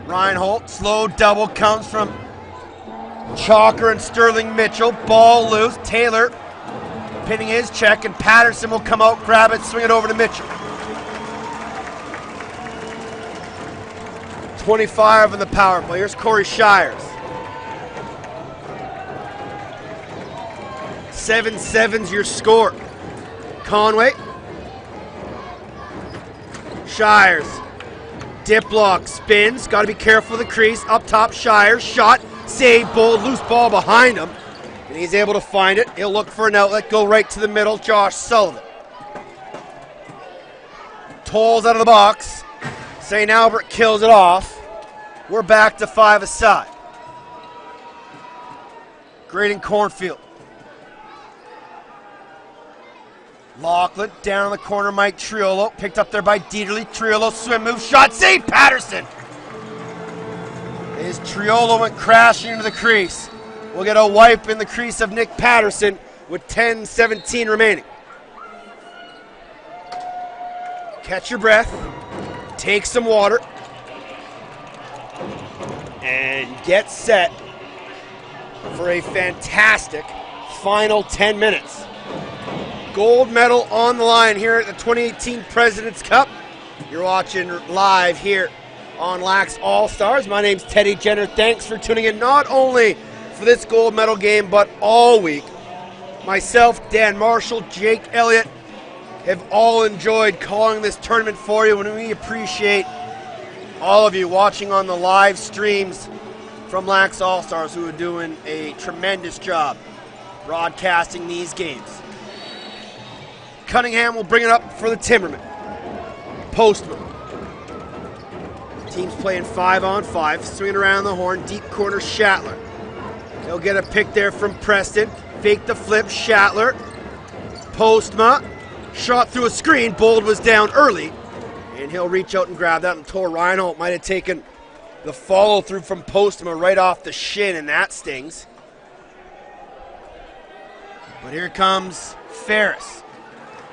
Reinhold, slow double comes from Chalker and Sterling Mitchell. Ball loose. Taylor pinning his check, and Patterson will come out, grab it, swing it over to Mitchell. 25 on the power play. Here's Corey Shires. 7-7's your score. Conway. Shires. Diplock spins. Got to be careful of the crease. Up top, Shires. Shot. Save. Bold. Loose ball behind him. And he's able to find it. He'll look for an outlet. Go right to the middle. Josh Sullivan. Tolls out of the box. St. Albert kills it off. We're back to 5 aside. Graydon Cornfield. Lachlan down in the corner, Mike Triolo. Picked up there by Dieterle. Triolo swim move, shot, save, Patterson. As Triolo went crashing into the crease. We'll get a wipe in the crease of Nick Patterson with 10:17 remaining. Catch your breath. Take some water. And get set for a fantastic final 10 minutes. Gold medal on the line here at the 2018 President's Cup. You're watching live here on Lax All-Stars. My name's Teddy Jenner. Thanks for tuning in, not only for this gold medal game, but all week. Myself, Dan Marshall, Jake Elliott have all enjoyed calling this tournament for you, and we appreciate all of you watching on the live streams from Lax All-Stars, who are doing a tremendous job broadcasting these games. Cunningham will bring it up for the Timbermen. Postman. Team's playing 5-on-5, swinging around the horn, deep corner Shatler. He'll get a pick there from Preston. Fake the flip, Shatler. Postma. Shot through a screen. Bold was down early. And he'll reach out and grab that. And Tor Reinhold might have taken the follow through from Postma right off the shin, and that stings. But here comes Ferris.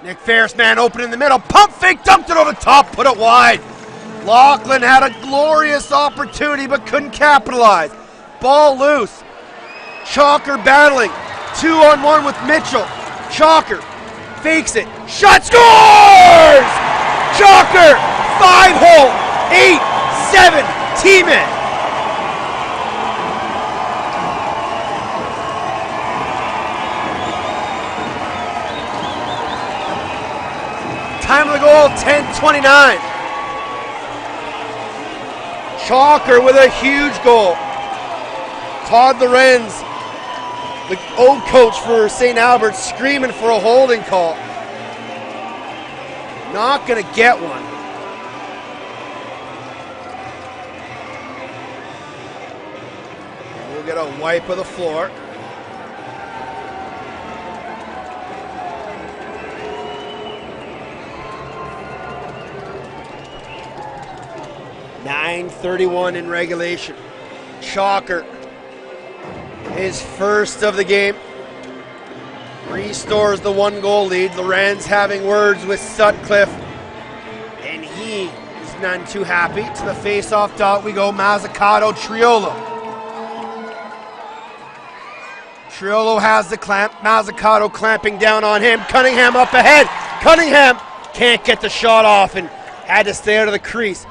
Nick Ferris, man, open in the middle. Pump fake, dumped it over the top, put it wide. Lachlan had a glorious opportunity but couldn't capitalize. Ball loose. Chalker battling. 2-on-1 with Mitchell. Chalker fakes it. Shot, scores! Chalker, 5-hole, 8-7, T-men. Time of the goal, 10:29. Chalker with a huge goal. Todd Lorenz, the old coach for St. Albert, screaming for a holding call. Not going to get one. We'll get a wipe of the floor. .931 in regulation. Chalker, his first of the game, restores the 1-goal lead. Lorenz having words with Sutcliffe, and he is none too happy. To the face-off dot we go. Mazzucato, Triolo. Triolo has the clamp. Mazzucato clamping down on him. Cunningham up ahead. Cunningham can't get the shot off and had to stay out of the crease.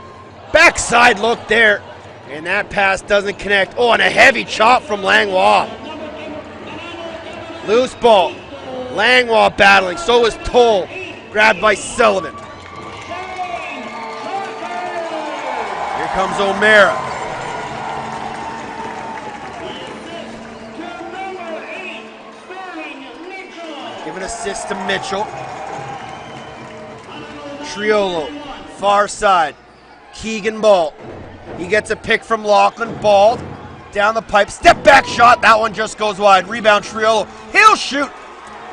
Backside look there, and that pass doesn't connect. Oh, and a heavy chop from Langlois. Loose ball. Langlois battling, so is Toll. Grabbed by Sullivan. Here comes O'Mara. Give an assist to Mitchell. Triolo, far side. Keegan Ball. He gets a pick from Lachlan. Ball down the pipe. Step back shot. That one just goes wide. Rebound Triolo. He'll shoot.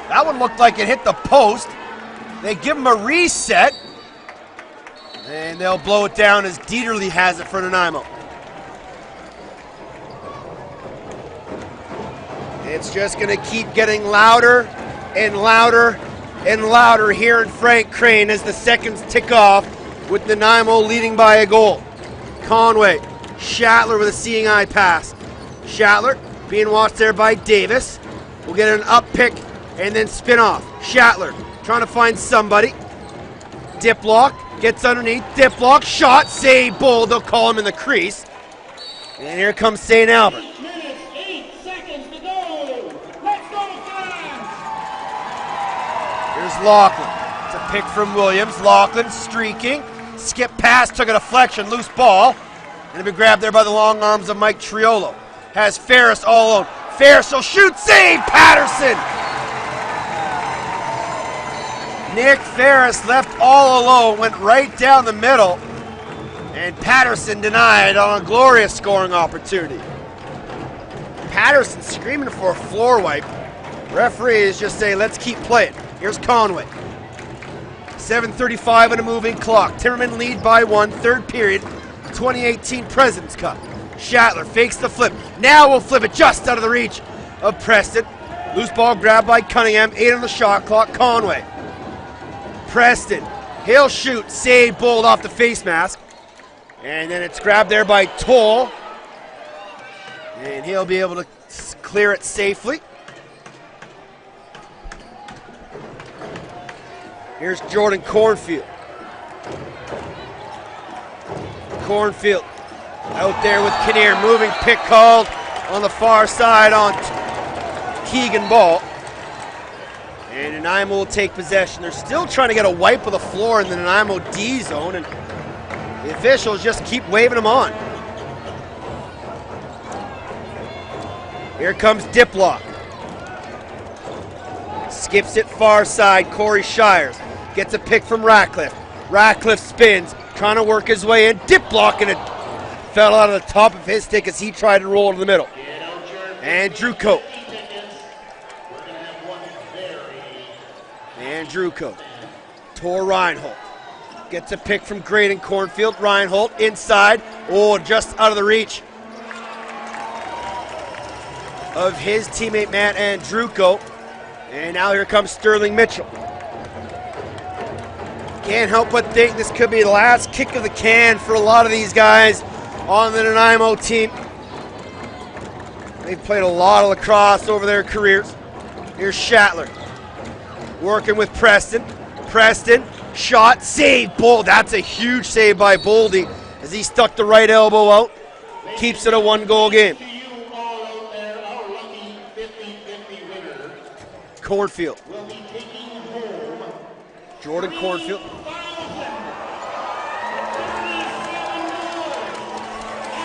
That one looked like it hit the post. They give him a reset. And they'll blow it down as Dieterle has it for Nanaimo. It's just going to keep getting louder and louder and louder here in Frank Crane as the seconds tick off, with Nanaimo leading by a goal. Conway, Shatler with a seeing eye pass. Shatler being watched there by Davis. We'll get an up pick and then spin off. Shatler trying to find somebody. Diplock gets underneath. Diplock shot, save, Bull. They'll call him in the crease. And here comes St. Albert. 8 minutes, 8 seconds to go. Let's go, fans. Here's Lachlan. It's a pick from Williams. Lachlan streaking. Skip pass, took a deflection, loose ball. And it'll be grabbed there by the long arms of Mike Triolo. Has Ferris all alone. Ferris will shoot, save, Patterson! Nick Ferris left all alone, went right down the middle, and Patterson denied on a glorious scoring opportunity. Patterson screaming for a floor wipe. Referees just say, let's keep playing. Here's Conway. 7:35 on a moving clock. Timbermen lead by 1, third period, 2018 President's Cup. Shatler fakes the flip. Now we'll flip it just out of the reach of Preston. Loose ball grabbed by Cunningham, 8 on the shot clock. Conway. Preston, he'll shoot, save, Bold off the face mask. And then it's grabbed there by Toll. And he'll be able to clear it safely. Here's Jordan Cornfield. Cornfield out there with Kinnear. Moving pick called on the far side on Keegan Ball. And Nanaimo will take possession. They're still trying to get a wipe of the floor in the Nanaimo D zone, and the officials just keep waving them on. Here comes Diplock. Skips it far side. Corey Shires gets a pick from Ratcliffe. Ratcliffe spins, trying to work his way in. Diplock, and it fell out of the top of his stick as he tried to roll to the middle. Andrew Coate. Andrew Coate. Tor Reinhold. Gets a pick from Graydon Cornfield. Reinhold inside. Oh, just out of the reach of his teammate Matt Andruko. And now here comes Sterling Mitchell. Can't help but think this could be the last kick of the can for a lot of these guys on the Nanaimo team. They've played a lot of lacrosse over their careers. Here's Shatler working with Preston. Preston, shot, save, Bold. That's a huge save by Boldy as he stuck the right elbow out. Keeps it a 1-goal game. Cornfield. Jordan Cornfield.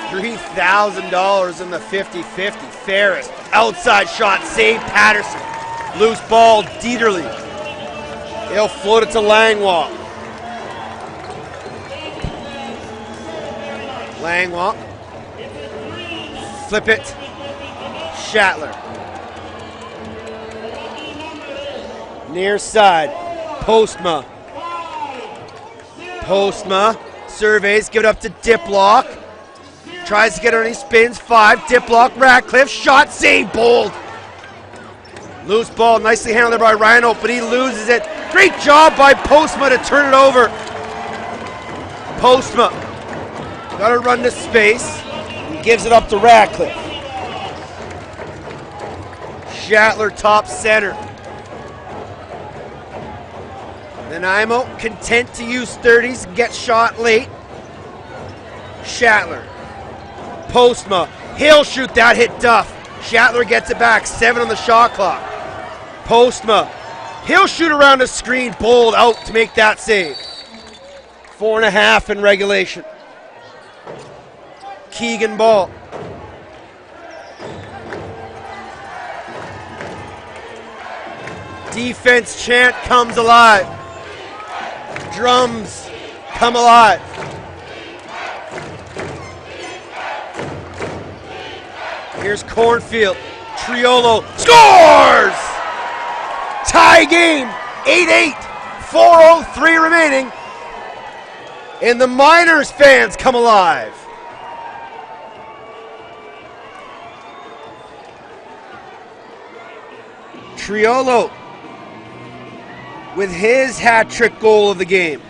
$3,000 in the 50-50. Ferris, outside shot, save Patterson. Loose ball, Dieterle. He'll float it to Langlois. Langlois. Flip it. Shatler. Near side. Postma. Postma surveys, give it up to Diplock. Tries to get her and he spins. 5. Diplock, Ratcliffe, shot, save, Bold. Loose ball, nicely handled there by Rhino, but he loses it. Great job by Postma to turn it over. Postma got to run to space and gives it up to Ratcliffe. Shatler top center. Nanaimo content to use 30s, get shot late. Shatler. Postma. He'll shoot that, hit Duff. Shatler gets it back, 7 on the shot clock. Postma. He'll shoot around the screen, Bold out to make that save. 4.5 in regulation. Keegan Ball. Defense chant comes alive. Drums come alive. Here's Cornfield. Triolo scores! Tie game, 8-8, 4:03 remaining. And the Miners fans come alive. Triolo with his hat-trick goal of the game.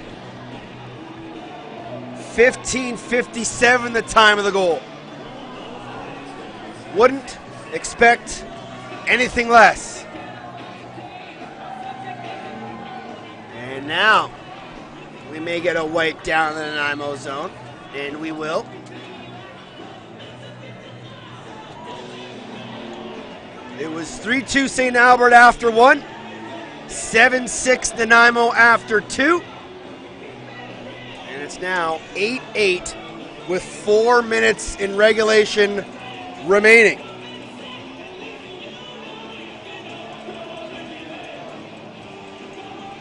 15:57 the time of the goal. Wouldn't expect anything less. And now we may get a wipe down in the Nanaimo zone, and we will. It was 3-2 St. Albert after 1, 7-6 Nanaimo after 2, and it's now 8-8 with 4 minutes in regulation remaining.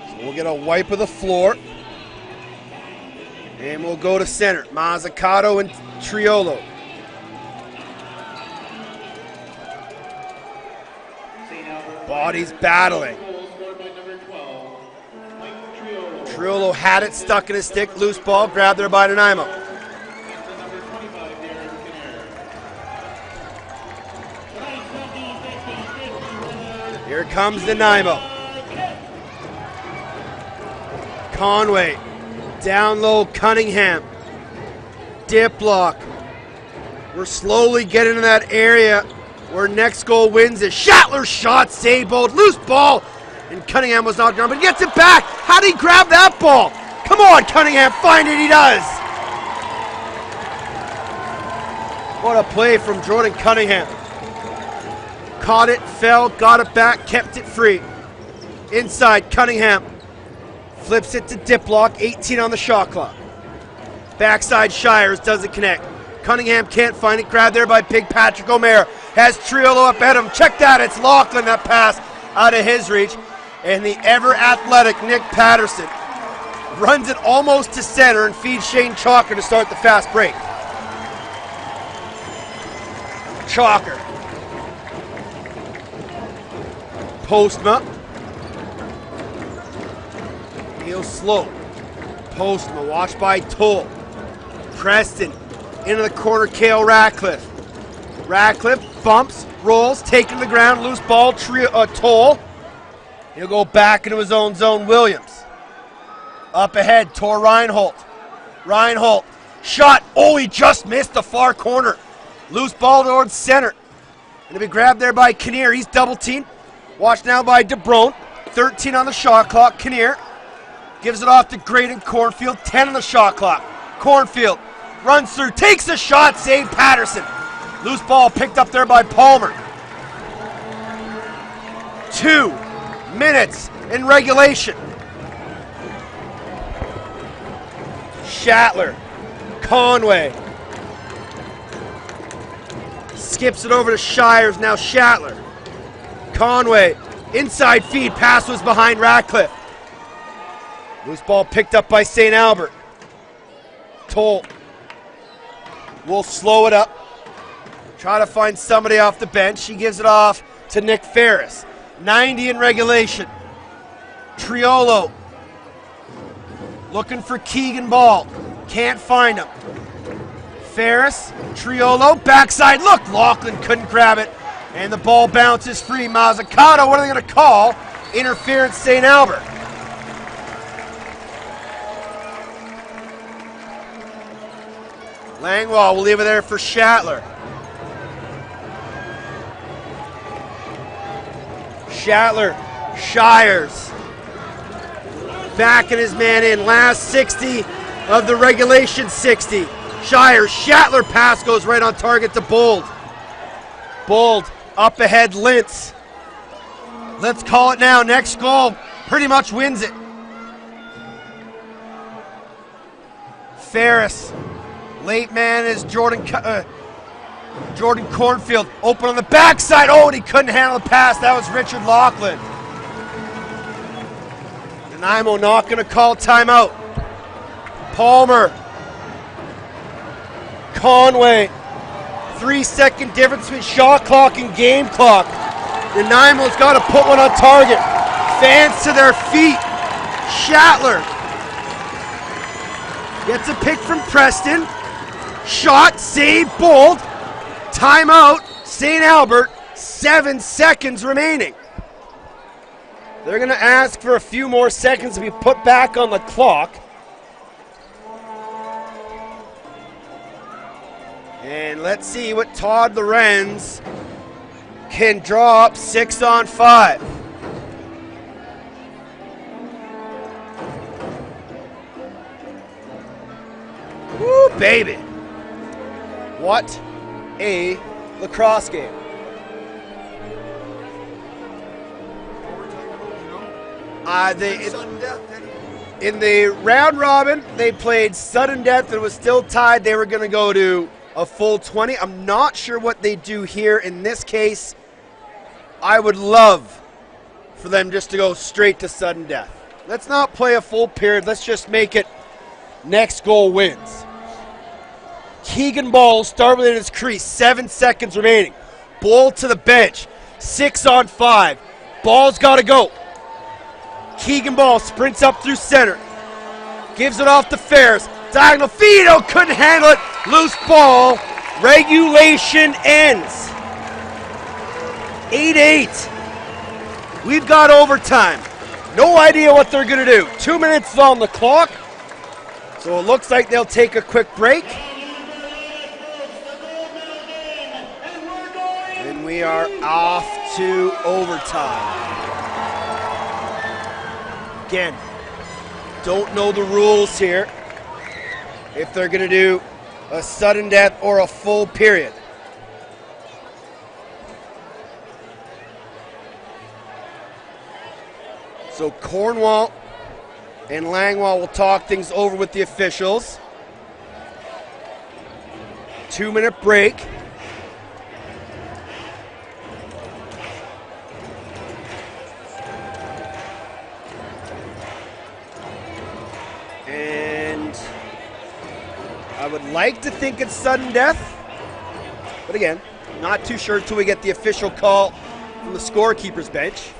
So we'll get a wipe of the floor, and we'll go to center. Mazzucato and Triolo. Bodies battling. Triolo had it stuck in his stick. Loose ball grabbed there by Nanaimo. Here comes Nanaimo. Conway. Down low, Cunningham. Diplock. We're slowly getting to that area where next goal wins it. Shatler shot, save, Bold, loose ball, And Cunningham was knocked down, but he gets it back. How did he grab that ball? Come on, Cunningham, find it, he does. What a play from Jordan Cunningham. Caught it, fell, got it back, kept it free. Inside, Cunningham flips it to Diplock, 18 on the shot clock. Backside, Shires doesn't connect. Cunningham can't find it, grabbed there by Big Patrick O'Meara. Has Triolo up at him. Check that, it's Lachlan, that pass out of his reach. And the ever-athletic Nick Patterson runs it almost to center and feeds Shane Chalker to start the fast break. Chalker. Postma. Heel slow. Postma, watched by Toll. Preston into the corner, Cale Ratcliffe. Ratcliffe bumps, rolls, taking the ground, loose ball, Toll. He'll go back into his own zone, Williams. Up ahead, Tor Reinhold. Reinhold, shot, oh, he just missed the far corner. Loose ball towards center. Gonna be grabbed there by Kinnear, he's double teamed. Watched now by DeBrone, 13 on the shot clock, Kinnear. Gives it off to Graydon Cornfield, 10 on the shot clock. Cornfield runs through, takes the shot, saved Patterson. Loose ball picked up there by Palmer. 2 minutes in regulation. Shatler, Conway. Skips it over to Shires, now Shatler. Conway, inside feed, pass was behind Ratcliffe. Loose ball picked up by St. Albert. Toll will slow it up. Try to find somebody off the bench. He gives it off to Nick Ferris. 90 in regulation. Triolo looking for Keegan Ball. Can't find him. Ferris, Triolo, backside look. Lachlan couldn't grab it. And the ball bounces free. Mazzucato, what are they going to call? Interference, St. Albert. Langwall will leave it there for Shatler. Shatler, Shires. Backing his man in. Last 60 of the regulation 60. Shires, Shatler pass goes right on target to Bold. Bold, up ahead, Lintz. Let's call it now. Next goal pretty much wins it. Ferris. Late man is Jordan Cornfield. Open on the backside. Oh, and he couldn't handle the pass. That was Richard Lachlan. Nanaimo not going to call timeout. Palmer. Conway. 3-second difference between shot clock and game clock. Nanaimo's got to put one on target. Fans to their feet. Shatler gets a pick from Preston. Shot, save, Bold. Timeout, St. Albert. 7 seconds remaining. They're going to ask for a few more seconds to be put back on the clock. And let's see what Todd Lorenz can draw up 6 on 5. Woo, baby. What a lacrosse game. In the round robin, they played sudden death. It was still tied. They were going to go to a full 20. I'm not sure what they do here. In this case, I would love for them just to go straight to sudden death. Let's not play a full period. Let's just make it next goal wins. Keegan Ball start with his crease. 7 seconds remaining. Ball to the bench. 6 on 5. Ball's got to go. Keegan Ball sprints up through center. Gives it off to Ferris. Diagonal feed. Oh, couldn't handle it. Loose ball. Regulation ends. 8-8. We've got overtime. No idea what they're going to do. 2 minutes on the clock. So it looks like they'll take a quick break. And we are off to overtime. Again, don't know the rules here. If they're going to do a sudden death or a full period. So Cornwall and Langwall will talk things over with the officials. 2-minute break. And I would like to think it's sudden death, but again, not too sure until we get the official call from the scorekeeper's bench.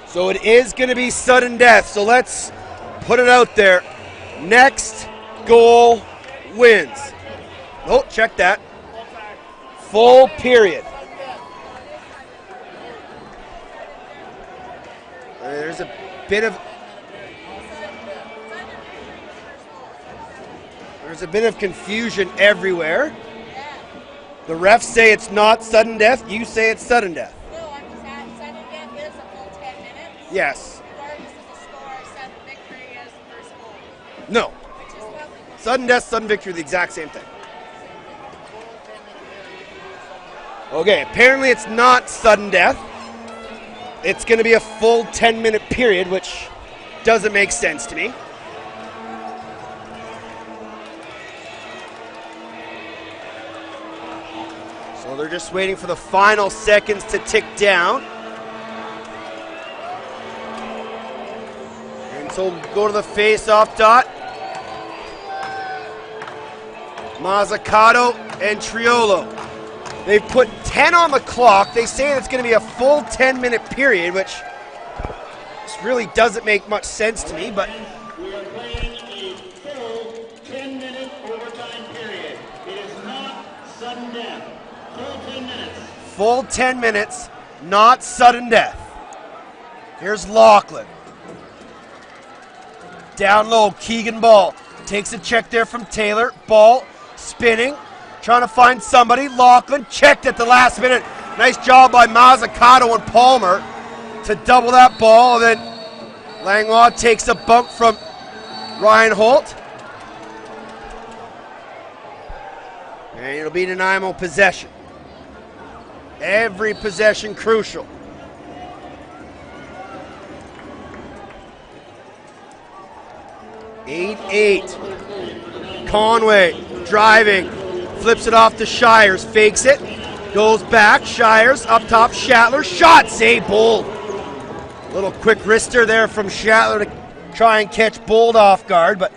So it is going to be sudden death, so let's put it out there. Next goal wins. Oh, check that. Full period. There's a bit of confusion everywhere. The refs say it's not sudden death. You say it's sudden death. No, I'm just at sudden death is a full 10 minutes. Yes. Regardless of the score, sudden victory is the first goal. No. Sudden death, sudden victory, the exact same thing. Okay, apparently it's not sudden death. It's going to be a full 10-minute period, which doesn't make sense to me. So they're just waiting for the final seconds to tick down. And so we'll go to the face-off dot. Mazzucato and Triolo. They've put 10 on the clock. They say it's going to be a full 10-minute period, which really doesn't make much sense to me, but We are playing a full 10-minute overtime period. It is not sudden death. Full 10 minutes. full 10 minutes, not sudden death. Here's Lachlan. Down low, Keegan Ball takes a check there from Taylor. Ball spinning, trying to find somebody. Lachlan checked at the last minute. Nice job by Mazzucato and Palmer to double that ball. And then Langlois takes a bump from Ryan Holt. And it'll be Nanaimo possession. Every possession crucial. Eight. Conway driving, flips it off to Shires, fakes it, goes back. Shires up top. Shatler shot, save Bold. Little quick wrister there from Shatler to try and catch Bold off guard, but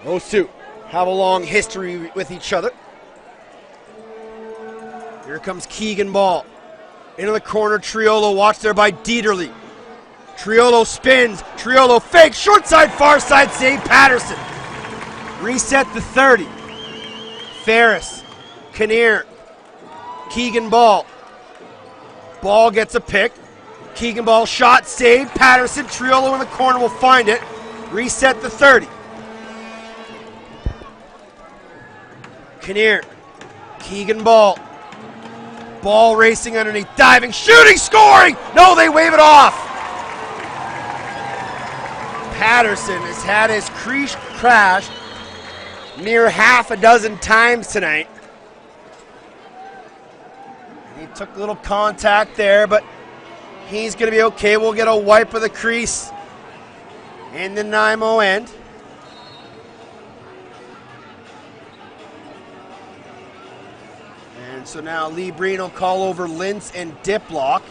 those two have a long history with each other. Here comes Keegan Ball. Into the corner, Triolo watched there by Dieterle. Triolo spins, Triolo fakes, short side, far side, save Patterson. Reset the 30. Ferris, Kinnear, Keegan Ball. Ball gets a pick. Keegan Ball shot, save, Patterson, Triolo in the corner will find it. Reset the 30. Kinnear, Keegan Ball. Ball racing underneath, diving, shooting, scoring! No, they wave it off. Patterson has had his crease crashed near half a dozen times tonight. He took a little contact there, but he's going to be okay. We'll get a wipe of the crease in the Nanaimo end. And so now Lee Breen will call over Lintz and Diplock.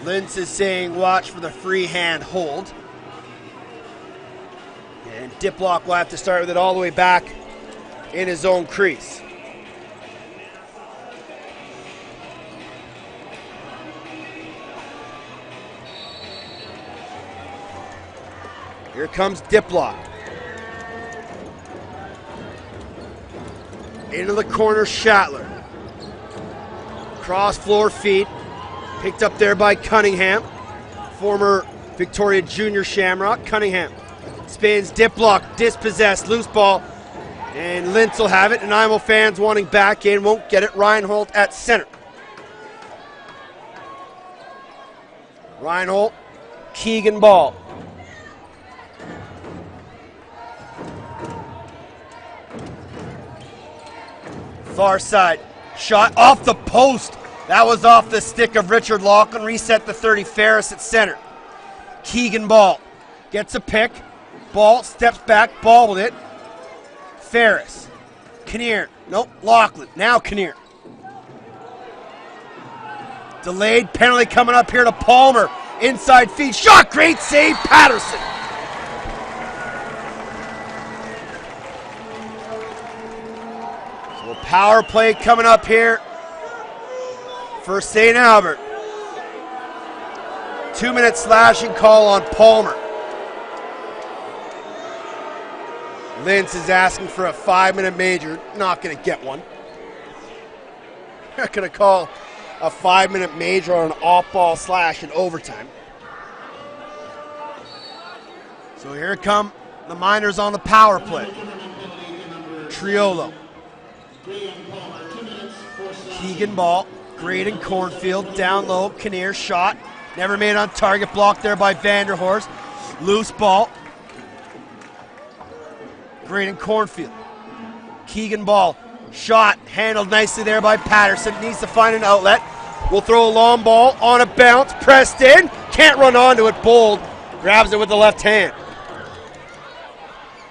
Lintz is saying watch for the free hand hold. And Diplock will have to start with it all the way back in his own crease. Here comes Diplock. Into the corner, Shatler. Cross floor feed. Picked up there by Cunningham. Former Victoria Junior Shamrock. Cunningham spins, Diplock, dispossessed, loose ball. And Lintz will have it. Nanaimo fans wanting back in won't get it. Reinhold at center. Reinhold, Keegan ball. Far side, shot off the post. That was off the stick of Richard Lachlan. Reset the 30, Ferris at center. Keegan ball, gets a pick. Ball, steps back, ball with it. Ferris, Kinnear, nope, Lachlan, now Kinnear. Delayed penalty coming up here to Palmer. Inside feed, shot, great save, Patterson. So a power play coming up here for St. Albert. 2-minute slashing call on Palmer. Lintz is asking for a 5-minute major. Not going to get one. Not going to call a 5-minute major on an off-ball slash in overtime. So here come the Miners on the power play. Triolo. Keegan ball. Graydon Cornfield. Down low. Kinnear shot. Never made on target. Blocked there by Vanderhorst. Loose ball. Graydon Cornfield. Keegan ball. Shot. Handled nicely there by Patterson. Needs to find an outlet. We'll throw a long ball on a bounce. Pressed in. Can't run onto it. Bold. Grabs it with the left hand.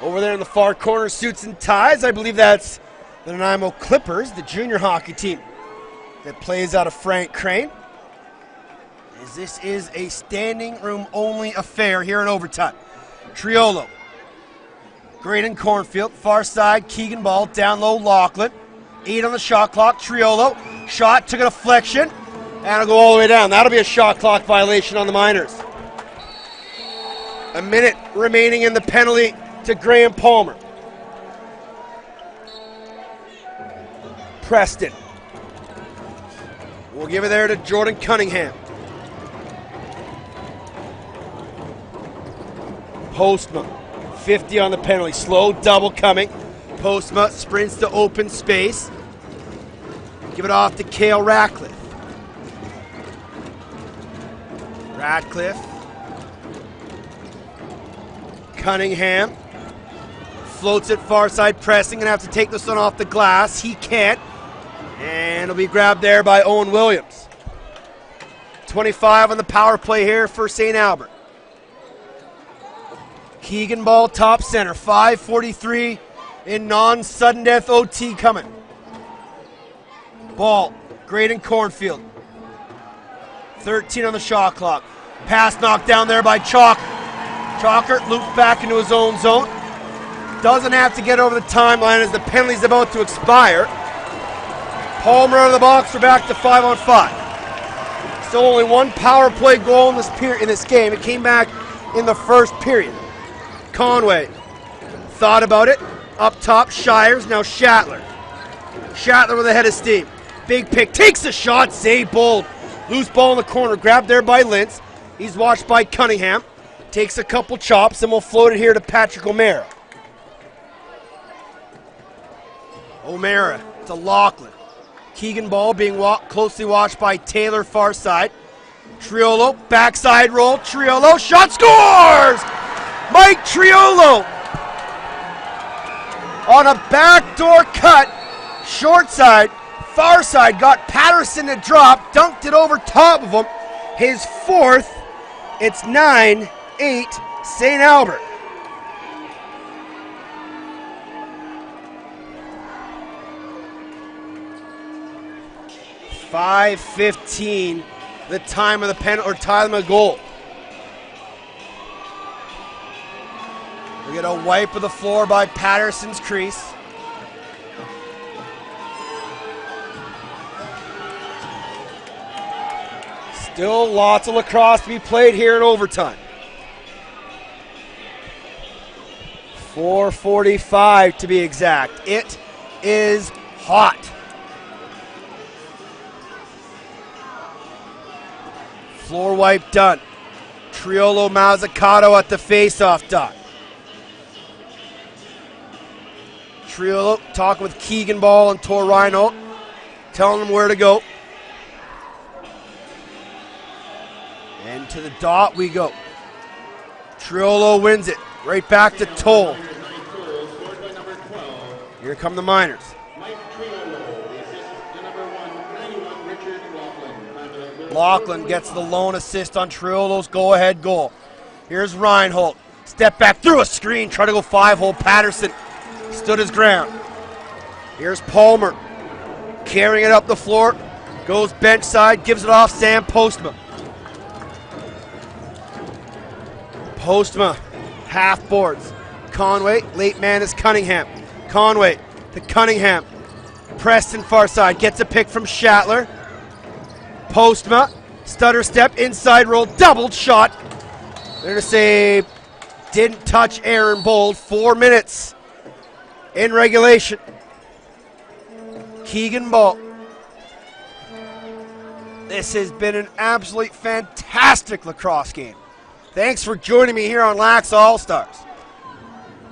Over there in the far corner, suits and ties. I believe that's the Nanaimo Clippers, the junior hockey team that plays out of Frank Crane. As this is a standing room only affair here in overtime. Triolo. Graydon Cornfield, far side, Keegan ball, down low, Lachlan. 8 on the shot clock, Triolo. Shot, took a deflection, and it'll go all the way down. That'll be a shot clock violation on the Miners. A minute remaining in the penalty to Graham Palmer. Preston. We'll give it there to Jordan Cunningham. Postma. 50 on the penalty. Slow double coming. Postma sprints to open space. Give it off to Cale Ratcliffe. Ratcliffe. Cunningham. Floats it far side pressing. Gonna have to take this one off the glass. He can't. And it'll be grabbed there by Owen Williams. 25 on the power play here for St. Albert. Keegan ball top center. 5:43 in non-sudden death OT coming. Ball. Graydon Cornfield. 13 on the shot clock. Pass knocked down there by Chalk. Chalkert looped back into his own zone. Doesn't have to get over the timeline as the penalty's about to expire. Palmer out of the box. We're back to 5-on-5. Still only one power play goal in this game. It came back in the first period. Conway thought about it. Up top, Shires. Now Shatler. Shatler with a head of steam. Big pick. Takes the shot. Save bold. Loose ball in the corner. Grabbed there by Lintz. He's watched by Cunningham. Takes a couple chops and we'll float it here to Patrick O'Mara. O'Mara to Lachlan. Keegan ball being closely watched by Taylor far side. Triolo, backside roll. Triolo, shot, scores! Mike Triolo on a backdoor cut. Short side, far side, got Patterson to drop, dunked it over top of him. His fourth, it's 9-8 St. Albert. .5:15, the time of the penalty, or time of the goal. We get a wipe of the floor by Patterson's crease. Still lots of lacrosse to be played here in overtime. 4:45 to be exact. It is hot. Floor wipe done. Triolo Mazzucato at the face-off dot. Triolo talking with Keegan Ball and Tor Reinhold, telling them where to go. And to the dot we go. Triolo wins it. Right back to Toll. Here come the Miners. Laughlin gets the lone assist on Triolo's go-ahead goal. Here's Reinhold. Step back through a screen. Try to go 5-hole. Patterson stood his ground. Here's Palmer. Carrying it up the floor. Goes bench side. Gives it off Sam Postma. Postma. Half boards. Conway. Late man is Cunningham. Conway to Cunningham. Preston far side. Gets a pick from Shatler. Postma, stutter step, inside roll, doubled shot. They're to say didn't touch Aaron Bold. 4 minutes in regulation. Keegan Ball. This has been an absolutely fantastic lacrosse game. Thanks for joining me here on Lax All-Stars.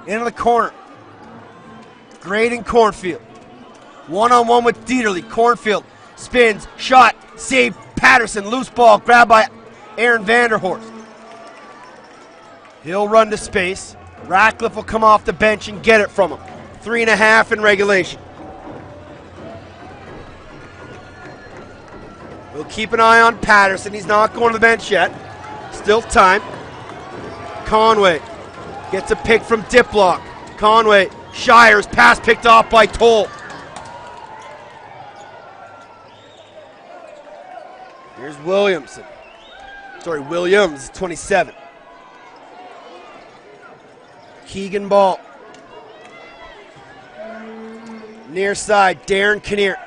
Into the corner. Graydon Cornfield. One-on-one with Dieterle. Cornfield spins, shot, save, Patterson, loose ball, grabbed by Aaron Vanderhorst. He'll run to space. Ratcliffe will come off the bench and get it from him. 3.5 in regulation. We'll keep an eye on Patterson. He's not going to the bench yet. Still time. Conway gets a pick from Diplock. Conway, Shires, pass picked off by Toll. Here's Williamson. Sorry, Williams, 27. Keegan Ball. Near side, Darren Kinnear.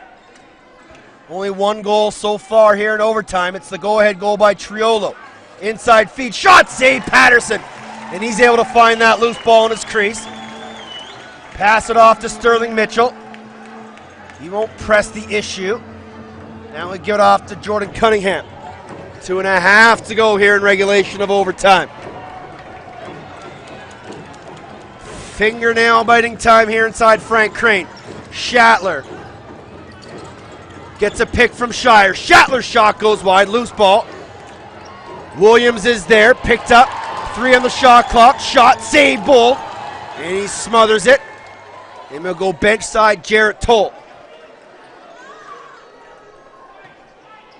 Only 1 goal so far here in overtime. It's the go-ahead goal by Triolo. Inside feed, shot, save, Patterson. And he's able to find that loose ball in his crease. Pass it off to Sterling Mitchell. He won't press the issue. Now we give it off to Jordan Cunningham. 2.5 to go here in regulation of overtime. Fingernail biting time here inside Frank Crane. Shatler gets a pick from Shire. Shatler's shot goes wide, loose ball. Williams is there, picked up. 3 on the shot clock. Shot, save, Bold. And he smothers it. And we'll go bench side, Jarrett Toll.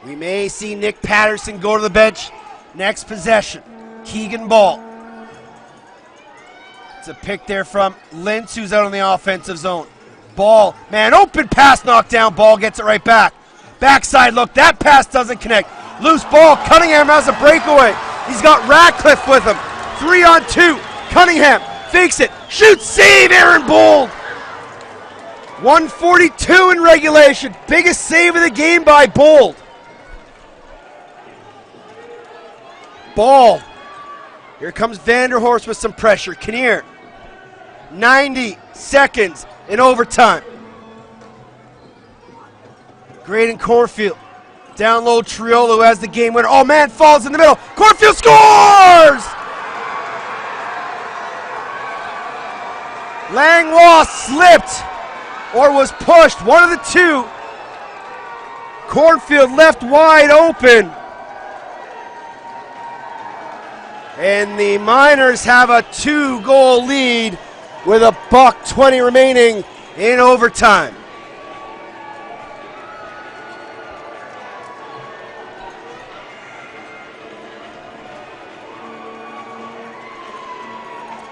We may see Nick Patterson go to the bench next possession. Keegan Ball. It's a pick there from Lintz, who's out on the offensive zone. Ball, man, open pass knocked down. Ball gets it right back. Backside look, that pass doesn't connect. Loose ball, Cunningham has a breakaway. He's got Ratcliffe with him. 3-on-2, Cunningham fakes it, shoots, save, Aaron Bold. 142 in regulation, biggest save of the game by Bold. Ball. Here comes Vanderhorst with some pressure. Kinnear. 90 seconds in overtime. Graydon Cornfield. Down low, Triolo has the game winner. Oh man, falls in the middle. Cornfield scores! Langlois slipped or was pushed. One of the two. Cornfield left wide open. And the Miners have a 2-goal lead with $1:20 remaining in overtime.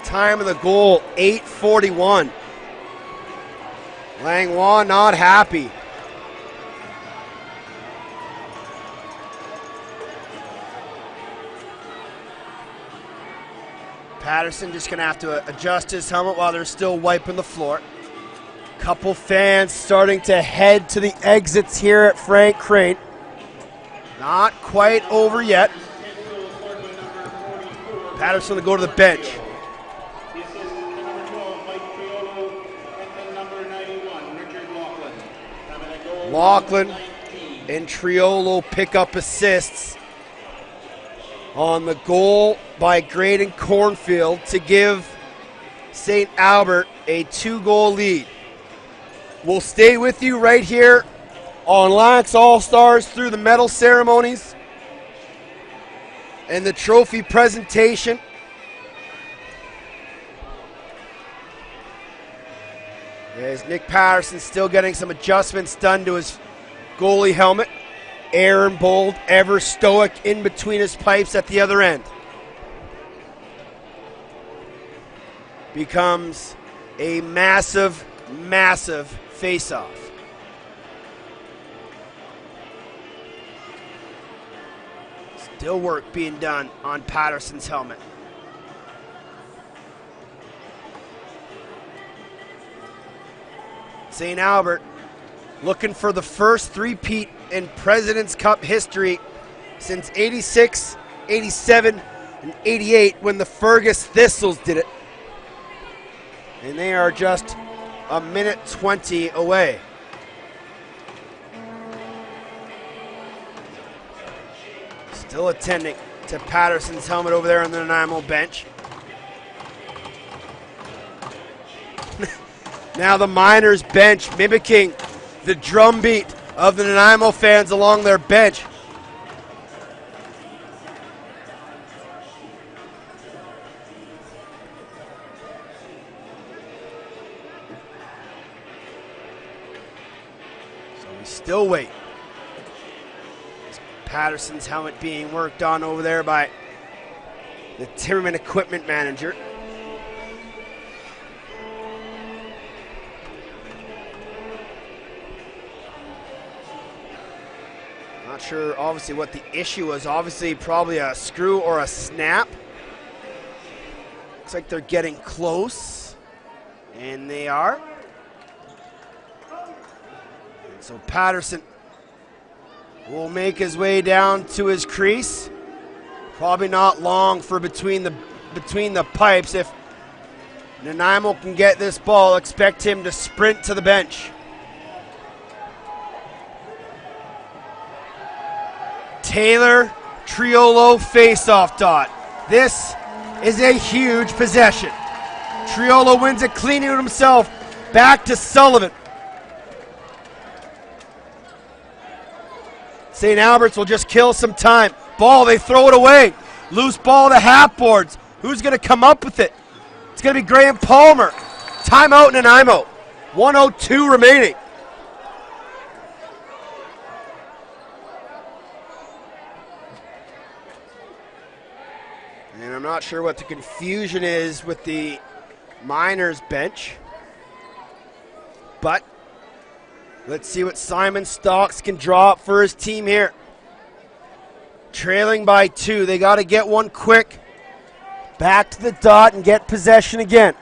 Time of the goal, 8:41. Langlois not happy. Patterson just going to have to adjust his helmet while they're still wiping the floor. Couple fans starting to head to the exits here at Frank Crane. Not quite over yet. Patterson to go to the bench. Laughlin and Triolo pick up assists on the goal by Graydon Cornfield to give St. Albert a 2-goal lead. We'll stay with you right here on Lax All-Stars through the medal ceremonies and the trophy presentation. As Nick Patterson's still getting some adjustments done to his goalie helmet. Aaron Bold, ever stoic in between his pipes at the other end. Becomes a massive, massive face-off. Still work being done on Patterson's helmet. St. Albert looking for the first three-peat in President's Cup history since 86, 87, and 88 when the Fergus Thistles did it. And they are just a minute 20 away. Still attending to Patterson's helmet over there on the Nanaimo bench. Now the Miners bench mimicking the drumbeat of the Nanaimo fans along their bench. So we still wait. Patterson's helmet being worked on over there by the Timberman equipment manager. Not sure, obviously, what the issue was. Obviously, probably a screw or a snap. Looks like they're getting close. And they are. And so Patterson will make his way down to his crease. Probably not long for between the pipes. If Nanaimo can get this ball, expect him to sprint to the bench. Taylor Triolo face-off dot. This is a huge possession. Triolo wins it clean to himself. Back to Sullivan. St. Albert's will just kill some time. Ball, they throw it away. Loose ball to half boards. Who's going to come up with it? It's going to be Graham Palmer. Timeout Nanaimo. 1:02 remaining. And I'm not sure what the confusion is with the Miners bench. But let's see what Simon Stocks can draw up for his team here. Trailing by 2. They got to get one quick. Back to the dot and get possession again.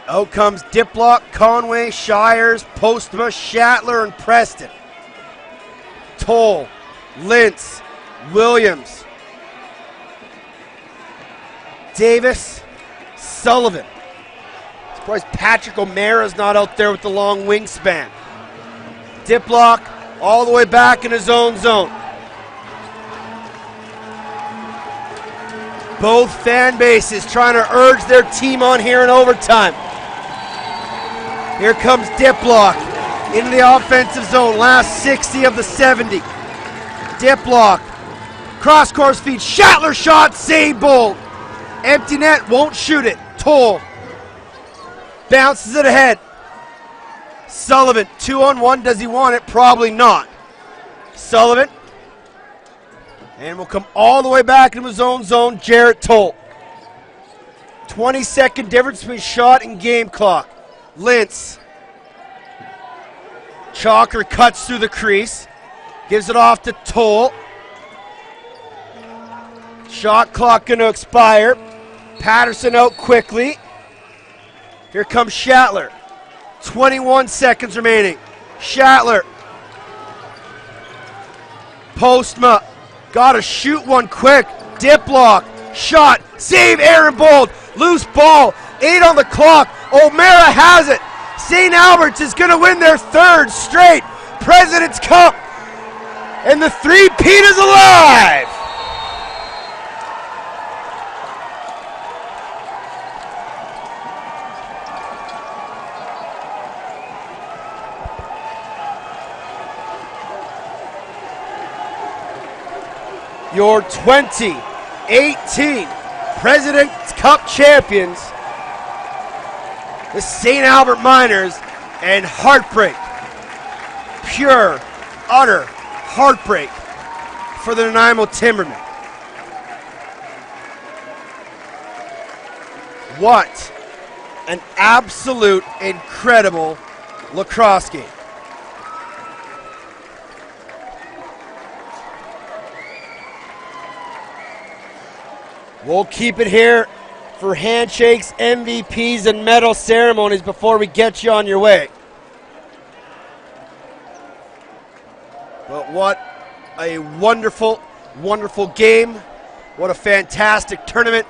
Out comes Diplock, Conway, Shires, Postma, Shatler, and Preston. Toll, Lintz, Williams, Davis, Sullivan. Surprised Patrick O'Mara's not out there with the long wingspan. Diplock all the way back in his own zone. Both fan bases trying to urge their team on here in overtime. Here comes Diplock into the offensive zone. Last 60 of the 70. Diplock. Cross course feed. Shatler shot. Save Bold. Empty net. Won't shoot it. Toll. Bounces it ahead. Sullivan. 2-on-1. Does he want it? Probably not. Sullivan. And will come all the way back into his own zone. Jarrett Toll. 20-second difference between shot and game clock. Lintz. Chalker cuts through the crease. Gives it off to Toll. Shot clock going to expire. Patterson out quickly. Here comes Shatler. 21 seconds remaining. Shatler. Postma. Got to shoot one quick. Diplock. Shot. Save Aaron Bold. Loose ball. 8 on the clock. O'Mara has it. St. Albert's is going to win their 3rd straight President's Cup. And the three-peat is alive. your 2018 President's Cup champions, the St. Albert Miners, and heartbreak, pure, utter heartbreak for the Nanaimo Timbermen. What an absolute incredible lacrosse game. We'll keep it here for handshakes, MVPs, and medal ceremonies before we get you on your way. But what a wonderful, wonderful game. What a fantastic tournament.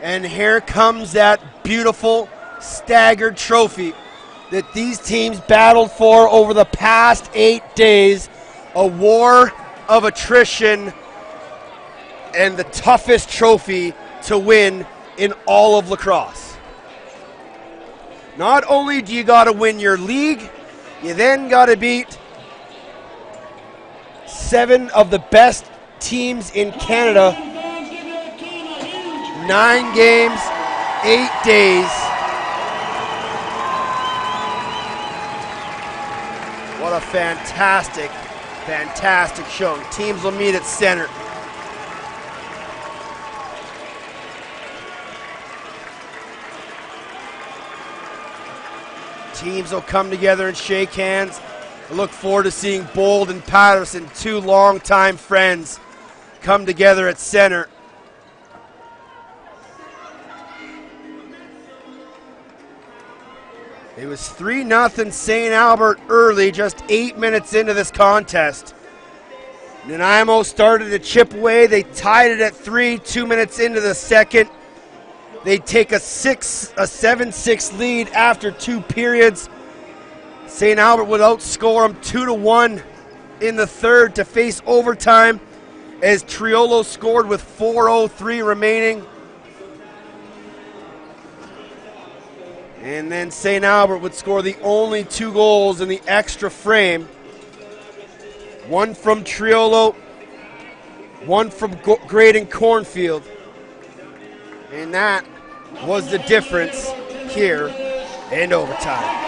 And here comes that beautiful staggered trophy that these teams battled for over the past 8 days. A war of attrition and the toughest trophy to win in all of lacrosse. Not only do you got to win your league, you then got to beat 7 of the best teams in Canada. 9 games, 8 days. What a fantastic, fantastic show. Teams will meet at center. Teams will come together and shake hands. I look forward to seeing Bold and Patterson, 2 longtime friends, come together at center. It was 3-0 St. Albert early, just 8 minutes into this contest. Nanaimo started to chip away. They tied it at 3, 2 minutes into the second. They take a 7-6 lead after 2 periods. St. Albert would outscore them 2-1 in the third to face overtime as Triolo scored with 4:03 remaining. And then St. Albert would score the only 2 goals in the extra frame. One from Triolo, one from Graydon Cornfield. And that was the difference here in overtime.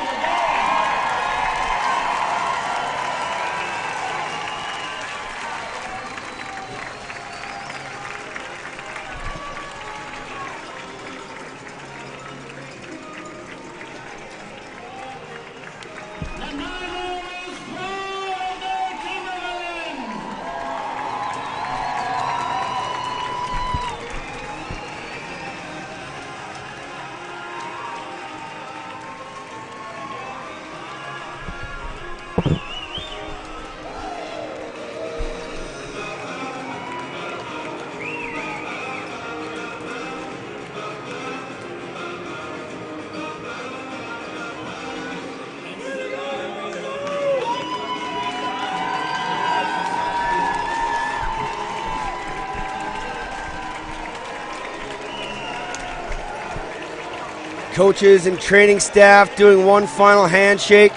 Coaches and training staff doing one final handshake.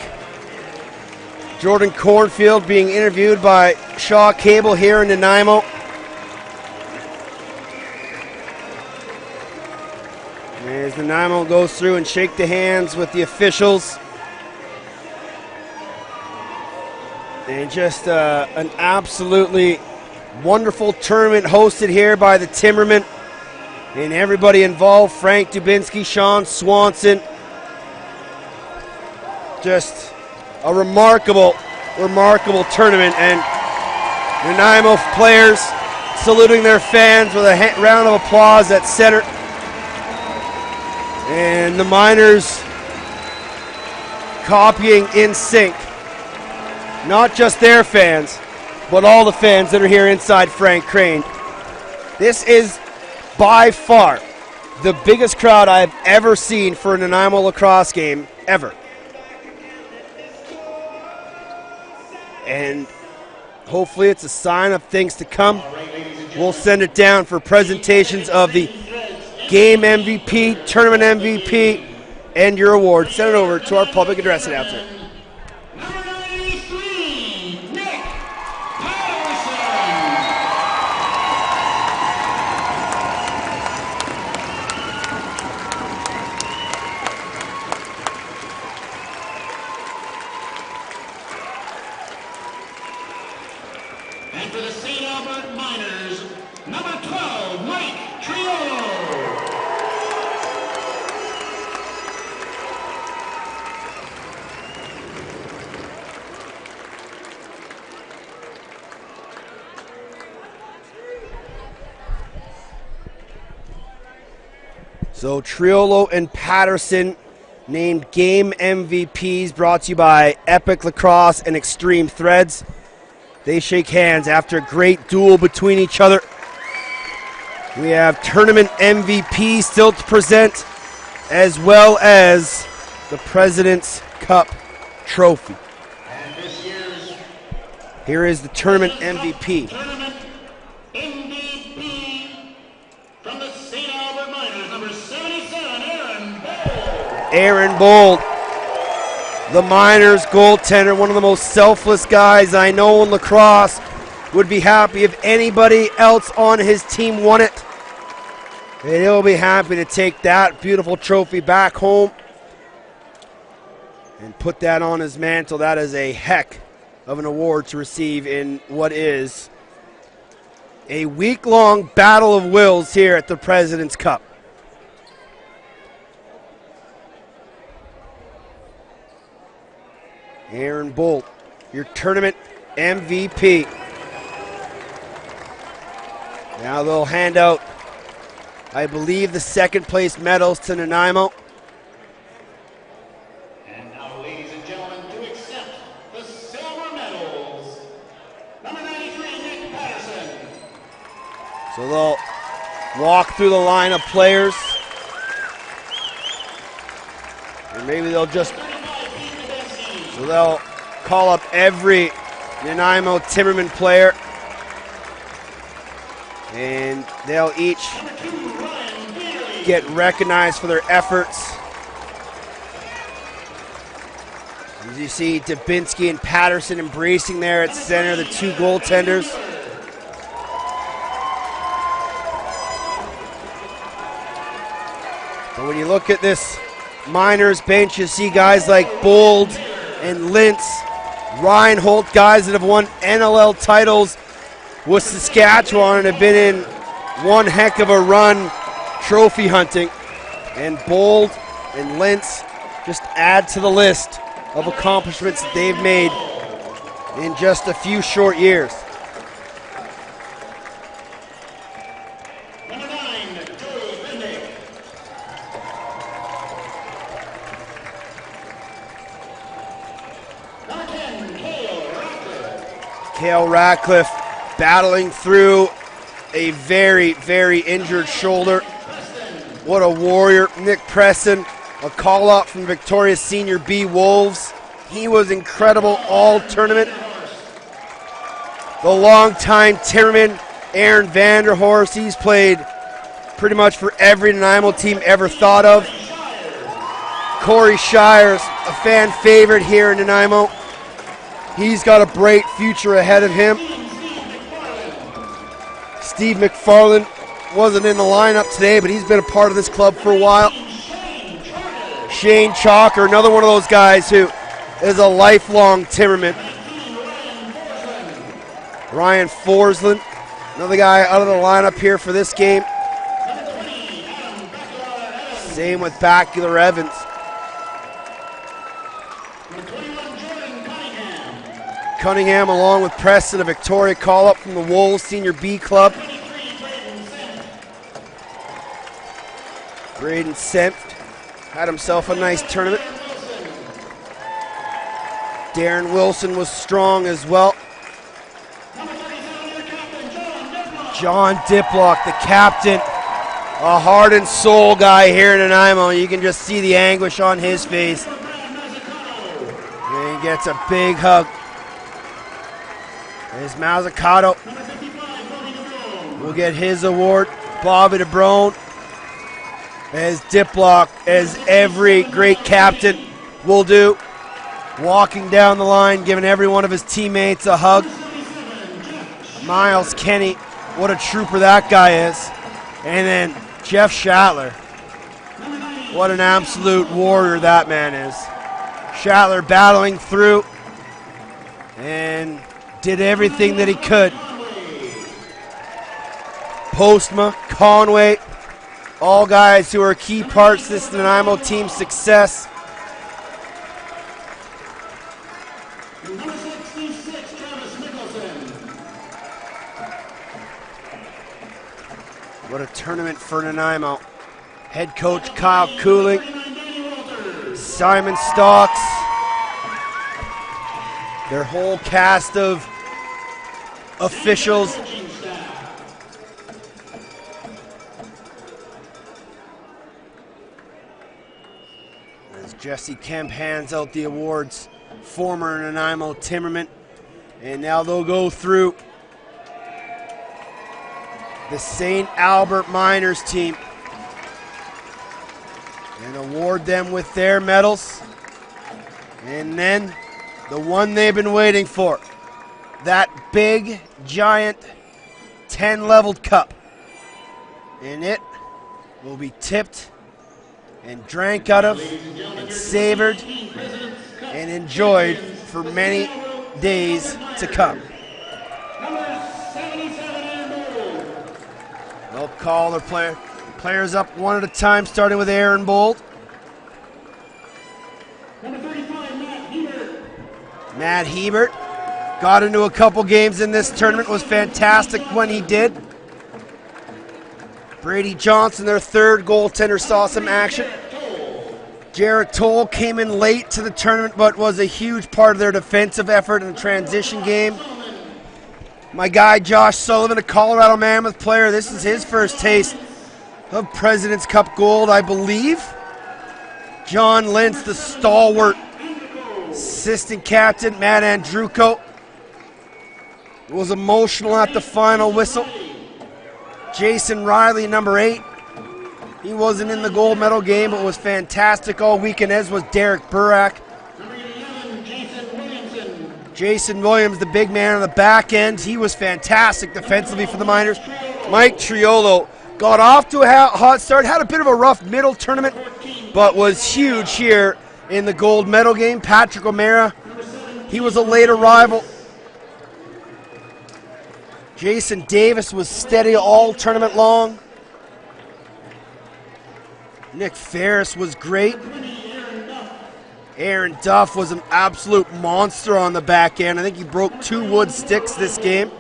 Jordan Cornfield being interviewed by Shaw Cable here in Nanaimo. As Nanaimo goes through and shake the hands with the officials. And just an absolutely wonderful tournament hosted here by the Timbermen. And everybody involved, Frank Dubinsky, Sean Swanson. Just a remarkable, remarkable tournament. And Nanaimo players saluting their fans with a round of applause at center. And the Miners copying in sync. Not just their fans, but all the fans that are here inside Frank Crane. This is by far the biggest crowd I've ever seen for a Nanaimo lacrosse game, ever. And hopefully it's a sign of things to come. We'll send it down for presentations of the game MVP, tournament MVP, and your award. Send it over to our public address announcer. So Triolo and Patterson named game MVPs, brought to you by Epic Lacrosse and Extreme Threads. They shake hands after a great duel between each other. We have tournament MVP still to present, as well as the President's Cup trophy. And this year's Here is the tournament MVP. tournament MVP from the St. Albert Miners, number 77, Aaron Bold. Aaron Bold, the Miners goaltender, one of the most selfless guys I know in lacrosse. Would be happy if anybody else on his team won it. And he'll be happy to take that beautiful trophy back home and put that on his mantle. That is a heck of an award to receive in what is a week-long battle of wills here at the President's Cup. Aaron Bolt, your tournament MVP. Now they'll hand out, I believe, the second place medals to Nanaimo. And now, ladies and gentlemen, to accept the silver medals, number 93, Nick Patterson. So they'll walk through the line of players. Or maybe they'll just, so they'll call up every Nanaimo Timbermen player. And they'll each get recognized for their efforts. As you see, Dubinsky and Patterson embracing there at center, the two goaltenders. But when you look at this Miners bench, you see guys like Bold and Lintz, Reinhold, guys that have won NLL titles with Saskatchewan and have been in one heck of a run trophy hunting. And Bold and Lintz just add to the list of accomplishments that they've made in just a few short years. Number 9, Joey Bendick. Number 10, Cale Ratcliffe. Cale Ratcliffe battling through a very, very injured shoulder. What a warrior. Nick Preston, a call up from Victoria's Senior B Wolves. He was incredible all tournament. The longtime Timberman, Aaron Vanderhorst, he's played pretty much for every Nanaimo team ever thought of. Corey Shires, a fan favorite here in Nanaimo. He's got a bright future ahead of him. Steve McFarland wasn't in the lineup today, but he's been a part of this club for a while. Shane Chalker, another one of those guys who is a lifelong Timberman. Ryan Forsland, another guy out of the lineup here for this game. Same with Bacular Evans. Cunningham along with Preston, a Victoria call-up from the Wolves Senior B Club. Braden Senft had himself a nice tournament. Darren Wilson was strong as well. John Diplock, the captain, a heart and soul guy here in Nanaimo. You can just see the anguish on his face. And he gets a big hug. As Mazzucato will get his award. Bobby DeBrone, as Diplock, as every great captain will do, walking down the line, giving every one of his teammates a hug. Miles Kenny, what a trooper that guy is. And then Jeff Shatler, what an absolute warrior that man is. Shatler battling through and did everything that he could. Postma, Conway, all guys who are key parts of this Nanaimo team's success. Number 66, Travis Nicholson. What a tournament for Nanaimo. Head coach Kyle Cooling, Simon Stocks, their whole cast of officials. As Jesse Kemp hands out the awards, former Nanaimo Timbermen, and now they'll go through the St. Albert Miners team and award them with their medals. And then the one they've been waiting for, that big, giant 10-leveled cup. And it will be tipped and drank out of and savored and enjoyed for many days to come. They'll call their players up one at a time, starting with Aaron Bold. Matt Hebert got into a couple games in this tournament, was fantastic when he did. Brady Johnson, their third goaltender, saw some action. Jarrett Toll came in late to the tournament, but was a huge part of their defensive effort in the transition game. My guy Josh Sullivan, a Colorado Mammoth player, this is his first taste of President's Cup gold, I believe. John Lentz, the stalwart assistant captain, Matt Andruko, was emotional at the final whistle. Jason Riley, number 8. He wasn't in the gold medal game, but was fantastic all weekend, as was Derek Burak. Jason Williams, the big man on the back end, he was fantastic defensively for the Miners. Mike Triolo got off to a hot start, had a bit of a rough middle tournament, but was huge here in the gold medal game. Patrick O'Mara, he was a late arrival. Jason Davis was steady all tournament long. Nick Ferris was great. Aaron Duff was an absolute monster on the back end. I think he broke 2 wood sticks this game.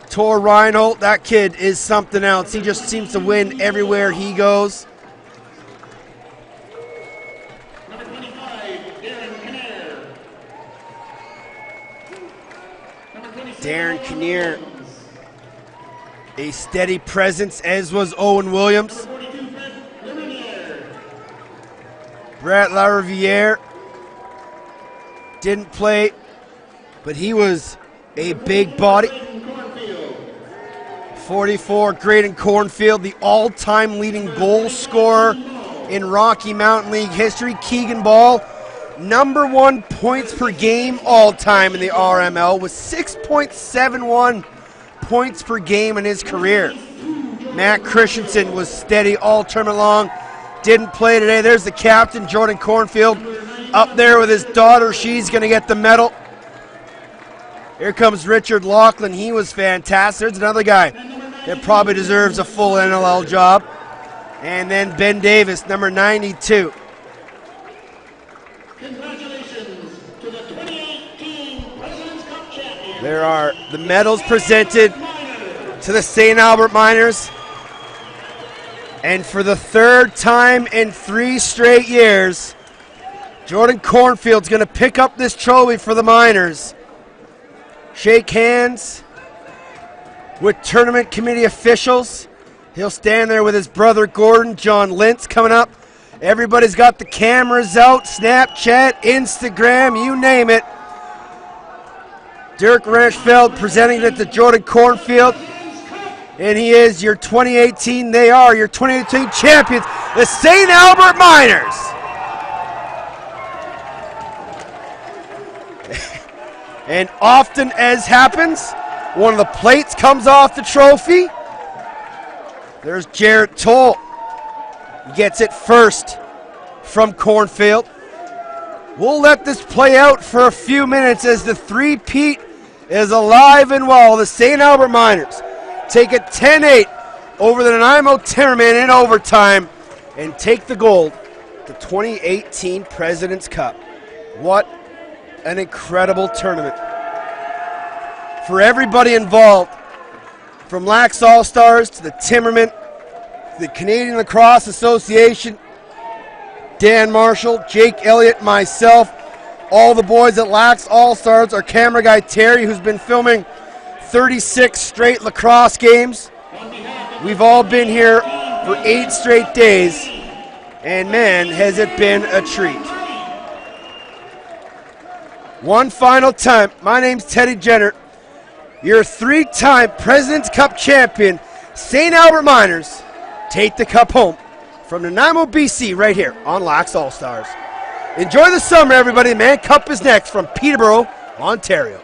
Tor Reinhold, that kid is something else. He just seems to win everywhere he goes. Darren Kinnear, a steady presence, as was Owen Williams. Brett LaRiviere didn't play, but he was a big body. 44, Graydon Cornfield, the all-time leading goal scorer in Rocky Mountain League history. Keegan Ball, number 1 points per game all-time in the RML with 6.71 points per game in his career. Matt Christensen was steady all tournament long. Didn't play today. There's the captain, Jordan Cornfield, up there with his daughter. She's going to get the medal. Here comes Richard Laughlin. He was fantastic. There's another guy that probably deserves a full NLL job. And then Ben Davis, number 92. Congratulations to the 2018 President's Cup champion. There are the medals presented to the St. Albert Miners. And for the 3rd time in 3 straight years, Jordan Cornfield's going to pick up this trophy for the Miners. Shake hands with tournament committee officials. He'll stand there with his brother Gordon, John Lentz coming up. Everybody's got the cameras out, Snapchat, Instagram, you name it. Dirk Ranchfeld presenting it to Jordan Cornfield. And he is your 2018, they are your 2018 champions, the St. Albert Miners. And often as happens, one of the plates comes off the trophy. There's Jarrett Toll. He gets it first from Cornfield. We'll let this play out for a few minutes as the three-peat is alive and well. The St. Albert Miners take it 10-8 over the Nanaimo Timbermen in overtime and take the gold, the 2018 President's Cup. What an incredible tournament. For everybody involved, from Lax All-Stars to the Timbermen, the Canadian Lacrosse Association, Dan Marshall, Jake Elliott, myself, all the boys at Lax All-Stars, our camera guy Terry, who's been filming 36 straight lacrosse games. We've all been here for 8 straight days, and man, has it been a treat. One final time, my name's Teddy Jenner, your 3-time President's Cup champion, St. Albert Miners. Take the cup home from Nanaimo, BC, right here on Lax All-Stars. Enjoy the summer, everybody. The Man Cup is next from Peterborough, Ontario.